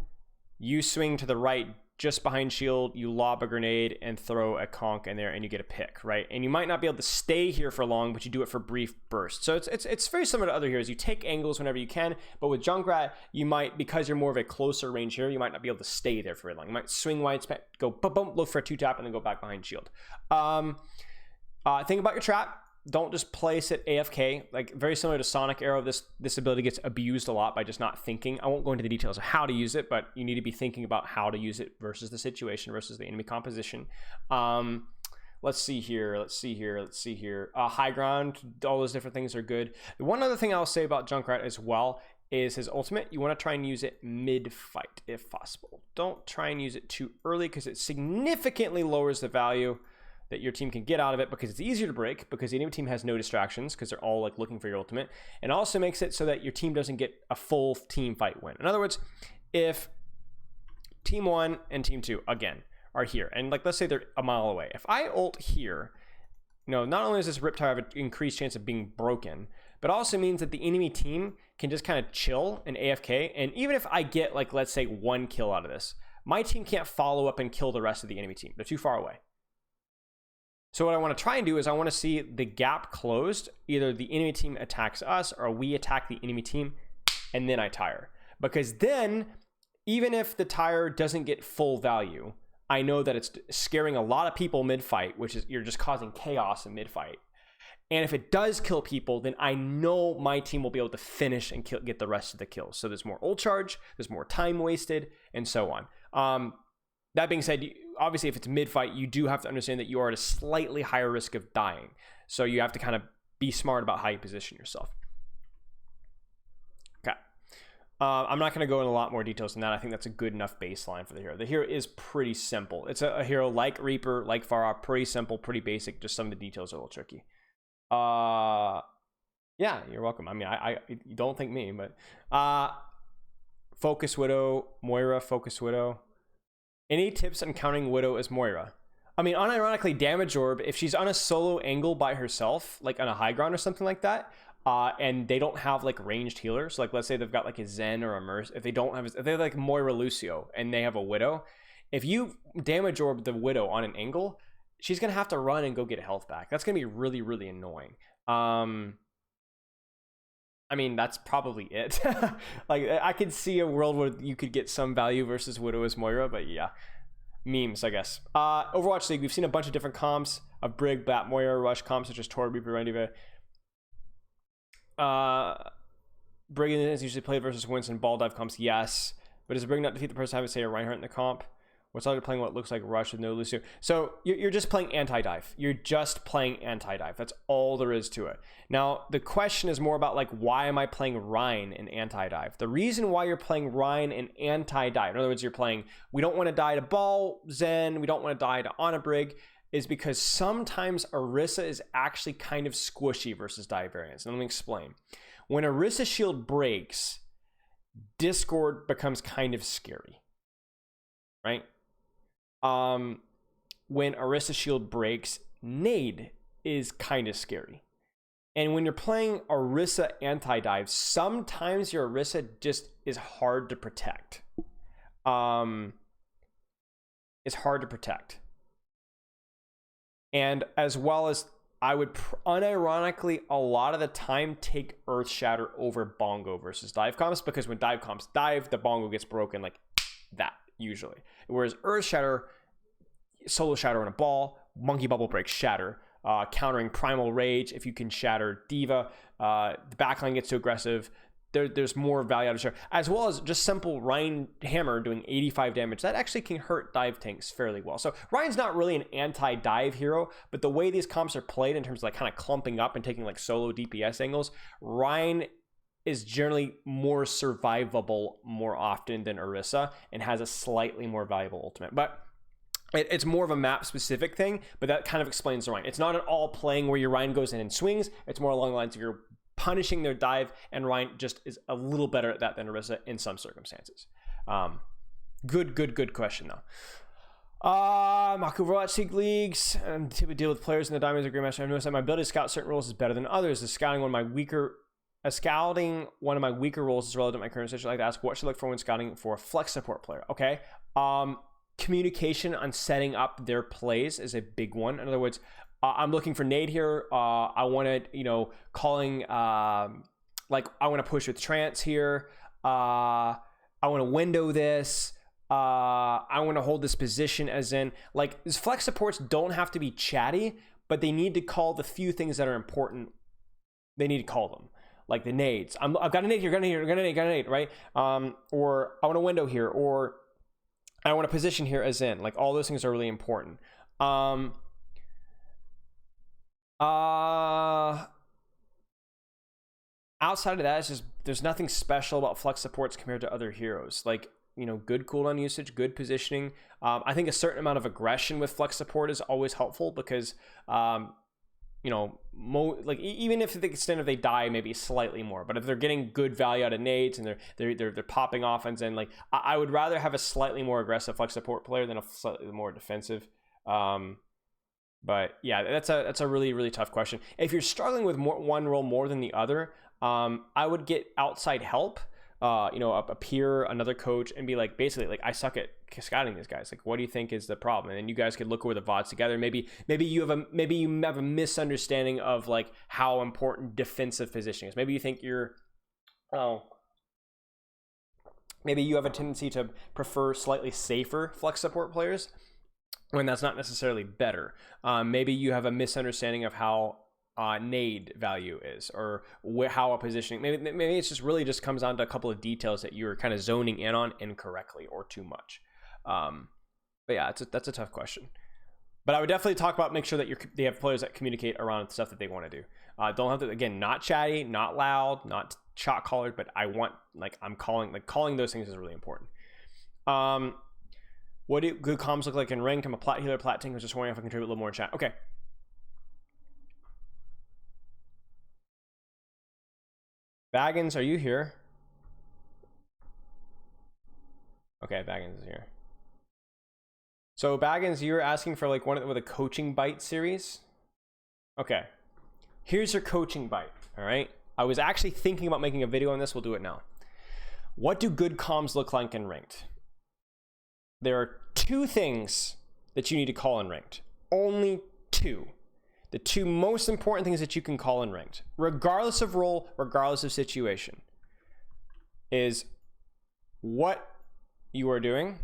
you swing to the right just behind shield, you lob a grenade and throw a conk in there, and you get a pick, right? And you might not be able to stay here for long, but you do it for brief bursts. So it's very similar to other heroes. You take angles whenever you can, but with Junkrat, you might, because you're more of a closer range hero, you might not be able to stay there for very long. You might swing wide, go boom, boom, look for a 2-tap, and then go back behind shield. Think about your trap. Don't just place it AFK. Like, very similar to Sonic Arrow, this ability gets abused a lot by just not thinking. I won't go into the details of how to use it, but you need to be thinking about how to use it versus the situation, versus the enemy composition. Let's see here. High ground, all those different things are good. One other thing I'll say about Junkrat as well is his ultimate. You want to try and use it mid-fight if possible. Don't try and use it too early, because it significantly lowers the value that your team can get out of it, because it's easier to break, because the enemy team has no distractions because they're all like looking for your ultimate, and also makes it so that your team doesn't get a full team fight win. In other words, if team 1 and team 2 again are here, and like let's say they're a mile away, if I ult here, not only does this Riptide have an increased chance of being broken, but also means that the enemy team can just kind of chill and AFK, and even if I get like, let's say, 1 kill out of this, my team can't follow up and kill the rest of the enemy team. They're too far away. So what I want to try and do is I want to see the gap closed. Either the enemy team attacks us, or we attack the enemy team, and then I tire. Because then, even if the tire doesn't get full value, I know that it's scaring a lot of people mid-fight, which is, you're just causing chaos in mid-fight. And if it does kill people, then I know my team will be able to finish and get the rest of the kills. So there's more ult charge, there's more time wasted, and so on. That being said, obviously, if it's mid-fight, you do have to understand that you are at a slightly higher risk of dying. So you have to kind of be smart about how you position yourself. Okay. I'm not going to go into a lot more details than that. I think that's a good enough baseline for the hero. The hero is pretty simple. It's a hero like Reaper, like Pharah, pretty simple, pretty basic. Just some of the details are a little tricky. Yeah, you're welcome. I mean, I don't think me, but Focus Widow, Moira, Focus Widow. Any tips on counting Widow as Moira? I mean, unironically, Damage Orb, if she's on a solo angle by herself, like on a high ground or something like that, and they don't have like ranged healers, like let's say they've got like a Zen or a Merc, if they're like Moira Lucio and they have a Widow, if you Damage Orb the Widow on an angle, she's gonna have to run and go get health back. That's gonna be really, really annoying. I mean, that's probably it. Like, I could see a world where you could get some value versus Widow as Moira, but yeah. Memes, I guess. Overwatch League, we've seen a bunch of different comps of Brig, Bat, Moira, Rush comps such as Tor, Reaper, Rendiva. Brig is usually played versus Winston, Ball Dive comps, yes. But does Brig not defeat the person having, say, a Reinhardt in the comp? What's already playing what looks like Rush with no Lucio? So you're just playing anti-dive. You're just playing anti-dive. That's all there is to it. Now, the question is more about, like, why am I playing Rein in anti-dive? The reason why you're playing Rein in anti-dive, in other words, you're playing, we don't want to die to Ball, Zen, we don't want to die to Ana Brig, is because sometimes Orisa is actually kind of squishy versus dive variants. And let me explain. When Orisa shield breaks, Discord becomes kind of scary, right? When Orisa shield breaks, Nade is kind of scary. And when you're playing Orisa anti-dive, sometimes your Orisa just is hard to protect. It's hard to protect. And as well as, I would unironically a lot of the time take Earth Shatter over Bongo versus dive comps, because when dive comps dive, the Bongo gets broken like that usually. Whereas Earth Shatter, solo shatter on a ball, Monkey Bubble break, shatter, countering Primal Rage. If you can shatter Diva, the backline gets too aggressive. There's more value out of shatter, as well as just simple Rein Hammer doing 85 damage. That actually can hurt dive tanks fairly well. So Rein's not really an anti-dive hero, but the way these comps are played in terms of like kind of clumping up and taking like solo DPS angles, Rein is generally more survivable more often than Orisa and has a slightly more valuable ultimate. But it's more of a map specific thing, but that kind of explains the Rein. It's not at all playing where your Rein goes in and swings. It's more along the lines of you're punishing their dive, and Rein just is a little better at that than Orisa in some circumstances. Good question though. Mako Overwatch Leagues, and typically deal with players in the Diamonds or Grandmaster. I've noticed that my ability to scout certain roles is better than others. Scouting one of my weaker roles is relevant to my current situation. I'd like to ask, what should I look for when scouting for a flex support player? Okay. Communication on setting up their plays is a big one. In other words, I'm looking for nade here. I want to, calling, I want to push with trance here. I want to window this. I want to hold this position, as in, these flex supports don't have to be chatty, but they need to call the few things that are important. They need to call them, like the nades. I've got a nade here, got a nade, right? Or I want a window here, or I want a position here, as in, all those things are really important. Outside of that, it's just, there's nothing special about flex supports compared to other heroes. Good cooldown usage, good positioning. I think a certain amount of aggression with flex support is always helpful because, even if to the extent of they die maybe slightly more, but if they're getting good value out of nades and they're popping offense, and I would rather have a slightly more aggressive flex support player than a slightly more defensive. But yeah, that's a really, really tough question. If you're struggling with one role more than the other, I would get outside help. A peer, another coach, and be basically I suck at scouting these guys. What do you think is the problem? And then you guys could look over the VODs together. Maybe you have a misunderstanding of how important defensive positioning is. Maybe you think maybe you have a tendency to prefer slightly safer flex support players when that's not necessarily better. Maybe you have a misunderstanding of how nade value is, or how a positioning, maybe it's just really just comes down to a couple of details that you're kind of zoning in on incorrectly or too much. But yeah, that's a tough question. But I would definitely talk about, make sure that they have players that communicate around stuff that they want to do. Don't have to, again, not chatty, not loud, not shot collared, but I want, calling those things is really important. What do good comms look like in ranked? I'm a plat healer, plat tank. I was just wondering if I can contribute a little more in chat. Okay. Baggins, are you here? Okay, Baggins is here. So Baggins, you're asking for with a coaching bite series? Okay. Here's your coaching bite, all right? I was actually thinking about making a video on this. We'll do it now. What do good comms look like in ranked? There are two things that you need to call in ranked. Only two. The two most important things that you can call in ranked, regardless of role, regardless of situation, is what you are doing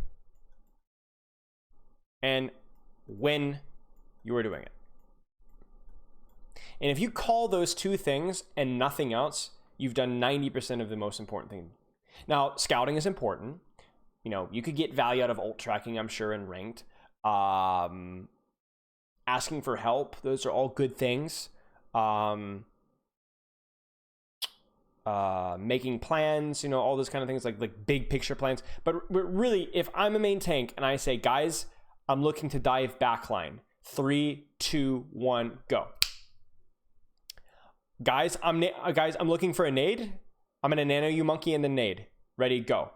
and when you are doing it. And if you call those two things and nothing else, you've done 90% of the most important thing. Now, scouting is important. You could get value out of ult tracking, I'm sure, in ranked. Asking for help, those are all good things. Making plans, all those kind of things, like big picture plans. But really, if I'm a main tank and I say, guys, I'm looking to dive backline, 3, 2, 1, go. Guys, I'm looking for a nade. I'm gonna nano you monkey in the nade. Ready, go.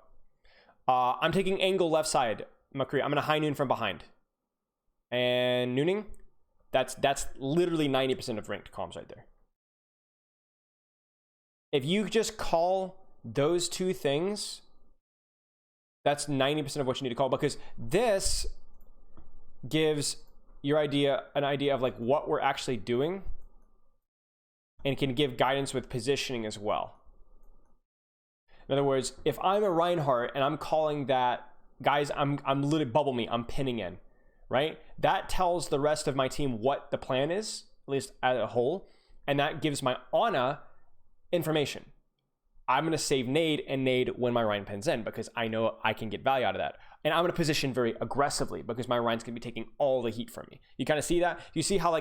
I'm taking angle left side, McCree. I'm gonna high noon from behind. And nooning, that's literally 90% of ranked comms right there. If you just call those two things, that's 90% of what you need to call, because this gives your an idea of what we're actually doing, and can give guidance with positioning as well. In other words, if I'm a Reinhardt and I'm calling that, guys, I'm literally bubble me, I'm pinning in, right? That tells the rest of my team what the plan is, at least as a whole, and that gives my Ana information. I'm going to save nade and nade when my Rein pins in, because I know I can get value out of that. And I'm going to position very aggressively because my Rein's going to be taking all the heat from me. You kind of see that? You see how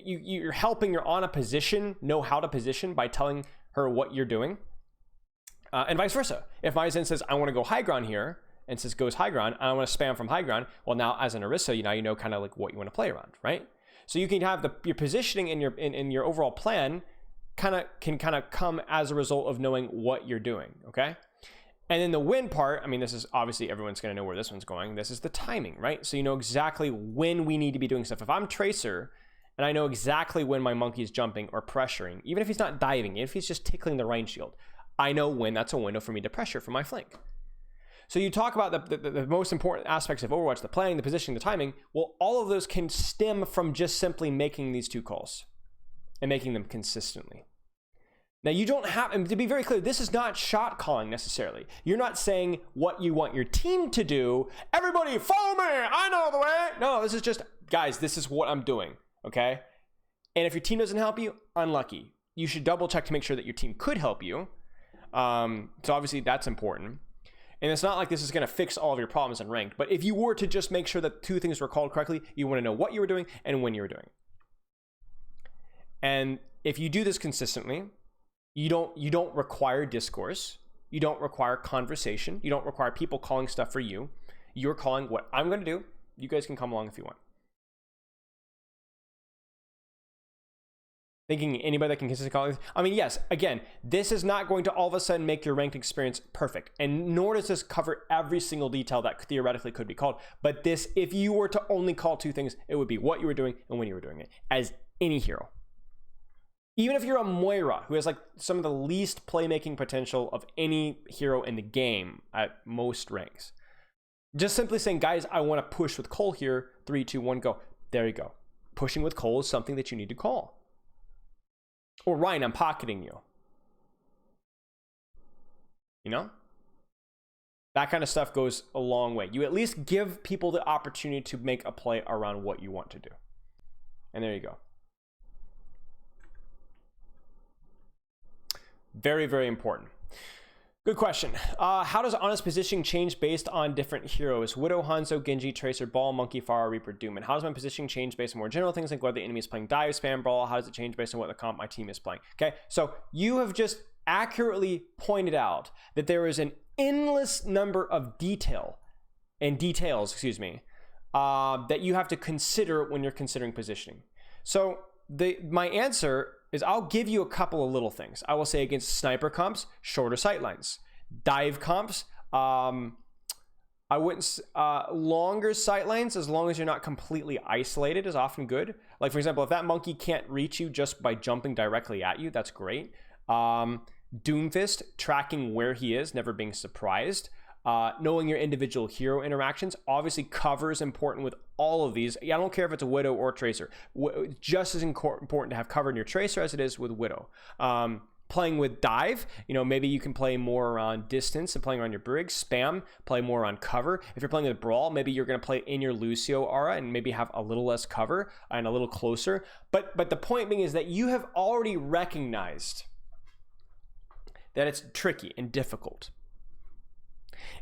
you're helping your Ana position, know how to position by telling her what you're doing? And vice versa. If my Zen says, I want to go high ground here, and says goes high ground, and I want to spam from high ground. Well, now as an Orisa, you know kind of like what you want to play around, right? So you can have your positioning in your overall plan can come as a result of knowing what you're doing, okay? And then the win part, I mean, this is obviously everyone's going to know where this one's going. This is the timing, right? So you know exactly when we need to be doing stuff. If I'm Tracer and I know exactly when my monkey is jumping or pressuring, even if he's not diving, if he's just tickling the rain shield, I know when that's a window for me to pressure from my flank. So you talk about the most important aspects of Overwatch, the planning, the positioning, the timing. Well, all of those can stem from just simply making these two calls and making them consistently. Now, you don't have, and to be very clear, this is not shot calling necessarily. You're not saying what you want your team to do. Everybody follow me, I know the way. No, this is just, guys, this is what I'm doing, okay? And if your team doesn't help you, unlucky. You should double check to make sure that your team could help you. So obviously that's important. And it's not like this is going to fix all of your problems in ranked, but if you were to just make sure that two things were called correctly, you want to know what you were doing and when you were doing it. And if you do this consistently, you don't require discourse, you don't require conversation, you don't require people calling stuff for you. You're calling what I'm going to do. You guys can come along if you want. Thinking anybody that can consistently call it. I mean, yes, again, this is not going to all of a sudden make your ranked experience perfect, and nor does this cover every single detail that theoretically could be called. But this, if you were to only call two things, it would be what you were doing and when you were doing it, as any hero. Even if you're a Moira, who has like some of the least playmaking potential of any hero in the game at most ranks. Just simply saying, guys, I want to push with Cole here. 3, 2, 1, go. There you go. Pushing with Cole is something that you need to call. Or Ryan, I'm pocketing you. You know? That kind of stuff goes a long way. You at least give people the opportunity to make a play around what you want to do. And there you go. Very, very important. Good question. How does honest positioning change based on different heroes? Widow, Hanzo, Genji, Tracer, Ball, Monkey, Pharah, Reaper, Doom. And how does my positioning change based on more general things like whether the enemy is playing dive, spam, brawl? How does it change based on what the comp my team is playing? Okay, so you have just accurately pointed out that there is an endless number of details, that you have to consider when you're considering positioning. So my answer is I'll give you a couple of little things. I will say against sniper comps, shorter sightlines. Dive comps, I wouldn't, longer sightlines, as long as you're not completely isolated, is often good. Like, for example, if that monkey can't reach you just by jumping directly at you, that's great. Doomfist, tracking where he is, never being surprised. Knowing your individual hero interactions. Obviously, cover is important with all of these. I don't care if it's a Widow or Tracer. Just as important to have cover in your Tracer as it is with Widow. Playing with dive, maybe you can play more around distance and playing around your Brig. Spam, play more on cover. If you're playing with Brawl, maybe you're going to play in your Lucio aura and maybe have a little less cover and a little closer. But the point being is that you have already recognized that it's tricky and difficult.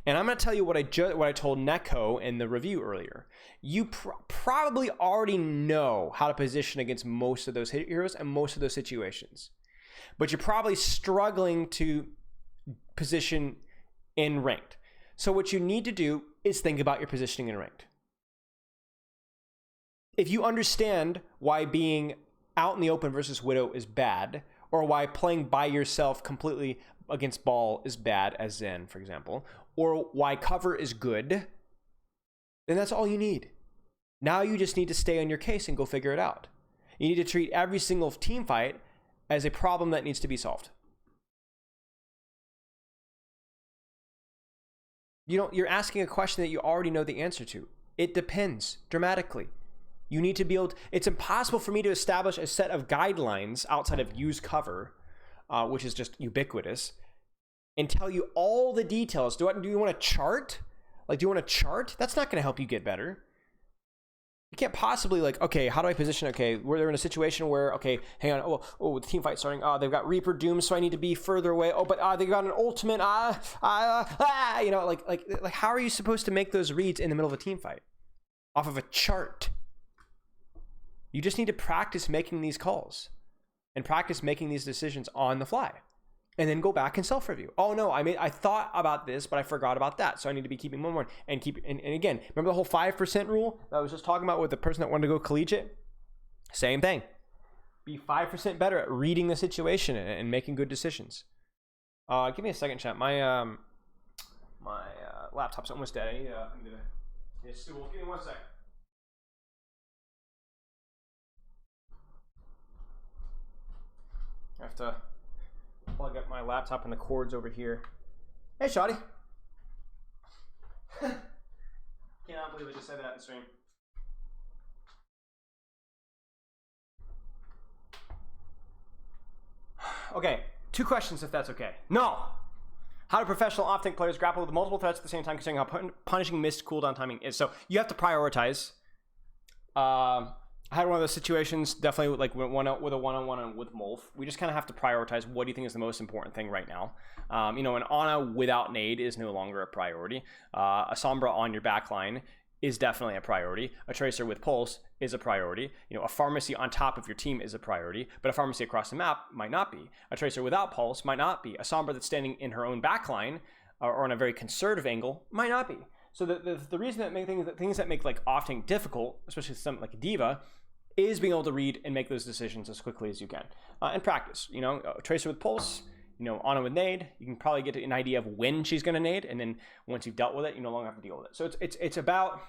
And I'm going to tell you what I told Neko in the review earlier. You probably already know how to position against most of those heroes and most of those situations. But you're probably struggling to position in ranked. So what you need to do is think about your positioning in ranked. If you understand why being out in the open versus Widow is bad, or why playing by yourself completely against Ball is bad, as Zen, for example, or why cover is good, then that's all you need. Now you just need to stay on your case and go figure it out. You need to treat every single team fight as a problem that needs to be solved. You're asking a question that you already know the answer to. It depends dramatically. You need to be able to, it's impossible for me to establish a set of guidelines outside of use cover, which is just ubiquitous, and tell you all the details. Do you want a chart? Do you want a chart? That's not going to help you get better. You can't possibly okay, how do I position? Okay, we're in a situation where, okay, hang on. Oh, the team fight's starting. They've got Reaper Doom, so I need to be further away. Oh, but they got an ultimate. How are you supposed to make those reads in the middle of a team fight? Off of a chart. You just need to practice making these calls and practice making these decisions on the fly. and then go back and self-review. Oh no, I thought about this, but I forgot about that. So I need to be keeping more and and again, remember the whole 5% rule that I was just talking about with the person that wanted to go collegiate? Same thing. Be 5% better at reading the situation and making good decisions. Give me a second, chat. My laptop's almost dead. I need a stool. Give me 1 second. I have to plug up my laptop and the cords over here. Hey, Shoddy. Cannot believe I just said that in the stream. Okay, 2 questions if that's okay. No! How do professional off-tank players grapple with multiple threats at the same time, considering how punishing missed cooldown timing is? So you have to prioritize. I had one of those situations, definitely like with a one-on-one with Molf. We just kind of have to prioritize what do you think is the most important thing right now. An Ana without nade is no longer a priority. A Sombra on your backline is definitely a priority. A Tracer with Pulse is a priority. A Pharmacy on top of your team is a priority, but a Pharmacy across the map might not be. A Tracer without Pulse might not be. A Sombra that's standing in her own backline or on a very conservative angle might not be. So the reason that make things that make like off-tank difficult, especially something like a D.Va, is being able to read and make those decisions as quickly as you can. And practice, a Tracer with Pulse, Ana with nade, you can probably get an idea of when she's going to nade, and then once you've dealt with it, you no longer have to deal with it. So it's about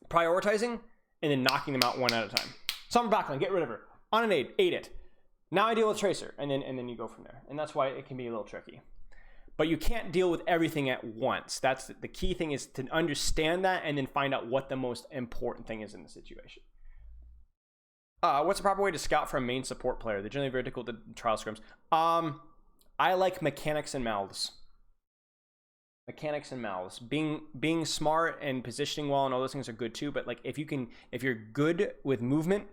prioritizing and then knocking them out one at a time. Sombra backline, get rid of her. Ana nade, ate it. Now I deal with Tracer, and then you go from there. And that's why it can be a little tricky. But you can't deal with everything at once. That's the key thing, is to understand that and then find out what the most important thing is in the situation. What's the proper way to scout for a main support player? They're generally very difficult to trial scrims. I like mechanics and mouths. Mechanics and mouths. Being smart and positioning well and all those things are good too. But like if you're good with movement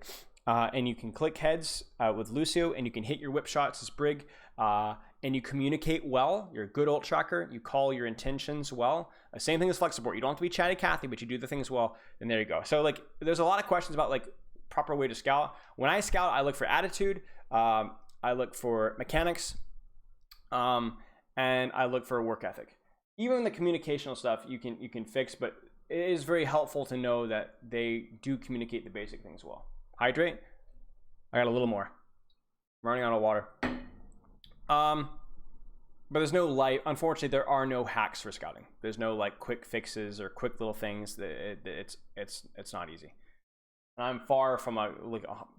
and you can click heads with Lucio and you can hit your whip shots as Brig and you communicate well, you're a good ult tracker. You call your intentions well. Same thing as flex support. You don't have to be chatty Cathy, but you do the things well. Then there you go. So like there's a lot of questions about like proper way to scout. When I scout, I look for attitude, I look for mechanics, and I look for work ethic. Even the communicational stuff you can fix, but it is very helpful to know that they do communicate the basic things well. Hydrate. I got a little more. I'm running out of water. But there's no light. Unfortunately, there are no hacks for scouting. There's no like quick fixes or quick little things. It's not easy. I'm far from a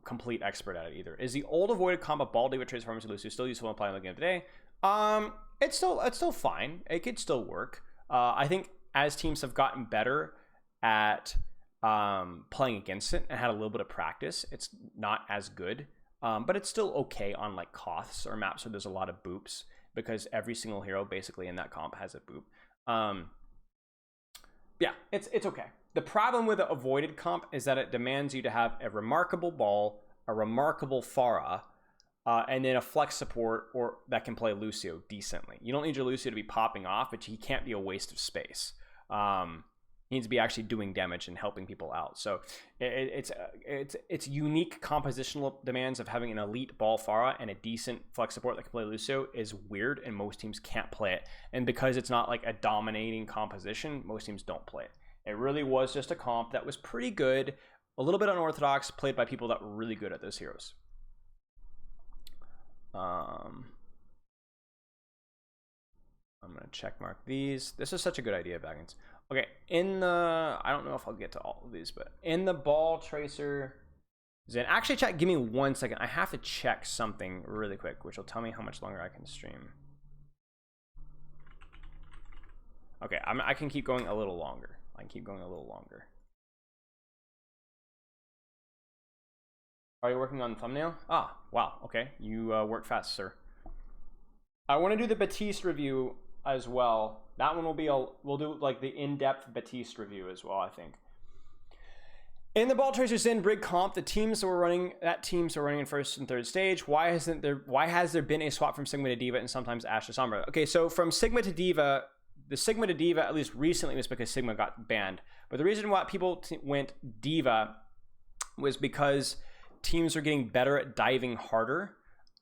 complete expert at it either. Is the old avoided comp of Ball D with Tracer Pharmacy Lucio still useful in playing the game today? It's still fine. It could still work. I think as teams have gotten better at playing against it and had a little bit of practice, it's not as good. But it's still okay on like Koths or maps where there's a lot of boops, because every single hero basically in that comp has a boop. Yeah, it's okay. The problem with the avoided comp is that it demands you to have a remarkable Ball, a remarkable Pharah, and then a flex support or that can play Lucio decently. You don't need your Lucio to be popping off, but he can't be a waste of space. He needs to be actually doing damage and helping people out. So it's unique compositional demands of having an elite Ball Pharah and a decent flex support that can play Lucio is weird, and most teams can't play it. And because it's not like a dominating composition, most teams don't play it. It really was just a comp that was pretty good, a little bit unorthodox, played by people that were really good at those heroes. I'm going to check mark these. This is such a good idea, Baggins. Okay, I don't know if I'll get to all of these, but in the Ball Tracer Zen, actually chat, give me 1 second. I have to check something really quick, which will tell me how much longer I can stream. Okay, I can keep going a little longer. Are you working on the thumbnail? Ah, wow. Okay, you work fast, sir. I want to do the Baptiste review as well. That one will be we'll do like the in-depth Baptiste review as well, I think. In the Ball Tracer Zen Brig comp, the teams are running in first and third stage. Why has there been a swap from Sigma to D.Va and sometimes Ashe to Sombra? Okay, so from Sigma to D.Va, the Sigma to D.Va, at least recently, was because Sigma got banned. But the reason why people went D.Va was because teams are getting better at diving harder.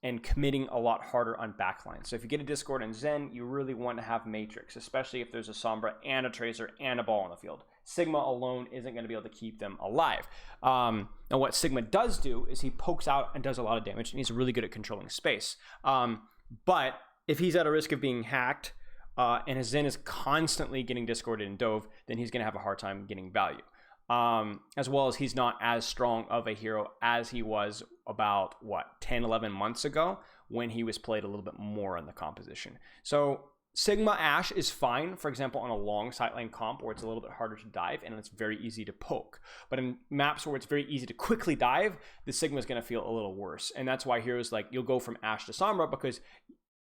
and committing a lot harder on backline. So if you get a Discord and Zen, you really want to have Matrix, especially if there's a Sombra and a Tracer and a ball on the field. Sigma alone isn't going to be able to keep them alive. Now what Sigma does do is he pokes out and does a lot of damage, and he's really good at controlling space. But if he's at a risk of being hacked, and his Zen is constantly getting discorded and dove, then he's going to have a hard time getting value. As well as he's not as strong of a hero as he was about 10, 11 months ago when he was played a little bit more in the composition. So Sigma Ashe is fine, for example, on a long sideline comp where it's a little bit harder to dive and it's very easy to poke. But in maps where it's very easy to quickly dive, the Sigma is going to feel a little worse. And that's why heroes like you'll go from Ashe to Sombra, because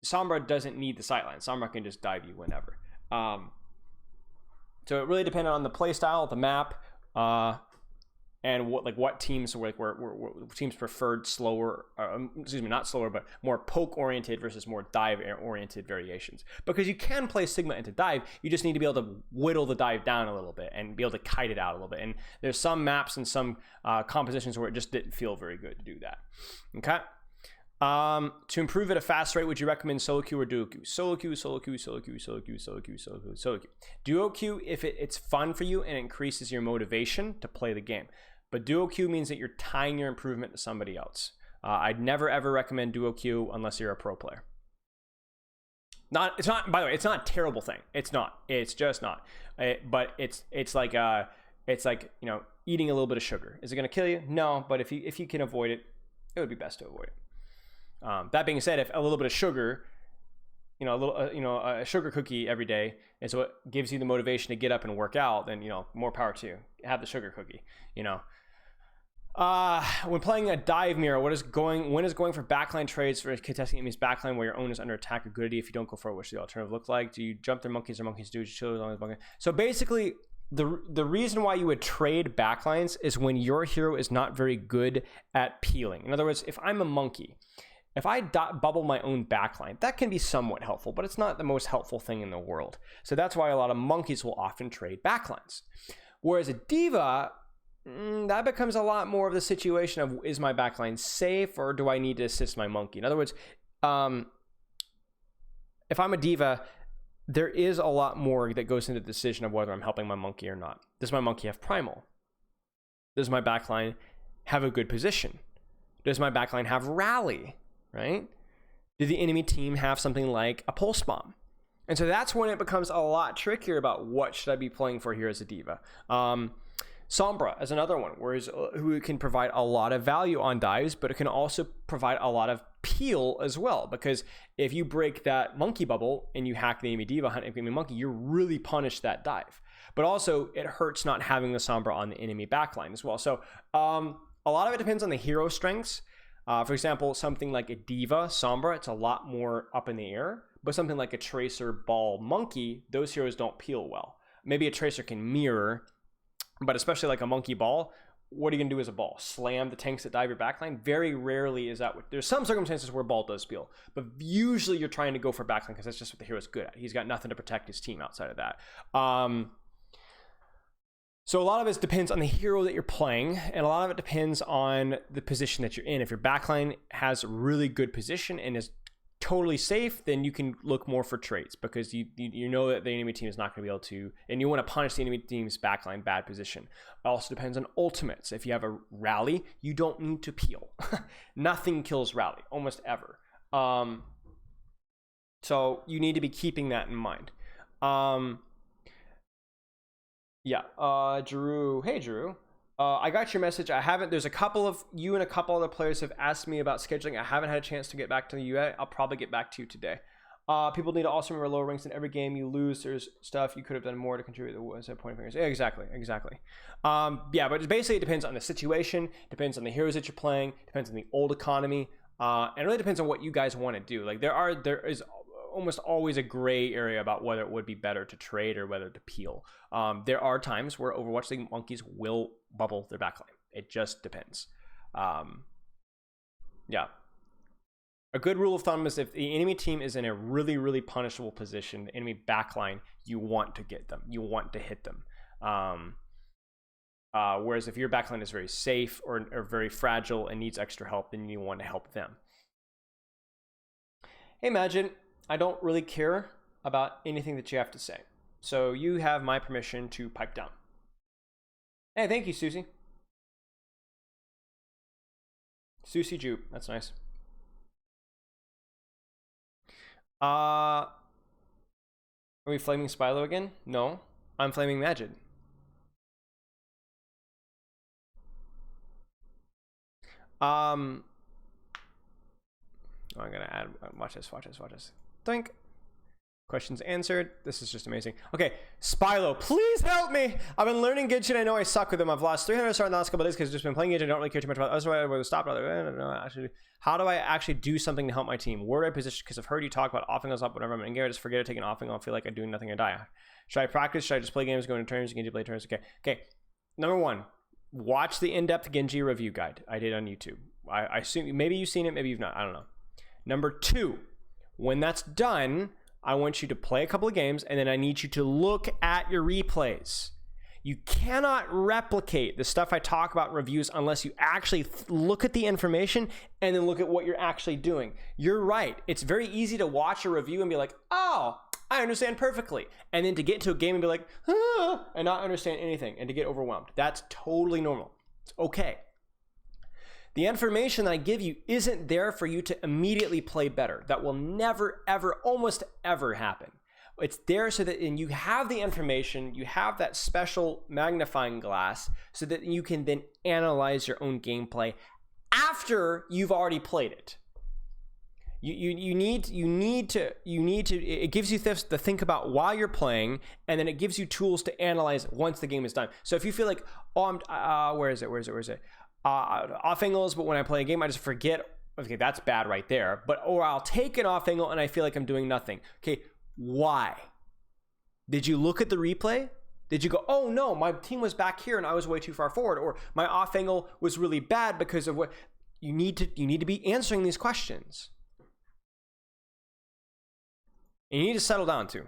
Sombra doesn't need the sideline. Sombra can just dive you whenever. So it really depended on the play style, the map, and what teams were teams preferred slower, not slower, but more poke oriented versus more dive oriented variations. Because you can play Sigma into dive, you just need to be able to whittle the dive down a little bit and be able to kite it out a little bit. And there's some maps and some compositions where it just didn't feel very good to do that. Okay. To improve at a fast rate, would you recommend solo queue or duo queue? Solo queue, solo queue, solo queue, solo queue, solo queue, solo queue, solo queue. Duo queue if it's fun for you and increases your motivation to play the game. But duo queue means that you're tying your improvement to somebody else. I'd never ever recommend duo queue unless you're a pro player. It's not. By the way, it's not a terrible thing. It's not. It's just not. But it's like eating a little bit of sugar. Is it going to kill you? No. But if you can avoid it, it would be best to avoid it. That being said, if a little bit of sugar, a sugar cookie every day is what gives you the motivation to get up and work out, then, more power to you. Have the sugar cookie, When playing a dive mirror, when is going for backline trades for contesting enemies backline where your own is under attack or good idea? If you don't go for it, what's the alternative look like? Do you jump their monkeys or monkeys do? You chill on the So basically, the reason why you would trade backlines is when your hero is not very good at peeling. In other words, if I'm a monkey, if I bubble my own backline, that can be somewhat helpful, but it's not the most helpful thing in the world. So that's why a lot of monkeys will often trade backlines. Whereas a diva, that becomes a lot more of the situation of, is my backline safe or do I need to assist my monkey? In other words, if I'm a diva, there is a lot more that goes into the decision of whether I'm helping my monkey or not. Does my monkey have primal? Does my backline have a good position? Does my backline have rally? Right? Do the enemy team have something like a pulse bomb? And so that's when it becomes a lot trickier about what should I be playing for here as a diva. Sombra is another one, who can provide a lot of value on dives, but it can also provide a lot of peel as well. Because if you break that monkey bubble and you hack the enemy diva, hunt the enemy monkey, you really punish that dive. But also, it hurts not having the Sombra on the enemy backline as well. So a lot of it depends on the hero strengths. For example, something like a diva Sombra, it's a lot more up in the air. But something like a Tracer ball monkey, those heroes don't peel well. Maybe a Tracer can mirror, but especially like a monkey ball, what are you going to do as a ball? Slam the tanks that dive your backline? Very rarely is that what... There's some circumstances where ball does peel, but usually you're trying to go for backline because that's just what the hero's good at. He's got nothing to protect his team outside of that. So a lot of it depends on the hero that you're playing, and a lot of it depends on the position that you're in. If your backline has really good position and is totally safe, then you can look more for traits because you know that the enemy team is not going to be able to, and you want to punish the enemy team's backline bad position. It also depends on ultimates. If you have a rally, you don't need to peel. Nothing kills rally, almost ever. So you need to be keeping that in mind. Drew. Hey, Drew. I got your message. There's a couple of you and a couple other players have asked me about scheduling. I haven't had a chance to get back to you yet. I'll probably get back to you today. People need to also remember lower ranks in every game you lose. There's stuff you could have done more to contribute instead of pointing fingers. Yeah, exactly. But basically it depends on the situation, depends on the heroes that you're playing, depends on the old economy, and it really depends on what you guys want to do. Like there is almost always a gray area about whether it would be better to trade or whether to peel. There are times where Overwatch League monkeys will bubble their backline. It just depends. A good rule of thumb is if the enemy team is in a really, really punishable position, the enemy backline, you want to get them. You want to hit them. Whereas if your backline is very safe or very fragile and needs extra help, then you want to help them. hey, Majin, I don't really care about anything that you have to say. So you have my permission to pipe down. Hey, thank you, Susie. Susie Jupe, that's nice. Are we flaming Spylo again? No, I'm flaming Majid. I'm gonna add, watch this. Think. Questions answered. This is just amazing. Okay, Spylo, please help me. I've been learning Genshin. I know I suck with them. I've lost 300 stars in the last couple of days because I've just been playing Genshin. I don't really care too much about it. Otherwise, I would have stopped. Actually, how do I actually do something to help my team? Where do I position? Because I've heard you talk about offing us up whenever I'm in game. I just forget to take an offing. I'll feel like I'm doing nothing and die. Should I practice? Should I just play games, go into turns, Genji play turns? Okay. Number one, watch the in-depth Genji review guide I did on YouTube. I assume maybe you've seen it, maybe you've not. I don't know. Number two, when that's done, I want you to play a couple of games, and then I need you to look at your replays. You cannot replicate the stuff I talk about in reviews unless you actually look at the information and then look at what you're actually doing. You're right. It's very easy to watch a review and be like, oh, I understand perfectly. And then to get into a game and be like, and not understand anything and to get overwhelmed. That's totally normal. It's okay. The information that I give you isn't there for you to immediately play better. That will never, ever, almost ever happen. It's there so that you have the information, you have that special magnifying glass so that you can then analyze your own gameplay after you've already played it. You need to, it gives you this to think about while you're playing, and then it gives you tools to analyze once the game is done. So if you feel like, oh, where is it? Off angles, but when I play a game, I just forget. Okay, that's bad right there. Or I'll take an off angle and I feel like I'm doing nothing. Okay, why? Did you look at the replay? Did you go, oh no, my team was back here and I was way too far forward, or my off angle was really bad because of what? You need to be answering these questions. And you need to settle down too.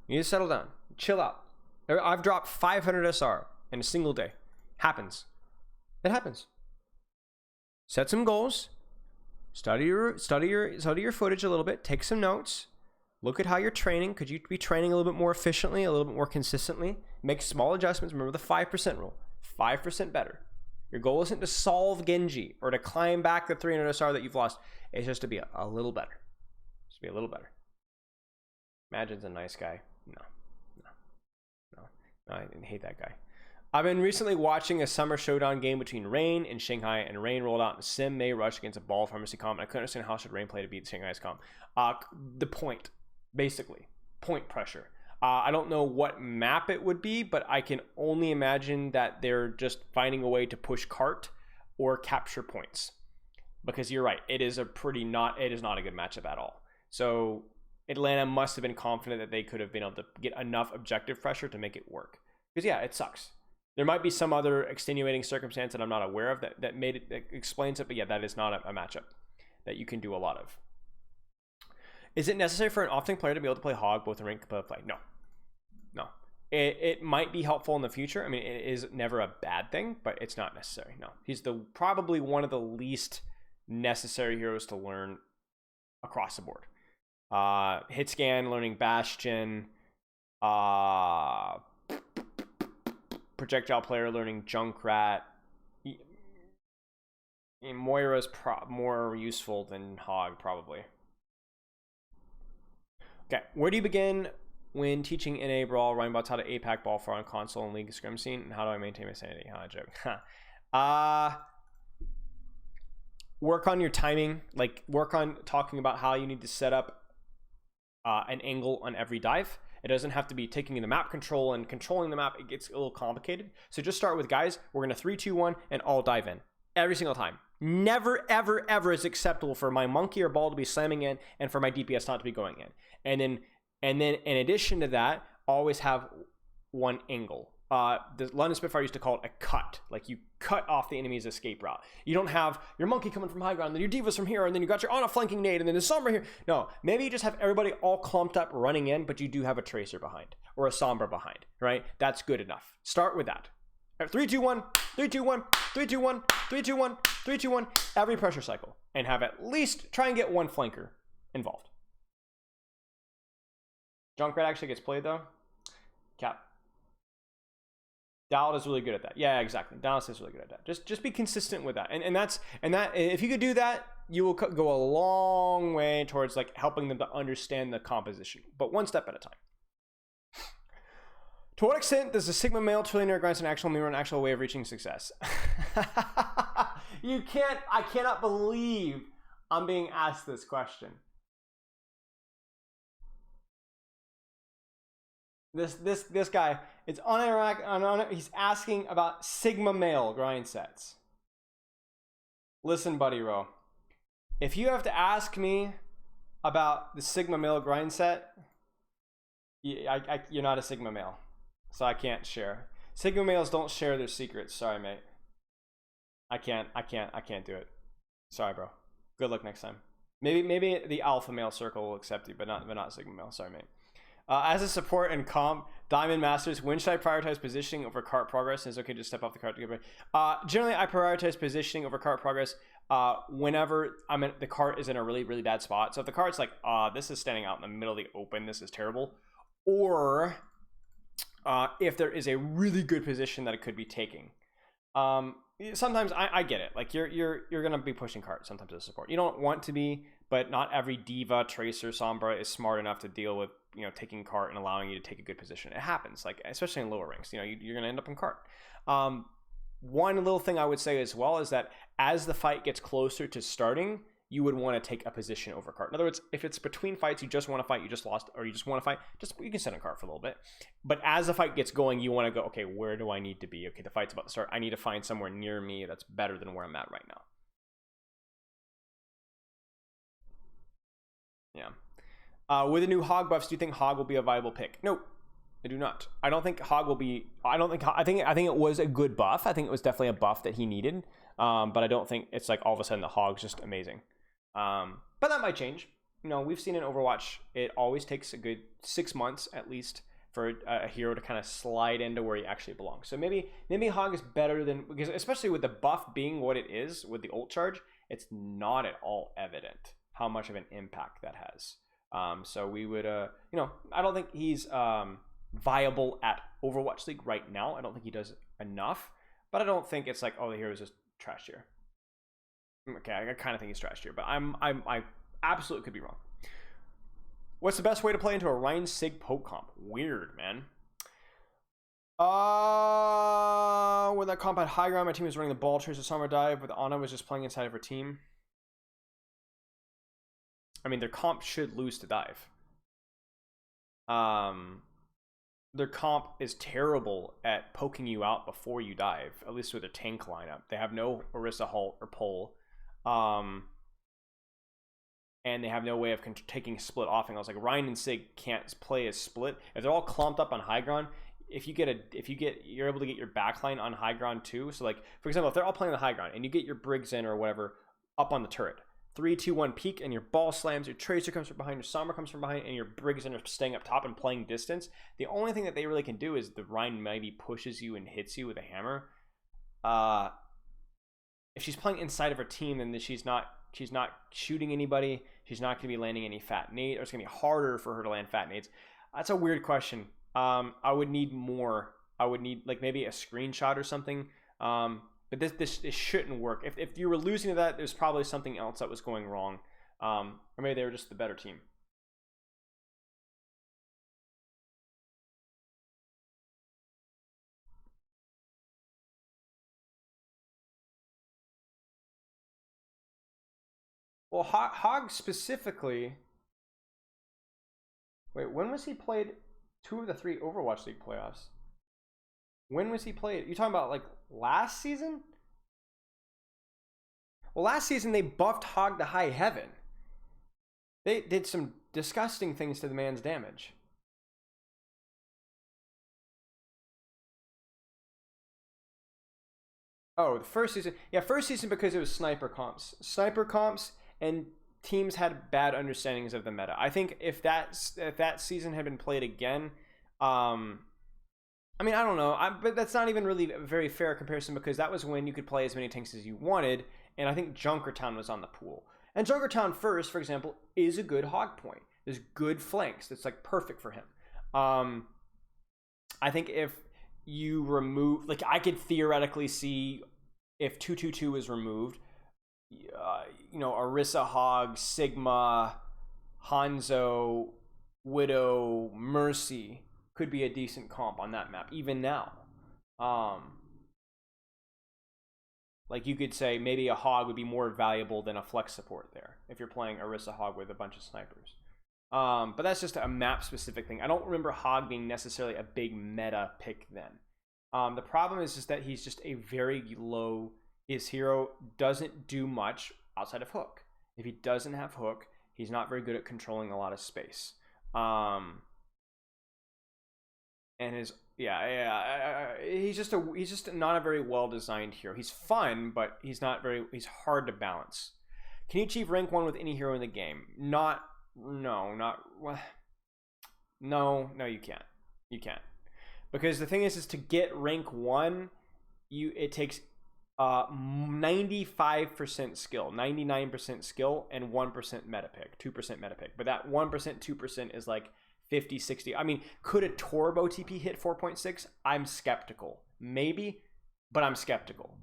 You need to settle down, chill out. I've dropped 500 SR in a single day. Happens. It happens. Set some goals. Study your footage a little bit. Take some notes. Look at how you're training. Could you be training a little bit more efficiently, a little bit more consistently? Make small adjustments. Remember the 5% rule. 5% better. Your goal isn't to solve Genji or to climb back the 300 SR that you've lost. It's just to be a little better. Just be a little better. Majin's a nice guy. No, I hate that guy. I've been recently watching a summer showdown game between Rain and Shanghai, and Rain rolled out and Sim Mei rushed against a ball pharmacy comp, and I couldn't understand how should Rain play to beat Shanghai's comp. The point, basically, point pressure. I don't know what map it would be, but I can only imagine that they're just finding a way to push cart or capture points. Because you're right, it is not a good matchup at all. So Atlanta must have been confident that they could have been able to get enough objective pressure to make it work. Because yeah, it sucks. There might be some other extenuating circumstance that I'm not aware of that explains it, but yeah, that is not a matchup that you can do a lot of. Is it necessary for an offing player to be able to play Hog both in rank and play? No. It might be helpful in the future. I mean, it is never a bad thing, but it's not necessary. No, he's probably one of the least necessary heroes to learn across the board. Hit scan, learning Bastion, projectile player learning Junkrat. Moira's more useful than Hog, probably. Okay, where do you begin when teaching NA Brawl, running bots how to APAC ball for on console and League Scrim scene, and how do I maintain my sanity? Joke. Work on your timing, like work on talking about how you need to set up an angle on every dive. It doesn't have to be taking the map control and controlling the map. It gets a little complicated. So just start with, guys, we're going to 3, 2, 1 and all dive in every single time. Never, ever, ever is acceptable for my monkey or ball to be slamming in and for my DPS not to be going in. And then in addition to that, always have one angle. The London Spitfire used to call it a cut. Like you cut off the enemy's escape route. You don't have your monkey coming from high ground, then your divas from here, and then you got your on a flanking nade, and then the Sombra here. No, maybe you just have everybody all clumped up running in, but you do have a Tracer behind or a Sombra behind, right? That's good enough. Start with that. 3, 2, 1, 3, 2, 1, 3, 2, 1, 3, 2, 1, 3, 2, 1, every pressure cycle, and have at least try and get one flanker involved. Junkrat actually gets played though. Cap. Dallas is really good at that. Yeah, exactly. Dallas is really good at that. Just be consistent with that, and that if you could do that, you will go a long way towards like helping them to understand the composition, but one step at a time. To what extent does the Sigma male trillionaire grind an actual mirror an actual way of reaching success? You can't. I cannot believe I'm being asked this question. This guy, it's on he's asking about Sigma male grind sets. Listen, Buddy Row, if you have to ask me about the Sigma male grind set, you're not a Sigma male, so I can't share. Sigma males don't share their secrets. Sorry, mate. I can't do it. Sorry, bro. Good luck next time. Maybe the alpha male circle will accept you, but not Sigma male. Sorry, mate. As a support and comp, Diamond Masters, when should I prioritize positioning over cart progress? Is it okay to step off the cart to get ready? Generally, I prioritize positioning over cart progress whenever the cart is in a really, really bad spot. So if the cart's like, this is standing out in the middle of the open, this is terrible. Or if there is a really good position that it could be taking. Sometimes I get it. Like you're gonna be pushing cart sometimes as a support. You don't want to be, but not every diva, tracer, sombra is smart enough to deal with taking cart and allowing you to take a good position. It happens, like especially in lower ranks. You're gonna end up in cart. One little thing I would say as well is that as the fight gets closer to starting, you would want to take a position over cart. In other words, if it's between fights, you just want to fight, you just lost, or you just want to fight, you can sit on cart for a little bit. But as the fight gets going, you want to go, okay, where do I need to be? Okay, the fight's about to start. I need to find somewhere near me that's better than where I'm at right now. Yeah. With the new Hog buffs, do you think Hog will be a viable pick? No, I do not. I don't think Hog will be. I think it was a good buff. I think it was definitely a buff that he needed. But I don't think it's like all of a sudden the Hog's just amazing. But that might change. We've seen in Overwatch, it always takes a good 6 months at least for a hero to kind of slide into where he actually belongs. So maybe Hog is better than, because especially with the buff being what it is with the ult charge, it's not at all evident how much of an impact that has. So we would, I don't think he's viable at Overwatch League right now. I don't think he does enough, but I don't think it's like, oh, the hero's just trash tier. Okay, I kind of think he's trash tier, but I absolutely could be wrong. What's the best way to play into a Rein Sig poke comp? Weird, man. When that comp had high ground, my team was running the ball tracer summer dive, but Ana was just playing inside of her team. I mean, their comp should lose to dive. Their comp is terrible at poking you out before you dive, at least with their tank lineup. They have no Orisa, Halt, or Pole. And they have no way of taking split off angles. Like Rein and Sig can't play as split. If they're all clumped up on high ground, you're able to get your backline on high ground too. So like, for example, if they're all playing the high ground and you get your Briggs in or whatever up on the turret, 3, 2, 1 peek, and your ball slams, your Tracer comes from behind, your Sombra comes from behind, and your Briggs are staying up top and playing distance. The only thing that they really can do is the Rein maybe pushes you and hits you with a hammer. If she's playing inside of her team, then she's not shooting anybody. She's not going to be landing any fat nade, or it's going to be harder for her to land fat nades. That's a weird question. I would need more. I would need like maybe a screenshot or something. But this shouldn't work. If you were losing to that, there's probably something else that was going wrong. Or maybe they were just the better team. Well, Hog specifically. Wait, when was he played 2 of the 3 Overwatch League playoffs? When was he played? You talking about like last season? Well, last season they buffed Hog to high heaven. They did some disgusting things to the man's damage. Oh, the first season. Yeah, first season because it was sniper comps. Sniper comps and teams had bad understandings of the meta. I think if that season had been played again, I mean, I don't know, but that's not even really a very fair comparison because that was when you could play as many tanks as you wanted, and I think Junkertown was on the pool. And Junkertown first, for example, is a good Hog point. is good flanks. That's like perfect for him. I think if you remove, like, I could theoretically see if 222 is removed, Orisa, Hog, Sigma, Hanzo, Widow, Mercy could be a decent comp on that map even now. Like, you could say maybe a Hog would be more valuable than a flex support there if you're playing Orisa Hog with a bunch of snipers. But that's just a map specific thing. I don't remember Hog being necessarily a big meta pick then. The problem is just that he's just a very low. His hero doesn't do much outside of Hook. If he doesn't have Hook, he's not very good at controlling a lot of space. And his he's just not a very well designed hero. He's fun, but he's hard to balance. Can you achieve rank 1 with any hero in the game? No, you can't. You can't. Because the thing is to get rank 1, it takes 95% skill, 99% skill, and 1% meta pick, 2% meta pick. But that 1%, 2% is like 50, 60. I mean, could a Torb OTP hit 4.6? I'm skeptical. Maybe, but I'm skeptical.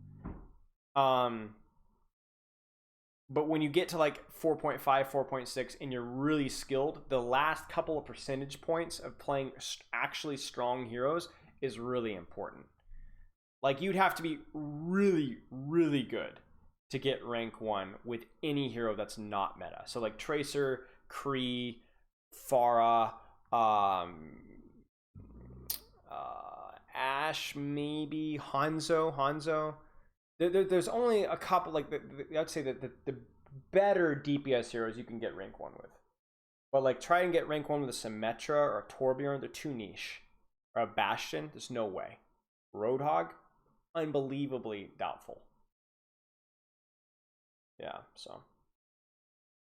But when you get to like 4.5, 4.6, and you're really skilled, the last couple of percentage points of playing actually strong heroes is really important. Like, you'd have to be really, really good to get rank 1 with any hero that's not meta. So like Tracer, Kree, Pharah, Ashe, maybe Hanzo. There's only a couple, like I'd say that the better DPS heroes you can get rank 1 with. But like, try and get rank 1 with a Symmetra or a Torbjorn, they're too niche. Or a Bastion, there's no way. Roadhog, unbelievably doubtful. Yeah, so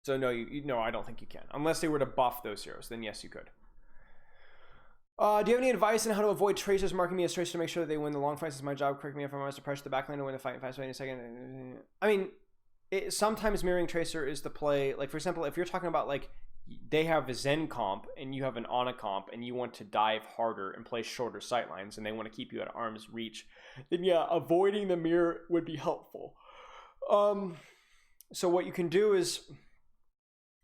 no, I don't think you can. Unless they were to buff those heroes, then yes, you could. Do you have any advice on how to avoid Tracers marking me as Tracer to make sure that they win the long fights? It's my job. Correct me if I'm wrong. To pressure the backline to win the fight fast. Wait a second. I mean, sometimes mirroring Tracer is the play. Like, for example, if you're talking about like they have a Zen comp and you have an Ana comp and you want to dive harder and play shorter sightlines and they want to keep you at arm's reach, then yeah, avoiding the mirror would be helpful. So what you can do is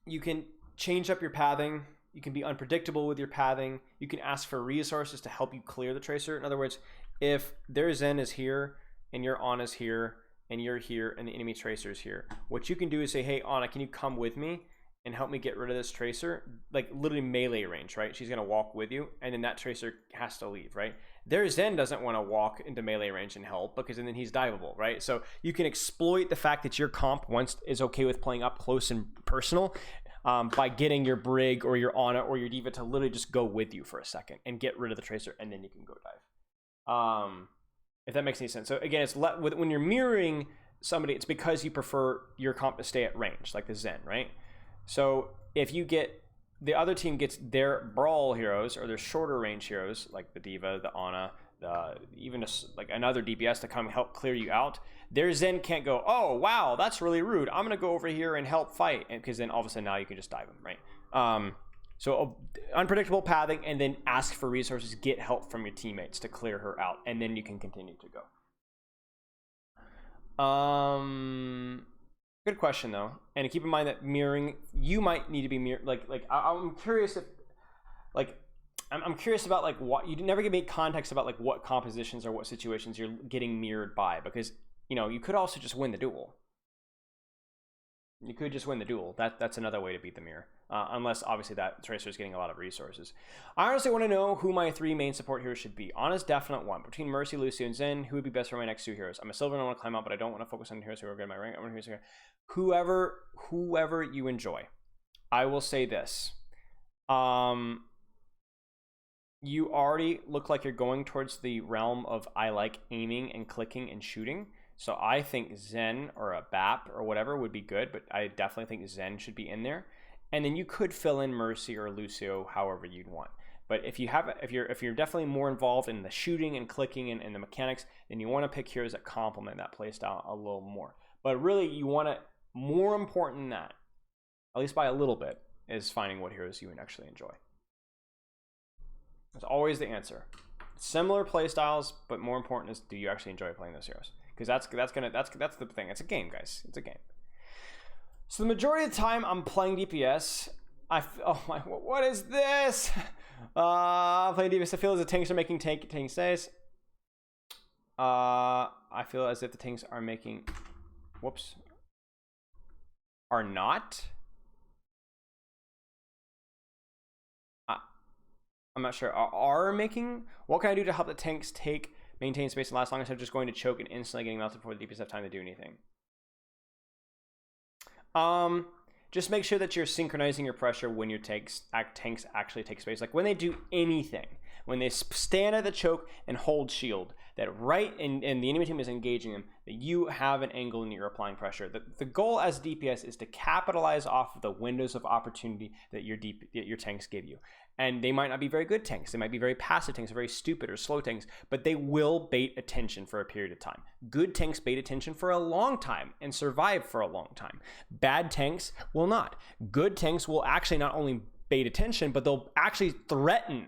you can change up your pathing. You can be unpredictable with your pathing. You can ask for resources to help you clear the Tracer. In other words, if their Zen is here and your Ana's here and you're here and the enemy Tracer is here, what you can do is say, hey, Ana, can you come with me and help me get rid of this Tracer? Like, literally melee range, right? She's going to walk with you, and then that Tracer has to leave, right? Their Zen doesn't want to walk into melee range and help because then he's diveable, right? So you can exploit the fact that your comp is okay with playing up close and personal by getting your Brig or your Ana or your D.Va to literally just go with you for a second and get rid of the Tracer, and then you can go dive. If that makes any sense. So again, when you're mirroring somebody, it's because you prefer your comp to stay at range, like the Zen, right? So if you get the other team gets their brawl heroes or their shorter range heroes, like the D.Va, the Ana, even like another DPS to come help clear you out, their Zen can't go, oh wow, that's really rude, I'm gonna go over here and help fight, and because then all of a sudden now you can just dive them, right? So unpredictable pathing, and then ask for resources, get help from your teammates to clear her out, and then you can continue to go. Good question though, and keep in mind that mirroring, you might need to be mirrored. I'm curious if, I'm curious about like what you never give me context about like what compositions or what situations you're getting mirrored by, because you could also just win the duel. You could just win the duel. That's another way to beat the mirror, unless obviously that Tracer is getting a lot of resources. I honestly want to know who my 3 main support heroes should be. Ana's definite one. Between Mercy, Lucio, and Zen, who would be best for my next 2 heroes? I'm a silver and I want to climb up, but I don't want to focus on heroes who are good in my rank. I want heroes whoever you enjoy. I will say this. You already look like you're going towards the realm of I like aiming and clicking and shooting. So I think Zen or a BAP or whatever would be good, but I definitely think Zen should be in there. And then you could fill in Mercy or Lucio however you'd want. But if you're definitely more involved in the shooting and clicking and the mechanics, then you want to pick heroes that complement that playstyle a little more. But really, you want to, more important than that, at least by a little bit, is finding what heroes you actually enjoy. That's always the answer. Similar play styles, but more important is, do you actually enjoy playing those heroes? Because that's the thing. It's a game, guys. It's a game. So the majority of the time I'm playing DPS. Oh my, what is this? I'm playing DPS. I feel as the tanks are making tank stays. I feel as if the tanks are making, whoops, are not. I'm not sure. Are making. What can I do to help the tanks maintain space and last long instead of just going to choke and instantly getting melted before the DPS have time to do anything? Just make sure that you're synchronizing your pressure when your tanks actually take space. Like when they do anything, when they stand at the choke and hold shield, that and the enemy team is engaging them, that you have an angle and you're applying pressure. The goal as DPS is to capitalize off of the windows of opportunity that your tanks give you. And they might not be very good tanks. They might be very passive tanks, or very stupid or slow tanks, but they will bait attention for a period of time. Good tanks bait attention for a long time and survive for a long time. Bad tanks will not. Good tanks will actually not only bait attention, but they'll actually threaten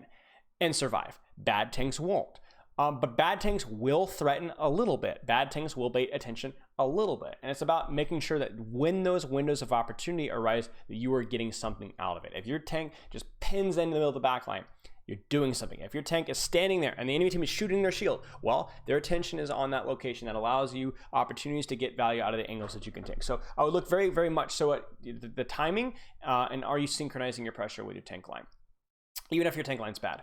and survive. Bad tanks won't. But bad tanks will threaten a little bit. Bad tanks will bait attention a little bit. And it's about making sure that when those windows of opportunity arise, that you are getting something out of it. If your tank just pins into the middle of the back line, you're doing something. If your tank is standing there and the enemy team is shooting their shield, well, their attention is on that location. That allows you opportunities to get value out of the angles that you can take. So I would look very, very much so at the timing and are you synchronizing your pressure with your tank line, even if your tank line's bad.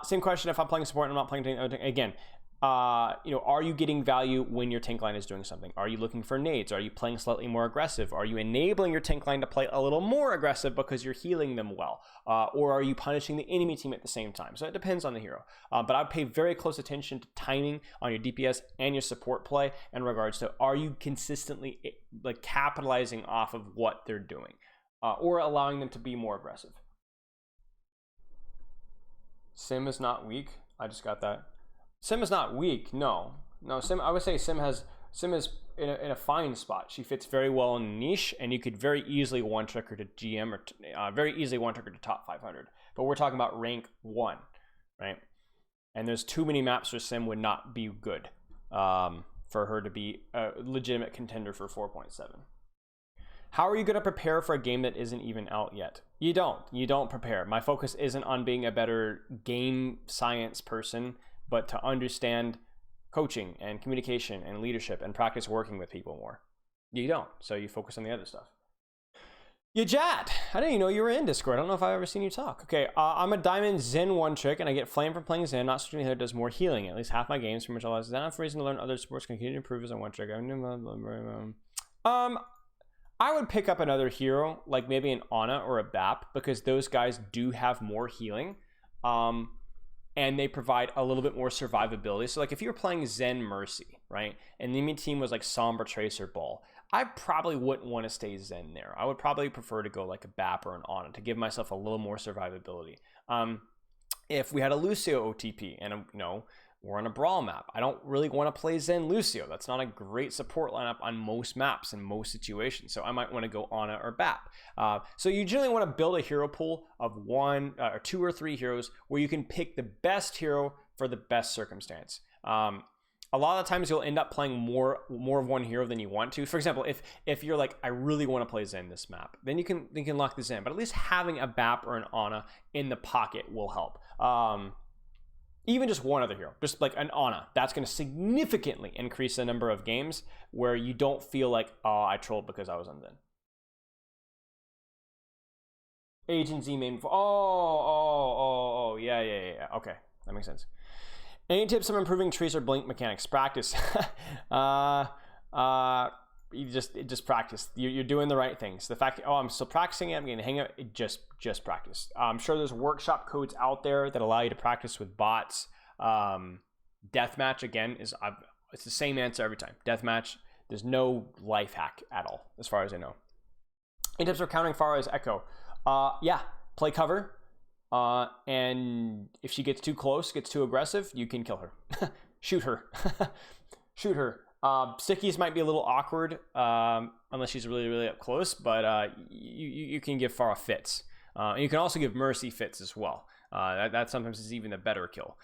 Same question if I'm playing support and I'm not playing tank. Again, are you getting value when your tank line is doing something? Are you looking for nades? Are you playing slightly more aggressive? Are you enabling your tank line to play a little more aggressive because you're healing them well? Or are you punishing the enemy team at the same time? So it depends on the hero. But I'd pay very close attention to timing on your DPS and your support play in regards to, are you consistently like capitalizing off of what they're doing or allowing them to be more aggressive? Sim is not weak. I just got that. Sim is not weak. No. Sim. I would say Sim is in a fine spot. She fits very well in niche, and you could very easily one trick her to GM or very easily one trick her to top 500. But we're talking about rank 1, right? And there's too many maps where Sim would not be good for her to be a legitimate contender for 4.7. How are you going to prepare for a game that isn't even out yet? You don't prepare. My focus isn't on being a better game science person, but to understand coaching and communication and leadership and practice working with people more. You don't. So you focus on the other stuff. Yajat, I didn't even know you were in Discord. I don't know if I've ever seen you talk. Okay, I'm a Diamond Zen one trick, and I get flame from playing Zen. Not switching the does more healing. At least half my games, from which I lost enough reason to learn other sports continue to improve as a one trick. I would pick up another hero, like maybe an Ana or a BAP, because those guys do have more healing, and they provide a little bit more survivability. So like if you were playing Zen Mercy, right, and the enemy team was like Sombra Tracer Ball, I probably wouldn't want to stay Zen there. I would probably prefer to go like a BAP or an Ana to give myself a little more survivability. If we had a Lucio OTP and we're on a Brawl map, I don't really want to play Zen Lucio. That's not a great support lineup on most maps in most situations. So I might want to go Ana or BAP. So you generally want to build a hero pool of 1 or 2 or 3 heroes where you can pick the best hero for the best circumstance. A lot of times you'll end up playing more of one hero than you want to. For example, if you're like, I really want to play Zen this map, then you can lock the Zen. But at least having a BAP or an Ana in the pocket will help. Even just one other hero, just like an Ana, that's going to significantly increase the number of games where you don't feel like, oh, I trolled because I was on Zen. Agent Z main. Yeah. Okay, that makes sense. Any tips on improving trace or blink mechanics? Practice. You just practice. You're doing the right things. The fact, I'm still practicing it, I'm getting the hang of it, just practice. I'm sure there's workshop codes out there that allow you to practice with bots. Deathmatch, again, it's the same answer every time. Deathmatch, there's no life hack at all, as far as I know. Any tips for countering Pharah's Echo? Play cover. And if she gets too close, gets too aggressive, you can kill her. Shoot her. Shoot her. Stickies might be a little awkward unless she's really, really up close, but you can give Pharah fits. And you can also give Mercy fits as well. That sometimes is even a better kill.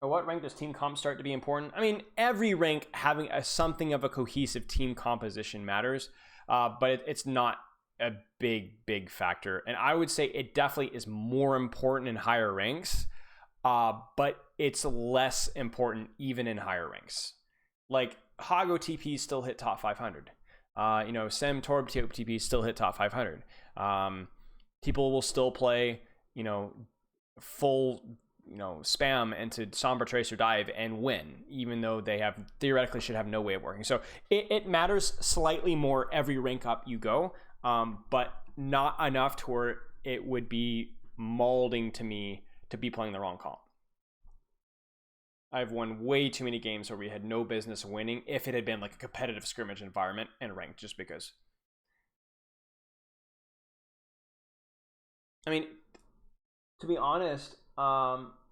At what rank does team comp start to be important? I mean, every rank having something of a cohesive team composition matters, but it's not a big factor. And I would say it definitely is more important in higher ranks, but it's less important even in higher ranks. Like Hago TP still hit top 500. Sem Torb TP still hit top 500. People will still play, full, spam into Sombra Tracer Dive and win, even though they theoretically should have no way of working. So it matters slightly more every rank up you go, but not enough to where it would be molding to me to be playing the wrong comp. I've won way too many games where we had no business winning if it had been like a competitive scrimmage environment and ranked just because. I mean, to be honest,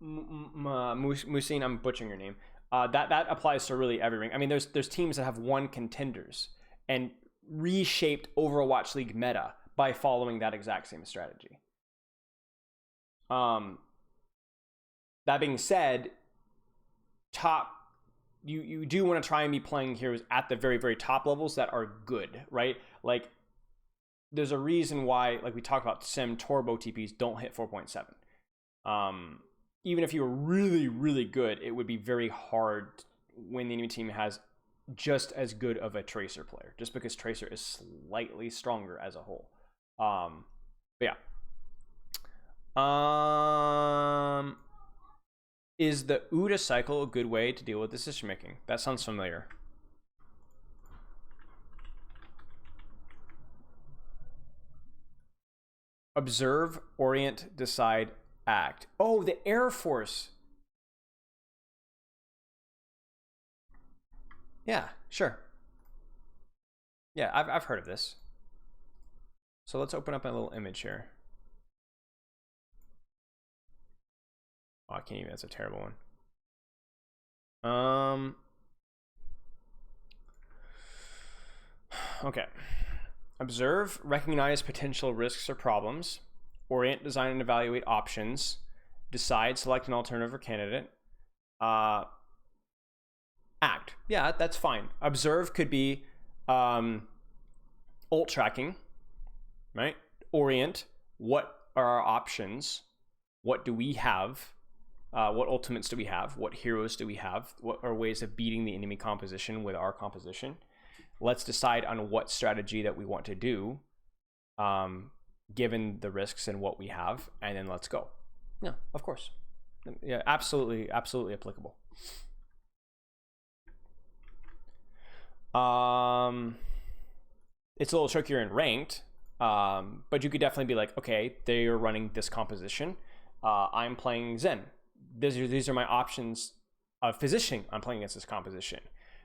Musin, I'm butchering your name. That applies to really every rank. I mean, there's teams that have won contenders and reshaped Overwatch League meta by following that exact same strategy. That being said, you do want to try and be playing heroes at the very, very top levels that are good, right? Like, there's a reason why, like we talked about, Sem Turbo TPs don't hit 4.7. Even if you were really, really good, it would be very hard when the enemy team has just as good of a Tracer player, just because Tracer is slightly stronger as a whole. But yeah. Is the Uda cycle a good way to deal with decision making? That sounds familiar. Observe, orient, decide, act. Oh, the Air Force. Yeah, sure. Yeah, I've heard of this. So let's open up a little image here. Oh, I can't even, that's a terrible one. Okay. Observe, recognize potential risks or problems, orient, design, and evaluate options, decide, select an alternative or candidate, act. Yeah, that's fine. Observe could be ult tracking, right? Orient, what are our options? What do we have? What ultimates do we have? What heroes do we have? What are ways of beating the enemy composition with our composition? Let's decide on what strategy that we want to do, given the risks and what we have, and then let's go. Yeah, of course. Yeah, absolutely applicable. It's a little trickier in ranked, but you could definitely be like, okay, they are running this composition. I'm playing Zen. These are my options of positioning. I'm playing against this composition.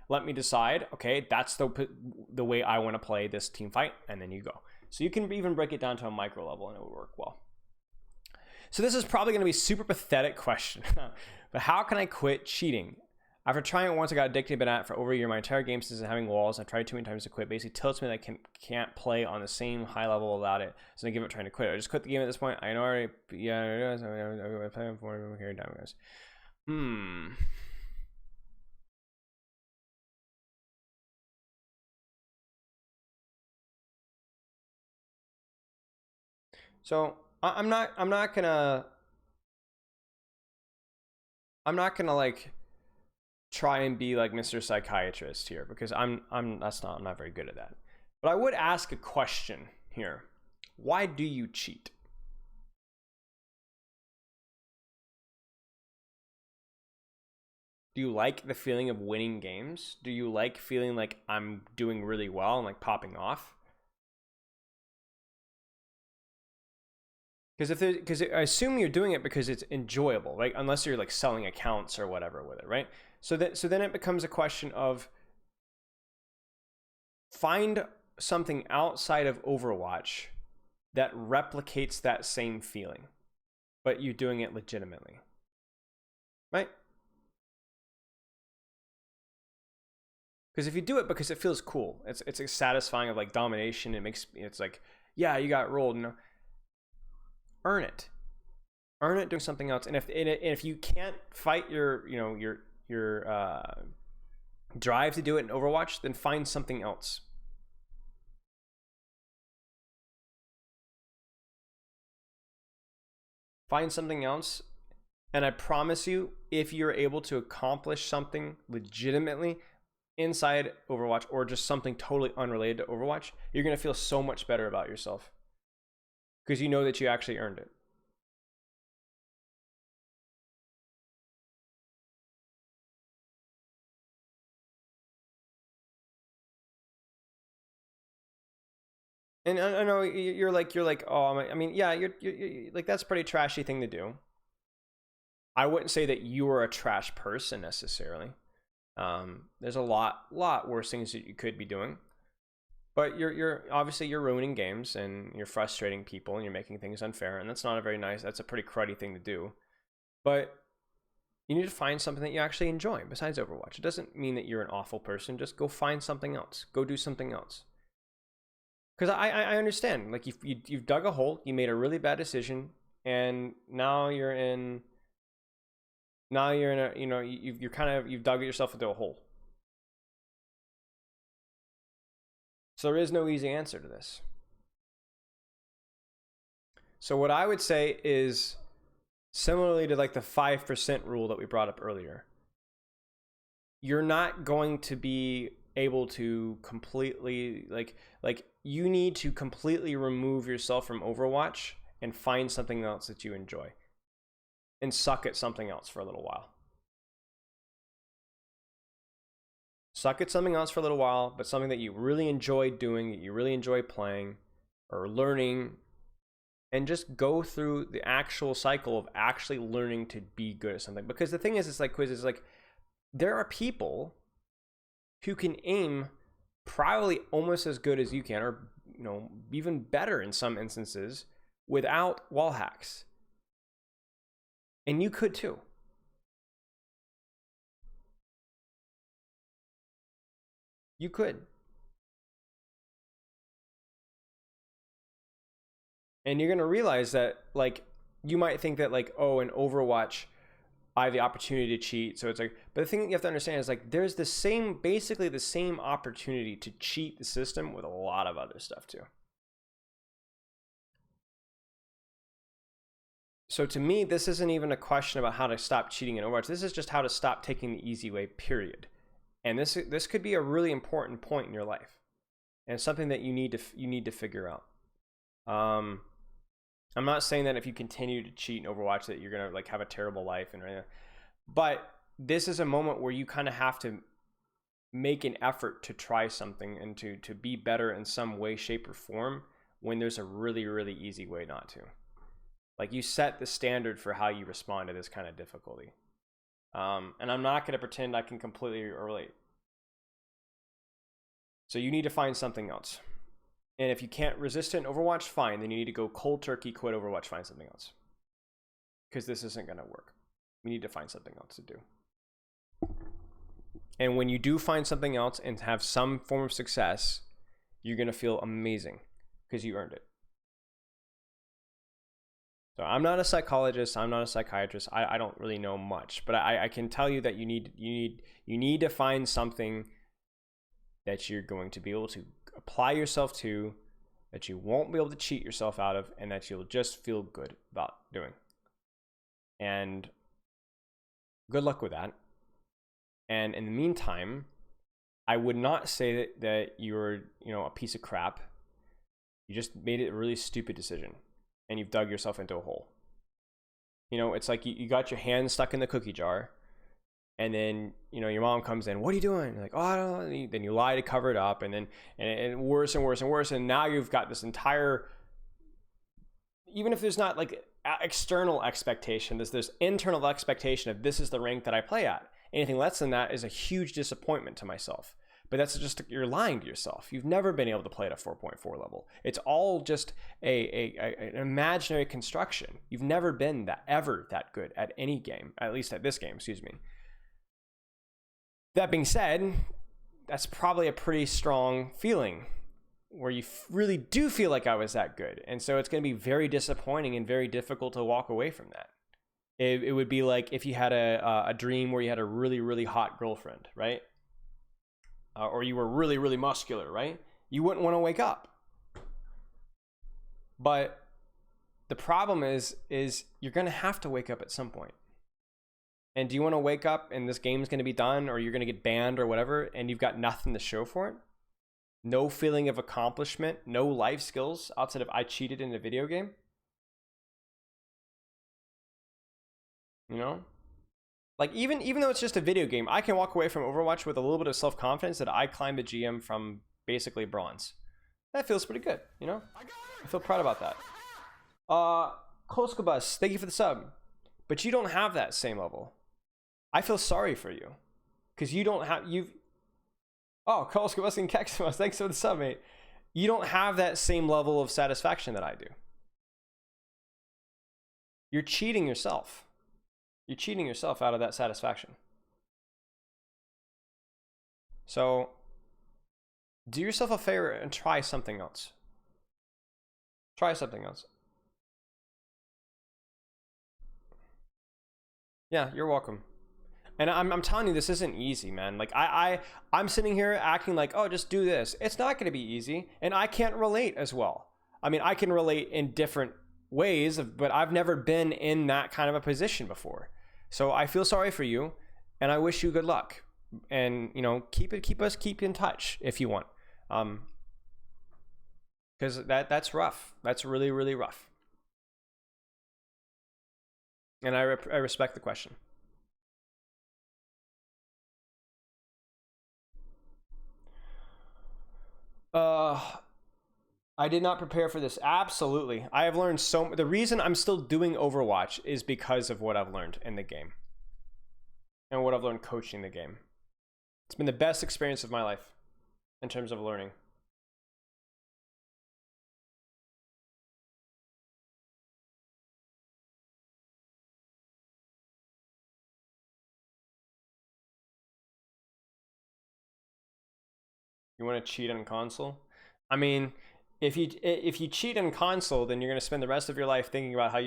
Let me decide, okay, that's the way I want to play this team fight, and then you go. So you can even break it down to a micro level and it would work well. So this is probably going to be a super pathetic question, but how can I quit cheating? After trying it once, I got addicted to it for over a year. My entire game system having walls. I tried too many times to quit. Basically tilts me that I can't play on the same high level without it. So I give up trying to quit. I just quit the game at this point. I know already. Yeah, I'm playing for here. Down guys. So I'm not gonna like try and be like Mr. Psychiatrist here, because I'm not very good at that. But I would ask a question here. Why do you cheat? Do you like the feeling of winning games? Do you like feeling like I'm doing really well and like popping off? Because I assume you're doing it because it's enjoyable, right? Unless you're like selling accounts or whatever with it, right? So then it becomes a question of find something outside of Overwatch that replicates that same feeling, but you're doing it legitimately, right? Because if you do it because it feels cool, it's a satisfying of like domination. It's like, yeah, you got rolled. No, earn it doing something else. And if you can't fight your drive to do it in Overwatch, then find something else. Find something else, and I promise you, if you're able to accomplish something legitimately inside Overwatch or just something totally unrelated to Overwatch, you're going to feel so much better about yourself because you know that you actually earned it. And I know you're like, oh, I mean, yeah, you're like, that's a pretty trashy thing to do. I wouldn't say that you are a trash person necessarily. There's a lot worse things that you could be doing, but you're obviously you're ruining games and you're frustrating people and you're making things unfair, and that's not a very nice. That's a pretty cruddy thing to do. But you need to find something that you actually enjoy besides Overwatch. It doesn't mean that you're an awful person. Just go find something else. Go do something else. Because I understand, like you've dug a hole, you made a really bad decision, and now you're in a, you know, you've dug yourself into a hole. So there is no easy answer to this. So what I would say is, similarly to like the 5% rule that we brought up earlier, you're not going to be able to completely like you need to completely remove yourself from Overwatch and find something else that you enjoy and suck at something else for a little while. Suck at something else for a little while, but something that you really enjoy doing, that you really enjoy playing or learning, and just go through the actual cycle of actually learning to be good at something. Because the thing is, it's like Quiz, is like, there are people who can aim probably almost as good as you can, or you know, even better in some instances, without wall hacks. And you could too. You could. And you're going to realize that, like, you might think that, like, oh, in Overwatch, I have the opportunity to cheat. So it's like, but the thing that you have to understand is, like, there's basically the same opportunity to cheat the system with a lot of other stuff too. So to me, this isn't even a question about how to stop cheating in Overwatch. This is just how to stop taking the easy way, period. And this could be a really important point in your life, and something that you need to figure out. I'm not saying that if you continue to cheat in Overwatch that you're gonna like have a terrible life and everything, but this is a moment where you kind of have to make an effort to try something and to be better in some way, shape, or form when there's a really, really easy way not to. Like, you set the standard for how you respond to this kind of difficulty. And I'm not going to pretend I can completely relate. So you need to find something else. And if you can't resist it in Overwatch, fine. Then you need to go cold turkey, quit Overwatch, find something else. Because this isn't going to work. You need to find something else to do. And when you do find something else and have some form of success, you're going to feel amazing because you earned it. So I'm not a psychologist. I'm not a psychiatrist. I don't really know much, but I can tell you that you need to find something that you're going to be able to apply yourself to, that you won't be able to cheat yourself out of, and that you'll just feel good about doing. And good luck with that. And in the meantime, I would not say that you're, a piece of crap. You just made a really stupid decision, and you've dug yourself into a hole. It's like you got your hand stuck in the cookie jar, and then, your mom comes in, what are you doing? You're like, oh, I don't know. Then you lie to cover it up, and then and worse and worse and worse. And now you've got this entire, even if there's not like external expectation, there's internal expectation of this is the rank that I play at. Anything less than that is a huge disappointment to myself. But that's just, you're lying to yourself. You've never been able to play at a 4.4 level. It's all just an imaginary construction. You've never been ever that good at any game, at least at this game, excuse me. That being said, that's probably a pretty strong feeling where you really do feel like I was that good. And so it's going to be very disappointing and very difficult to walk away from that. It would be like if you had a dream where you had a really, really hot girlfriend, right? Or you were really, really muscular, right? You wouldn't want to wake up. But the problem is you're going to have to wake up at some point. And do you want to wake up and this game's going to be done, or you're going to get banned or whatever, and you've got nothing to show for it? No feeling of accomplishment, no life skills outside of I cheated in a video game? You know? Like, even though it's just a video game, I can walk away from Overwatch with a little bit of self-confidence that I climbed a GM from basically bronze. That feels pretty good, you know? I feel proud about that. Koskobus, thank you for the sub. But you don't have that same level. I feel sorry for you. Because you don't have, oh, Koskobus and Keximus, thanks for the sub, mate. You don't have that same level of satisfaction that I do. You're cheating yourself. You're cheating yourself out of that satisfaction. So, do yourself a favor and try something else. Try something else. Yeah, you're welcome. And I'm telling you, this isn't easy, man. Like, I'm sitting here acting like, oh, just do this. It's not going to be easy. And I can't relate as well. I mean, I can relate in different ways, but I've never been in that kind of a position before. So I feel sorry for you, and I wish you good luck. And, you know, keep in touch if you want. Because that's rough. That's really, really rough. And I respect the question. I did not prepare for this. Absolutely. I have learned the reason I'm still doing Overwatch is because of what I've learned in the game. And what I've learned coaching the game. It's been the best experience of my life in terms of learning. You want to cheat on console? I mean, if you cheat on console, then you're going to spend the rest of your life thinking about how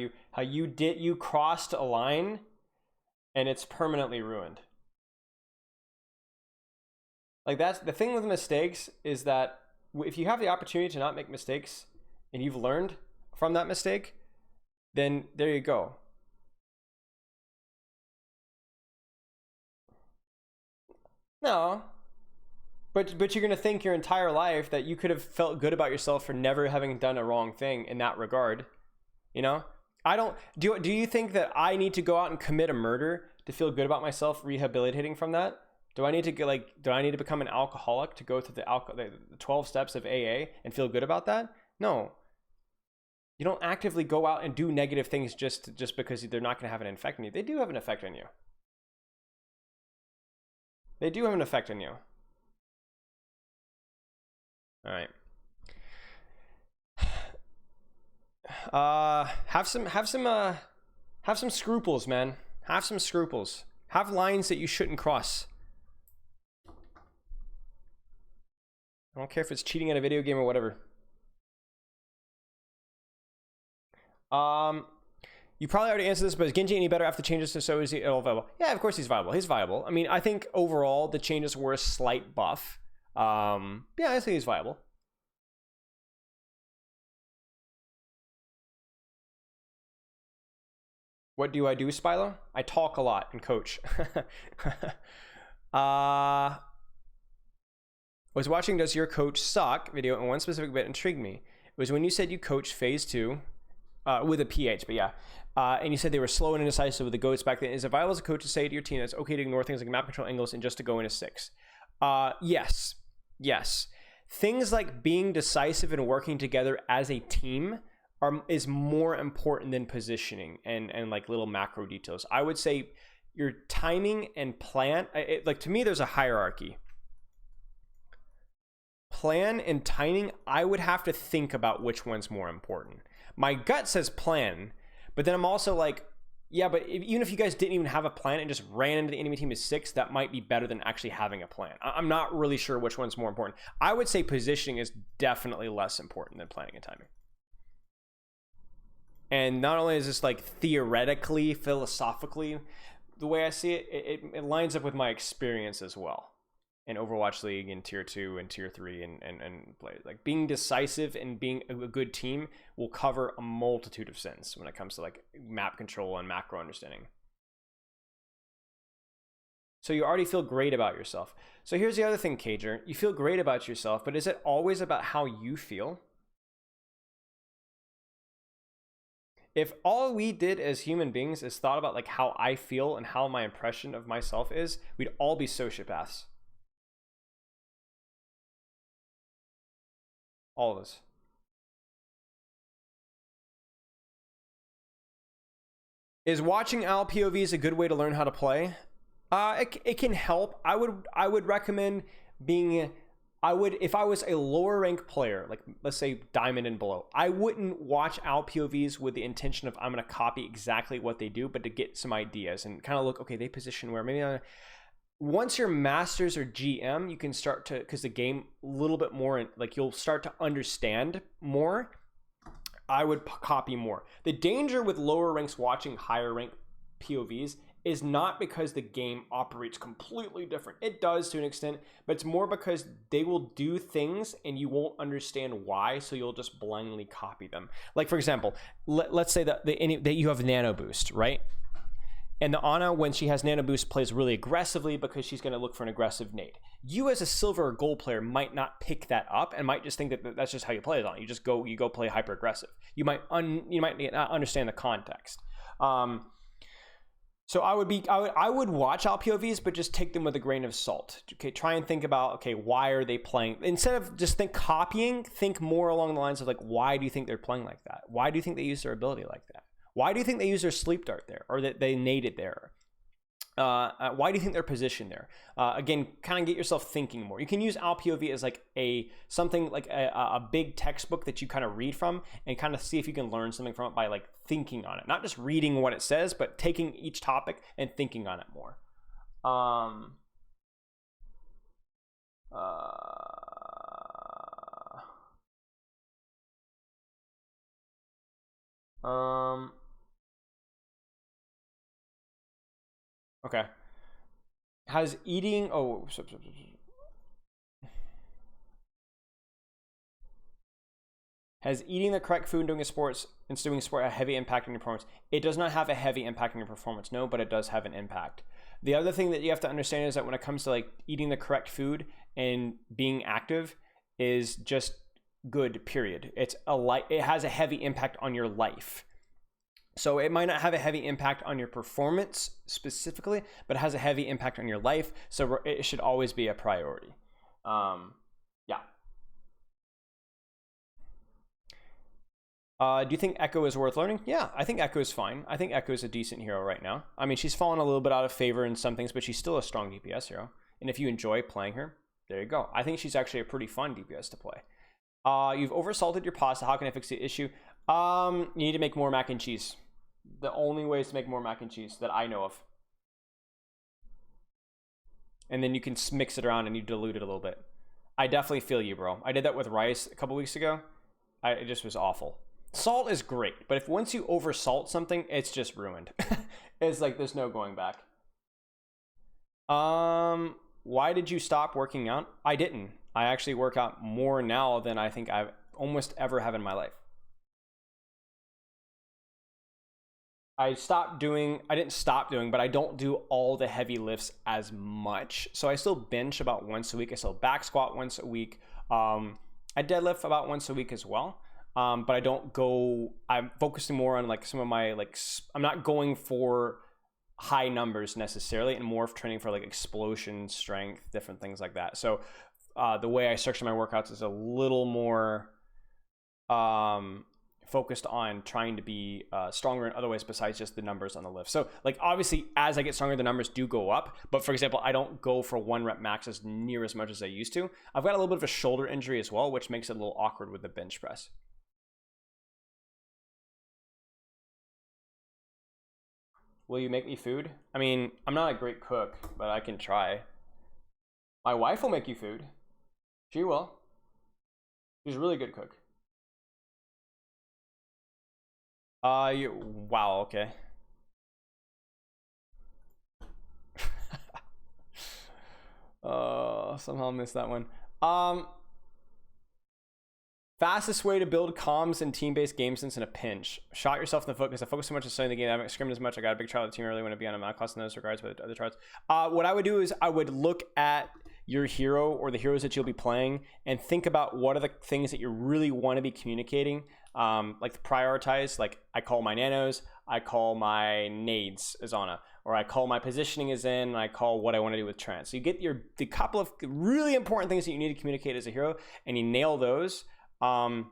you crossed a line, and it's permanently ruined. Like, that's the thing with mistakes, is that if you have the opportunity to not make mistakes and you've learned from that mistake, then there you go. No. But you're going to think your entire life that you could have felt good about yourself for never having done a wrong thing in that regard. You know? Do you think that I need to go out and commit a murder to feel good about myself rehabilitating from that? Do I need to become an alcoholic to go through the 12 steps of AA and feel good about that? No. You don't actively go out and do negative things just because they're not going to have an effect on you. They do have an effect on you. They do have an effect on you. All right. Have some scruples, man. Have some scruples. Have lines that you shouldn't cross. I don't care if it's cheating at a video game or whatever. You probably already answered this, but is Genji any better after the changes? So is he at all viable? Yeah, of course he's viable. He's viable. I mean, I think overall the changes were a slight buff. Yeah, I think he's viable. What do I do, Spilo? I talk a lot and coach. Was watching Does Your Coach Suck video, and one specific bit intrigued me. It was when you said you coached phase 2 with a PH, but yeah. And you said they were slow and indecisive with the goats back then. Is it viable as a coach to say to your team that it's okay to ignore things like map control angles and just to go into 6? Yes. Things like being decisive and working together as a team is more important than positioning and like little macro details. I would say your timing and plan, like to me, there's a hierarchy. Plan and timing, I would have to think about which one's more important. My gut says plan, but then I'm also like, Yeah, but even if you guys didn't even have a plan and just ran into the enemy team as 6, that might be better than actually having a plan. I'm not really sure which one's more important. I would say positioning is definitely less important than planning and timing. And not only is this like theoretically, philosophically, the way I see it, it lines up with my experience as well in Overwatch League in Tier 2 and Tier 3 and play. Like being decisive and being a good team will cover a multitude of sins when it comes to like map control and macro understanding. So you already feel great about yourself. So here's the other thing, Cager. You feel great about yourself, but is it always about how you feel? If all we did as human beings is thought about like how I feel and how my impression of myself is, we'd all be sociopaths. All of us. Is watching Al POVs a good way to learn how to play? It can help. I would recommend being. If I was a lower rank player, like let's say Diamond and below, I wouldn't watch Al POVs with the intention of I'm going to copy exactly what they do, but to get some ideas and kind of look, okay, they position where maybe. Once you're Masters or GM, you can start to, because the game a little bit more, like you'll start to understand more. I would copy more. The danger with lower ranks watching higher rank POVs is not because the game operates completely different. It does to an extent, but it's more because they will do things and you won't understand why, so you'll just blindly copy them. Like for example, let's say that you have Nano Boost, right? And the Ana, when she has Nano Boost, plays really aggressively because she's going to look for an aggressive nade. You as a silver or gold player might not pick that up and might just think that that's just how you play it on. You just go play hyper aggressive. You might not understand the context. So I would watch Al POVs, but just take them with a grain of salt. Okay, try and think about, okay, why are they playing? Instead of just copying, think more along the lines of like, why do you think they're playing like that? Why do you think they use their ability like that? Why do you think they use their sleep dart there, or that they naded there? Why do you think they're positioned there? Again, kind of get yourself thinking more. You can use Al POV as like a big textbook that you kind of read from and kind of see if you can learn something from it by like thinking on it, not just reading what it says, but taking each topic and thinking on it more. Okay. Has eating Has eating the correct food and doing sport a heavy impact on your performance? It does not have a heavy impact on your performance, no, but it does have an impact. The other thing that you have to understand is that when it comes to like eating the correct food and being active is just good, period. It has a heavy impact on your life. So it might not have a heavy impact on your performance specifically, but it has a heavy impact on your life. So it should always be a priority. Yeah. Do you think Echo is worth learning? Yeah, I think Echo is fine. I think Echo is a decent hero right now. I mean, she's fallen a little bit out of favor in some things, but she's still a strong DPS hero. And if you enjoy playing her, there you go. I think she's actually a pretty fun DPS to play. You've oversalted your pasta. How can I fix the issue? You need to make more mac and cheese. The only way is to make more mac and cheese that I know of. And then you can mix it around and you dilute it a little bit. I definitely feel you, bro. I did that with rice a couple weeks ago. It just was awful. Salt is great, but if once you over salt something, it's just ruined. It's like there's no going back. Why did you stop working out? I didn't. I actually work out more now than I think I've almost ever have in my life. I didn't stop doing, but I don't do all the heavy lifts as much. So I still bench about once a week. I still back squat once a week. I deadlift about once a week as well. But I don't go, I'm focusing more on like some of my, like, I'm not going for high numbers necessarily, and more of training for like explosion, strength, different things like that. So the way I structure my workouts is a little more focused on trying to be stronger in other ways besides just the numbers on the lift. So like obviously as I get stronger, the numbers do go up, but for example, I don't go for 1 rep max as near as much as I used to. I've got a little bit of a shoulder injury as well, which makes it a little awkward with the bench press. Will you make me food? I mean, I'm not a great cook, but I can try. My wife will make you food. She will. She's a really good cook. Wow, okay. Somehow missed that one. Fastest way to build comms and team-based game sense in a pinch. Shot yourself in the foot because I focus so much on studying the game. I haven't scrimmed as much. I got a big trial of the team early when I be on a math class in those regards with other charts. What I would do is I would look at your hero or the heroes that you'll be playing and think about what are the things that you really want to be communicating. Like prioritize, like I call my nanos, I call my nades as Ana, or I call my positioning as in, and I call what I want to do with trance. So you get the couple of really important things that you need to communicate as a hero, and you nail those. And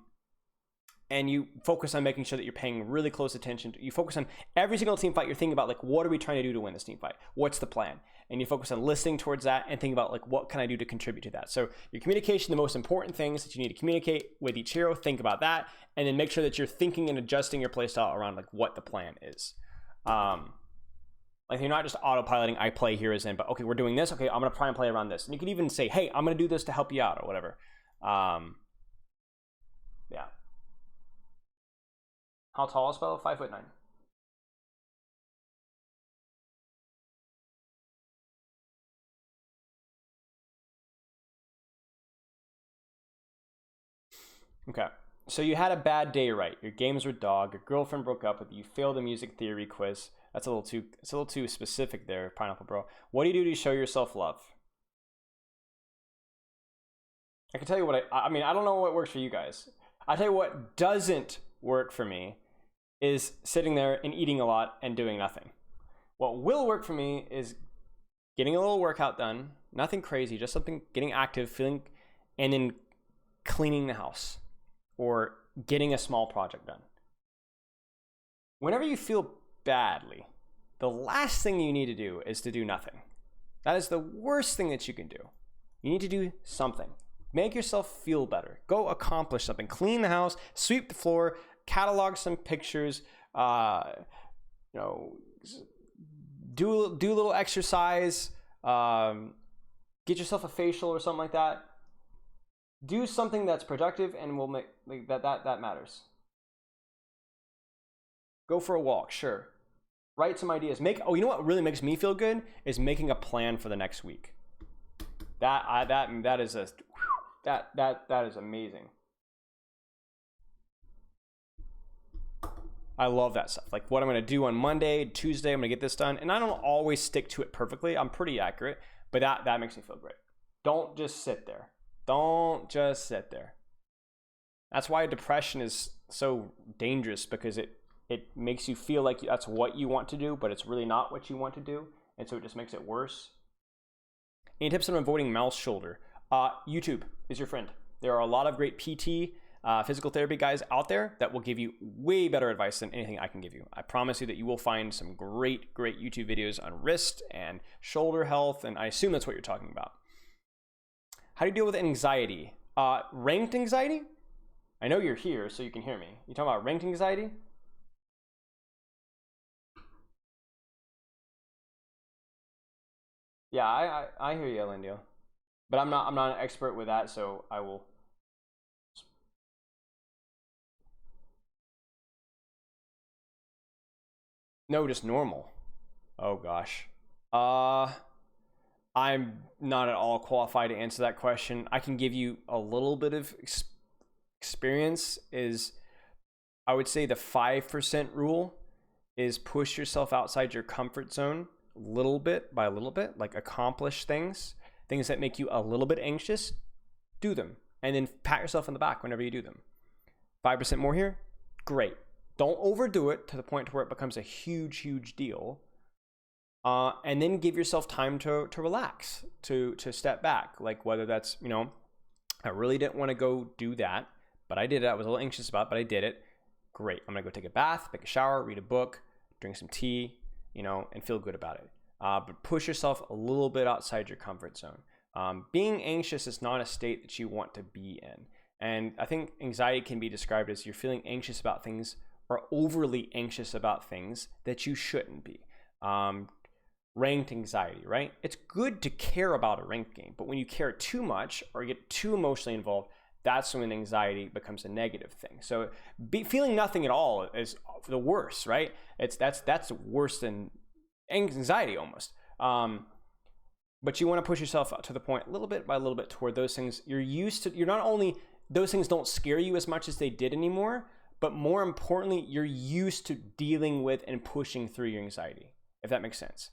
you focus on making sure that you're paying really close attention. You focus on every single team fight. You're thinking about like, what are we trying to do to win this team fight? What's the plan? And you focus on listening towards that and think about like, what can I do to contribute to that? So your communication, the most important things that you need to communicate with each hero, think about that, and then make sure that you're thinking and adjusting your playstyle around like what the plan is. Like you're not just autopiloting, I play heroes in, but okay, we're doing this. Okay, I'm going to try and play around this. And you can even say, hey, I'm going to do this to help you out or whatever. Yeah. How tall is Spell? 5'9". Okay. So you had a bad day, right? Your games were dog. Your girlfriend broke up with you. You failed a music theory quiz. It's a little too specific there, Pineapple Bro. What do you do to show yourself love? I can tell you what I mean, I don't know what works for you guys. I tell you what doesn't work for me is sitting there and eating a lot and doing nothing. What will work for me is getting a little workout done, nothing crazy, just something, getting active, feeling, and then cleaning the house or getting a small project done. Whenever you feel badly, the last thing you need to do is to do nothing. That is the worst thing that you can do. You need to do something. Make yourself feel better. Go accomplish something. Clean the house, sweep the floor, catalog some pictures, do a little exercise, get yourself a facial or something like that. Do something that's productive and will make like, that matters. Go for a walk, sure. Write some ideas. You know what really makes me feel good is making a plan for the next week. That is amazing. I love that stuff. Like what I'm going to do on Monday, Tuesday, I'm going to get this done. And I don't always stick to it perfectly. I'm pretty accurate, but that makes me feel great. Don't just sit there. Don't just sit there. That's why depression is so dangerous, because it makes you feel like that's what you want to do, but it's really not what you want to do. And so it just makes it worse. Any tips on avoiding mouse shoulder? YouTube is your friend. There are a lot of great PT, physical therapy guys out there that will give you way better advice than anything I can give you. I promise you that you will find some great YouTube videos on wrist and shoulder health, and I assume that's what you're talking about. How do you deal with anxiety? Ranked anxiety? I know you're here, so you can hear me. You talking about ranked anxiety? Yeah, I hear you, Elendio. But I'm not an expert with that, so I will. No, just normal. Oh gosh. I'm not at all qualified to answer that question. I can give you a little bit of experience. I would say the 5% rule is push yourself outside your comfort zone little bit by little bit, like accomplish things that make you a little bit anxious, do them, and then pat yourself on the back whenever you do them. 5% more here, great. Don't overdo it to the point where it becomes a huge deal. And then give yourself time to relax, to step back. Like whether that's, I really didn't want to go do that, but I did it. I was a little anxious about it, but I did it. Great. I'm going to go take a bath, take a shower, read a book, drink some tea, and feel good about it. But push yourself a little bit outside your comfort zone. Being anxious is not a state that you want to be in. And I think anxiety can be described as you're feeling anxious about things or overly anxious about things that you shouldn't be. Ranked anxiety, right? It's good to care about a ranked game, but when you care too much or get too emotionally involved, that's when anxiety becomes a negative thing. So feeling nothing at all is the worst, right? That's worse than anxiety almost. But you want to push yourself to the point, little bit by little bit, toward those things you're used to. You're not only, those things don't scare you as much as they did anymore, but more importantly, you're used to dealing with and pushing through your anxiety, if that makes sense.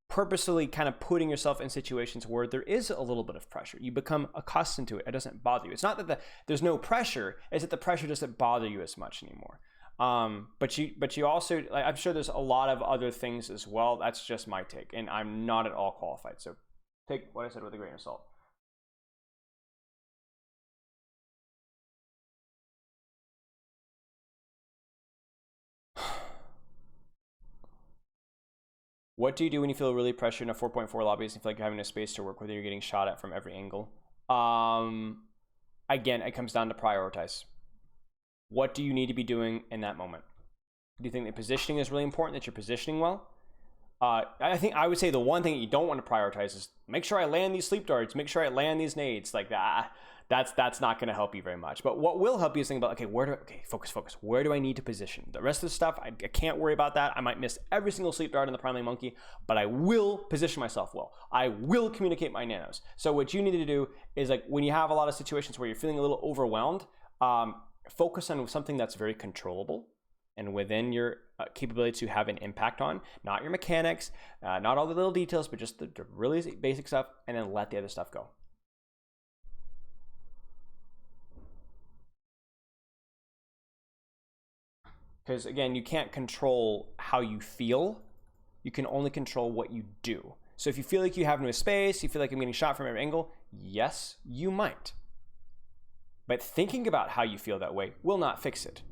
Purposely kind of putting yourself in situations where there is a little bit of pressure. You become accustomed to it. It doesn't bother you. It's not that there's no pressure, it's that the pressure doesn't bother you as much anymore. But you also, like, I'm sure there's a lot of other things as well. That's just my take, and I'm not at all qualified. So take what I said with a grain of salt. What do you do when you feel really pressured in a 4.4 lobbies and feel like you're having no space to work, whether you're getting shot at from every angle? Again, it comes down to prioritize. What do you need to be doing in that moment? Do you think that positioning is really important, that you're positioning well? I think I would say the one thing that you don't want to prioritize is make sure I land these sleep darts, make sure I land these nades. Like that, that's not going to help you very much. But what will help you is think about, okay, focus. Where do I need to position? The rest of the stuff, I can't worry about that. I might miss every single sleep dart in the Primeling Monkey, but I will position myself well. I will communicate my nanos. So what you need to do is, like, when you have a lot of situations where you're feeling a little overwhelmed, focus on something that's very controllable and within your capability to have an impact on, not your mechanics, not all the little details, but just the really basic stuff, and then let the other stuff go. Because again, you can't control how you feel. You can only control what you do. So if you feel like you have no space, you feel like I'm getting shot from every angle, yes, you might. But thinking about how you feel that way will not fix it.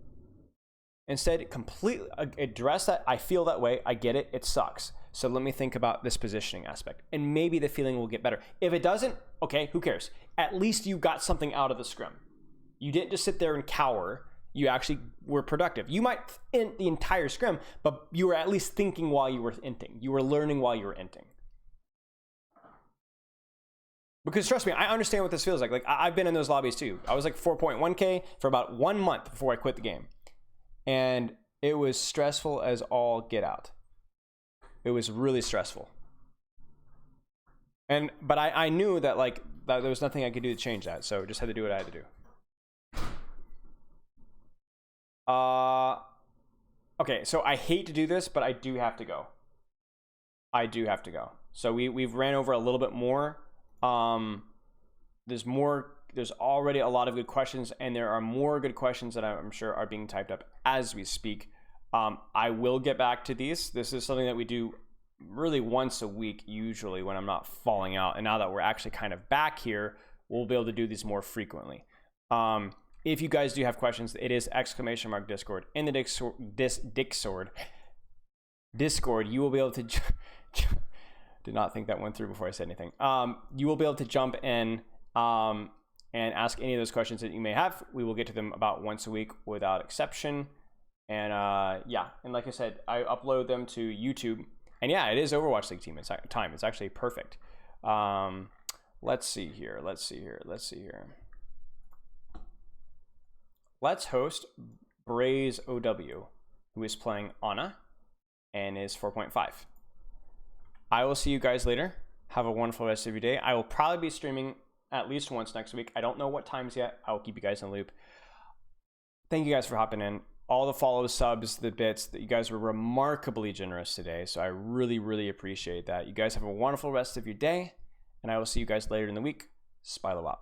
Instead, completely address that. I feel that way. I get it. It sucks. So let me think about this positioning aspect. And maybe the feeling will get better. If it doesn't, okay, who cares? At least you got something out of the scrim. You didn't just sit there and cower. You actually were productive. You might int the entire scrim, but you were at least thinking while you were inting. You were learning while you were inting. Because trust me, I understand what this feels like. Like, I've been in those lobbies too. I was like 4.1K for about 1 month before I quit the game. And it was stressful as all get out. It was really stressful. But I knew that, like, that there was nothing I could do to change that. So just had to do what I had to do. Okay, so I hate to do this, but I do have to go. So we've ran over a little bit more. There's already a lot of good questions, and there are more good questions that I'm sure are being typed up as we speak. I will get back to these. This is something that we do really once a week, usually, when I'm not falling out. And now that we're actually kind of back here, we'll be able to do these more frequently. If you guys do have questions, it is !Discord. In the Discord, you will be able to... Did not think that went through before I said anything. You will be able to jump in and ask any of those questions that you may have. We will get to them about once a week without exception. And yeah, and like I said, I upload them to YouTube. And yeah, it is Overwatch League team time. It's actually perfect. Let's see here. Let's host Braze OW, who is playing Ana and is 4.5. I will see you guys later. Have a wonderful rest of your day. I will probably be streaming at least once next week. I don't know what times yet. I will keep you guys in the loop. Thank you guys for hopping in. All the follows, subs, the bits, that you guys were remarkably generous today. So I really, really appreciate that. You guys have a wonderful rest of your day, and I will see you guys later in the week. Spilo out.